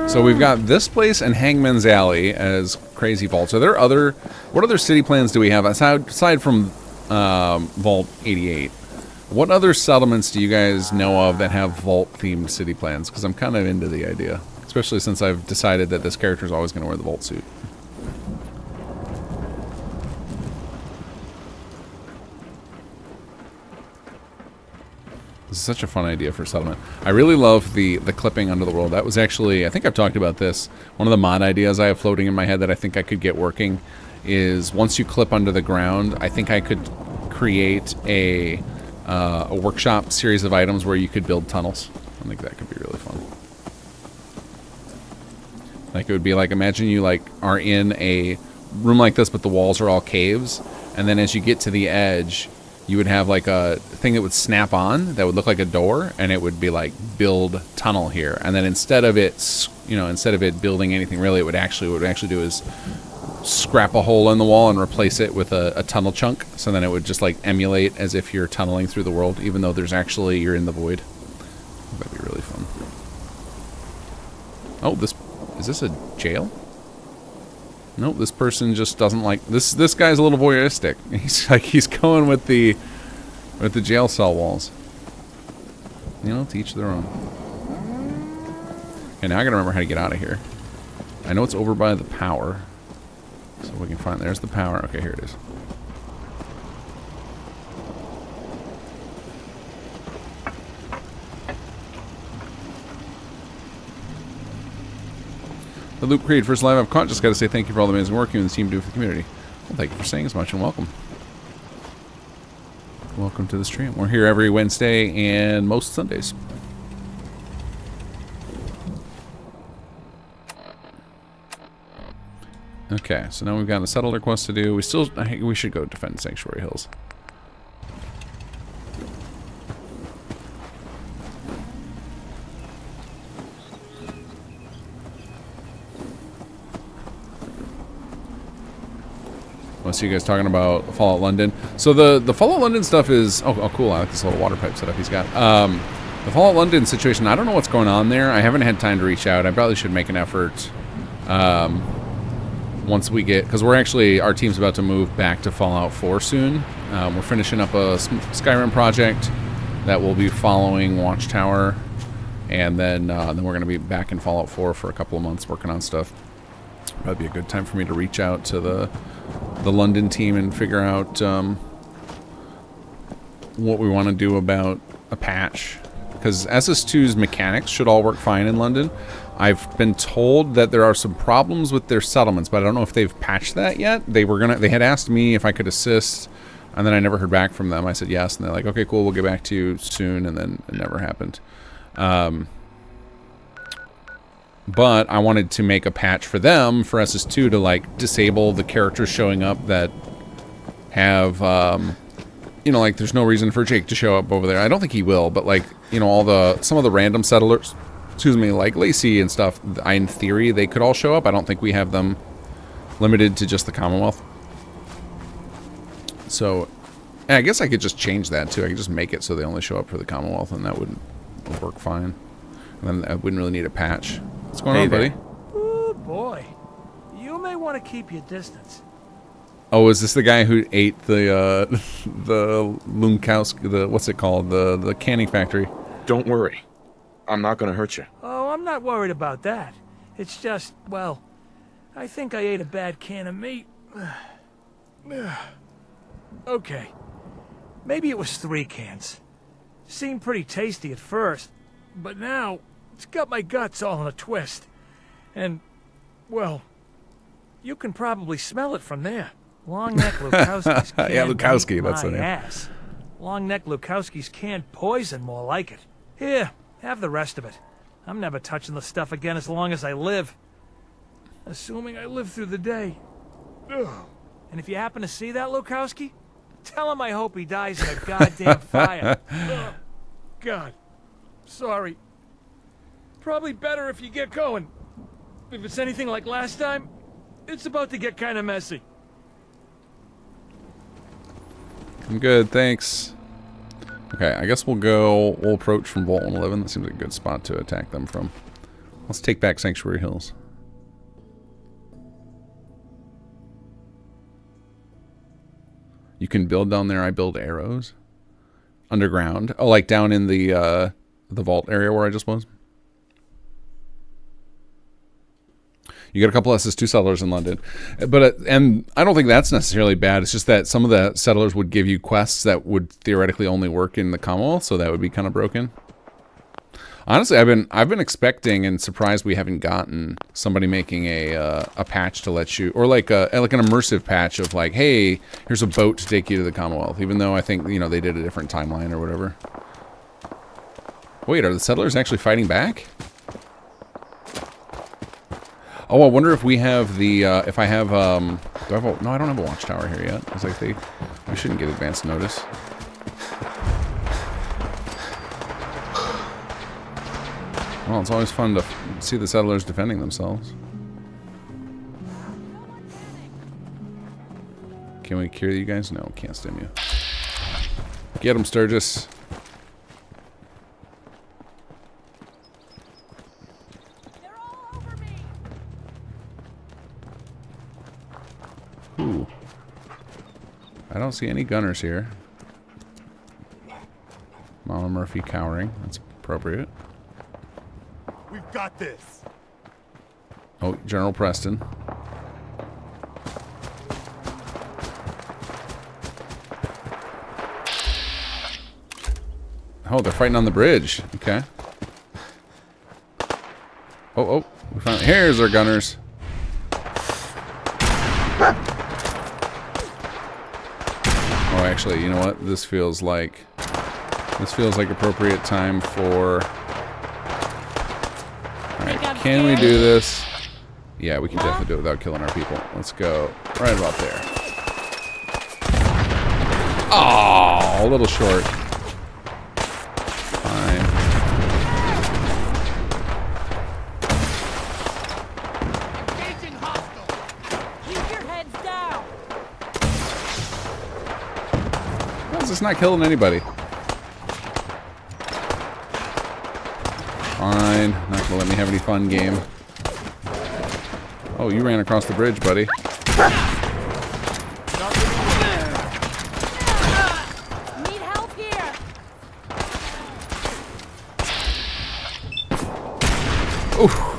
So we've got this place and Hangman's Alley as crazy vaults. Are there what other city plans do we have aside from Vault 88? What other settlements do you guys know of that have vault-themed city plans? Because I'm kind of into the idea, especially since I've decided that this character is always going to wear the vault suit. This is such a fun idea for settlement. I really love the clipping under the world. That was actually, I think I've talked about this, one of the mod ideas I have floating in my head that I think I could get working is once you clip under the ground, I think I could create a workshop series of items where you could build tunnels. I think that could be really fun. Like it would be like, imagine you like are in a room like this, but the walls are all caves, and then as you get to the edge, you would have like a thing that would snap on that would look like a door, and it would be like build tunnel here. And then instead of it building anything really, what it would actually do is scrap a hole in the wall and replace it with a tunnel chunk. So then it would just like emulate as if you're tunneling through the world, even though you're in the void. That'd be really fun. Oh, is this a jail? Nope, this person just doesn't like this. This guy's a little voyeuristic. He's going with the jail cell walls. You know, to each their own. Okay, now I gotta remember how to get out of here. I know it's over by the power, so we can find. There's the power. Okay, here it is. The Loop Creed, first live I've caught. Just got to say thank you for all the amazing work you and the team do for the community. Well, thank you for saying as much, and welcome. Welcome to the stream. We're here every Wednesday and most Sundays. Okay, so now we've got a settler quest to do. We should go defend Sanctuary Hills. I see you guys talking about Fallout London. So the Fallout London stuff is... Oh, cool. I like this little water pipe setup he's got. The Fallout London situation, I don't know what's going on there. I haven't had time to reach out. I probably should make an effort once we get... Because our team's about to move back to Fallout 4 soon. We're finishing up a Skyrim project that will be following Watchtower. And then we're going to be back in Fallout 4 for a couple of months working on stuff. That'd be a good time for me to reach out to the London team and figure out what we want to do about a patch. Because SS2's mechanics should all work fine in London. I've been told that there are some problems with their settlements, but I don't know if they've patched that yet. They had asked me if I could assist, and then I never heard back from them. I said yes, and they're like, okay, cool, we'll get back to you soon, and then it never happened. But I wanted to make a patch for them, for SS2, to like disable the characters showing up that have, like there's no reason for Jake to show up over there. I don't think he will, but like, some of the random settlers, like Lacey and stuff, in theory, they could all show up. I don't think we have them limited to just the Commonwealth. So, and I guess I could just change that too. I could just make it so they only show up for the Commonwealth, and that would work fine. And then I wouldn't really need a patch. What's going on, buddy? Oh boy, you may want to keep your distance. Oh, is this the guy who ate the Lunkowski, what's it called, the canning factory? Don't worry, I'm not going to hurt you. Oh, I'm not worried about that. It's just, well, I think I ate a bad can of meat. Okay, maybe it was 3 cans. Seemed pretty tasty at first, but now it's got my guts all in a twist. And, well, you can probably smell it from there. Long-neck Lukowski's canned yeah, Lukowski, that's the my name. ass. Long-neck Lukowski's canned poison, more like it. Here, have the rest of it. I'm never touching the stuff again as long as I live. Assuming I live through the day. Ugh. And if you happen to see that Lukowski, tell him I hope he dies in a goddamn fire. Ugh. God. Sorry. Probably better if you get going. If it's anything like last time, it's about to get kind of messy. I'm good, thanks. Okay, I guess we'll approach from Vault 111. That seems like a good spot to attack them from. Let's take back Sanctuary Hills. You can build down there. I build arrows. Underground. Oh, like down in the vault area where I just was. You get a couple SS2 settlers in London, but and I don't think that's necessarily bad. It's just that some of the settlers would give you quests that would theoretically only work in the Commonwealth, so that would be kind of broken. Honestly, I've been expecting and surprised we haven't gotten somebody making a patch to let you, or like an immersive patch of like, hey, here's a boat to take you to the Commonwealth. Even though I think they did a different timeline or whatever. Wait, are the settlers actually fighting back? Oh, I wonder if we have the, if I have, no, I don't have a watchtower here yet. It's like we shouldn't get advance notice. Well, it's always fun to see the settlers defending themselves. Can we cure you guys? No, can't stim you. Get them, Sturgis. Ooh. I don't see any gunners here. Mama Murphy cowering. That's appropriate. We've got this. Oh, General Preston. Oh, they're fighting on the bridge. Okay. Oh, we found. Here's our gunners. Oh, actually, you know what? This feels like appropriate time for. All right, can we do this? Yeah, we can definitely do it without killing our people. Let's go right about there. Oh, a little short. Fine. Keep your heads down. Why is this not killing anybody? Fine. Not gonna let me have any fun, game. Oh, you ran across the bridge, buddy. Need help here. Oof.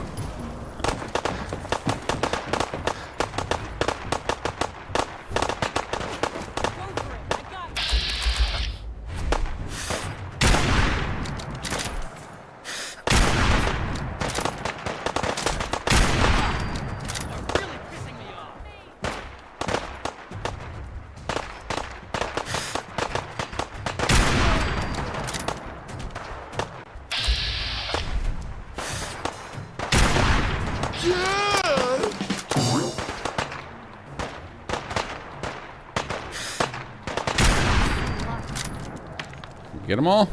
Get them all?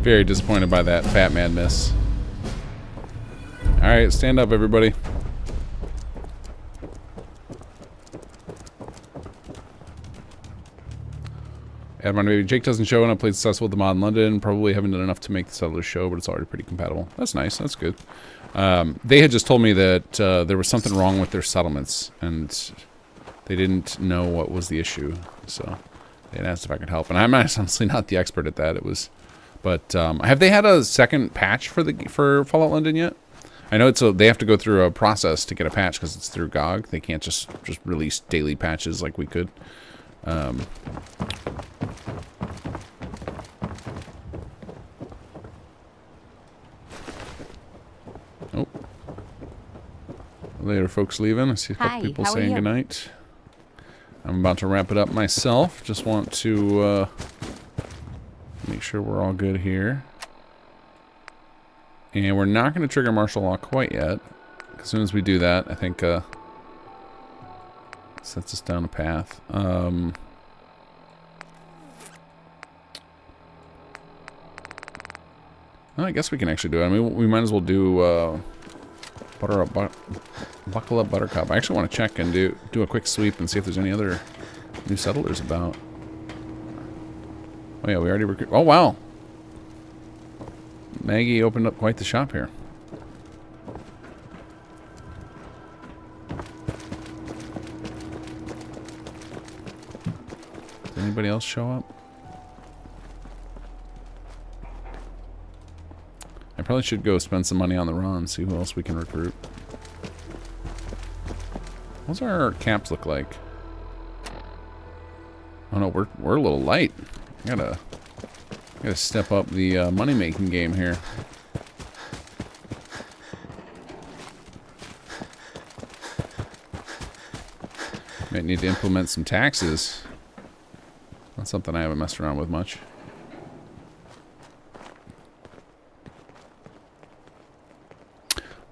Very disappointed by that fat man miss. Alright, stand up, everybody. Edmund, maybe Jake doesn't show and I played successful with the mod in London. Probably haven't done enough to make the settlers show, but it's already pretty compatible. That's nice. That's good. They had just told me that there was something wrong with their settlements, and they didn't know what was the issue. So they asked if I could help, and I'm honestly not the expert at that. It was, but have they had a second patch for Fallout London yet? I know they have to go through a process to get a patch because it's through GOG. They can't just release daily patches like we could. Oh, later, folks leaving. I see a couple people saying goodnight. I'm about to wrap it up myself. Just want to make sure we're all good here. And we're not going to trigger martial law quite yet. As soon as we do that, I think sets us down a path. Well, I guess we can actually do it. I mean, we might as well do buckle up Buttercup. I actually want to check and do a quick sweep and see if there's any other new settlers about. Oh yeah, we already recruited. Oh wow, Maggie opened up quite the shop here. Did anybody else show up? I probably should go spend some money on the run, see who else we can recruit. What's our caps look like? Oh no, we're a little light. Gotta step up the money making game here. Might need to implement some taxes. That's something I haven't messed around with much.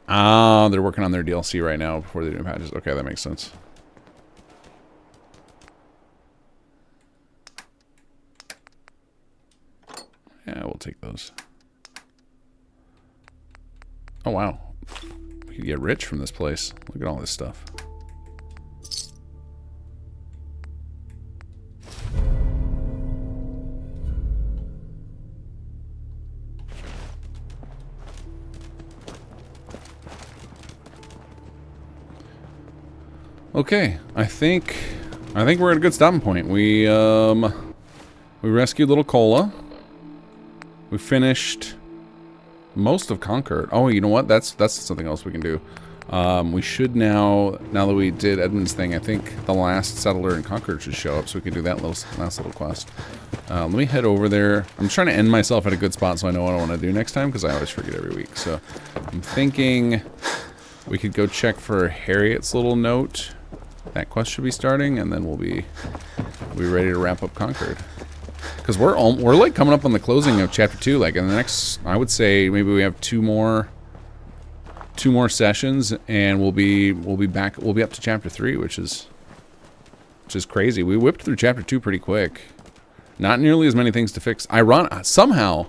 Ah, they're working on their DLC right now before they do patches. Okay, that makes sense. Yeah, we'll take those. Oh, wow. We could get rich from this place. Look at all this stuff. Okay, I think we're at a good stopping point. We rescued Little Cola. We finished most of Concord. Oh, you know what? That's something else we can do. We should now that we did Edmund's thing, I think the last settler in Concord should show up, so we can do that last little quest. Let me head over there. I'm trying to end myself at a good spot so I know what I want to do next time, because I always forget every week. So I'm thinking we could go check for Harriet's little note. That quest should be starting, and then we'll be ready to wrap up Concord. Because we're like coming up on the closing of chapter 2. Like in the next, I would say maybe we have 2 more 2 more sessions, and we'll be back. We'll be up to chapter 3, which is crazy. We whipped through chapter 2 pretty quick. Not nearly as many things to fix. Somehow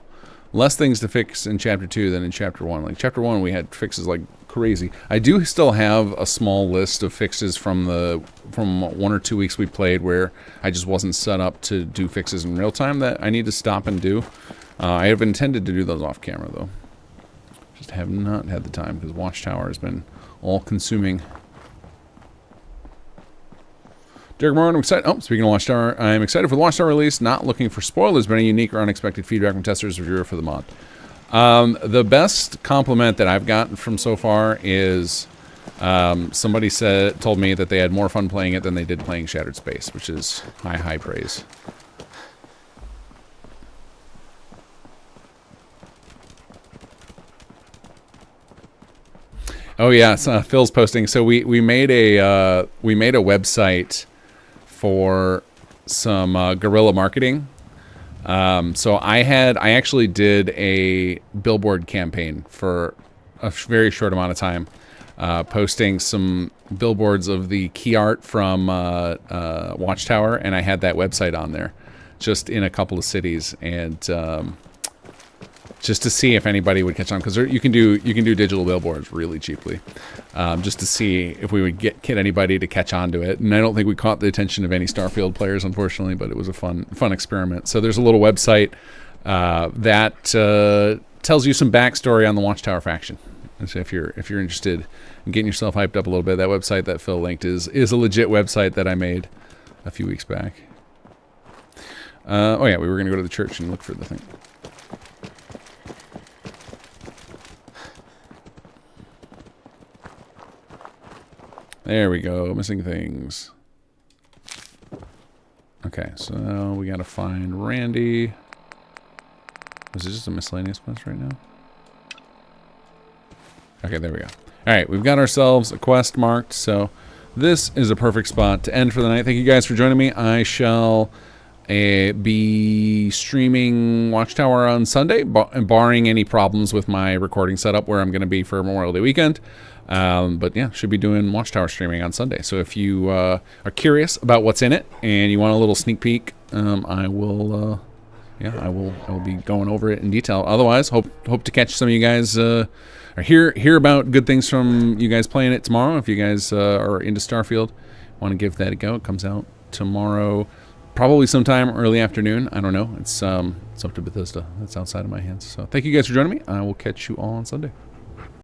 less things to fix in chapter 2 than in chapter 1. Like chapter 1, we had fixes like crazy. I do still have a small list of fixes from 1 or 2 weeks we played where I just wasn't set up to do fixes in real time that I need to stop and do. I have intended to do those off camera though. Just have not had the time because Watchtower has been all consuming. Derek Moore, I'm excited. Oh, speaking of Watchtower, I'm excited for the Watchtower release. Not looking for spoilers, but any unique or unexpected feedback from testers or viewer for the mod. The best compliment that I've gotten from so far is somebody told me that they had more fun playing it than they did playing Shattered Space, which is high praise. Oh yeah, so Phil's posting. So we made a website for some guerrilla marketing. So I actually did a billboard campaign for a very short amount of time, posting some billboards of the key art from Watchtower, and I had that website on there, just in a couple of cities, and just to see if anybody would catch on, because you can do digital billboards really cheaply, just to see if we would get anybody to catch on to it. And I don't think we caught the attention of any Starfield players, unfortunately, but it was a fun experiment. So there's a little website that tells you some backstory on the Watchtower faction. And so if you're interested in getting yourself hyped up a little bit, that website that Phil linked is a legit website that I made a few weeks back. Oh yeah, we were gonna go to the church and look for the thing. There we go, missing things. Okay, so we gotta find Randy. Is it just a miscellaneous quest right now? Okay, there we go. Alright, we've got ourselves a quest marked, so this is a perfect spot to end for the night. Thank you guys for joining me. I shall be streaming Watchtower on Sunday, barring any problems with my recording setup where I'm going to be for Memorial Day weekend. But yeah, should be doing Watchtower streaming on Sunday. So if you are curious about what's in it and you want a little sneak peek, I will be going over it in detail. Otherwise, hope to catch some of you guys or hear about good things from you guys playing it tomorrow. If you guys are into Starfield, want to give that a go. It comes out tomorrow, probably sometime early afternoon. I don't know. It's up to Bethesda. That's outside of my hands. So thank you guys for joining me. I will catch you all on Sunday.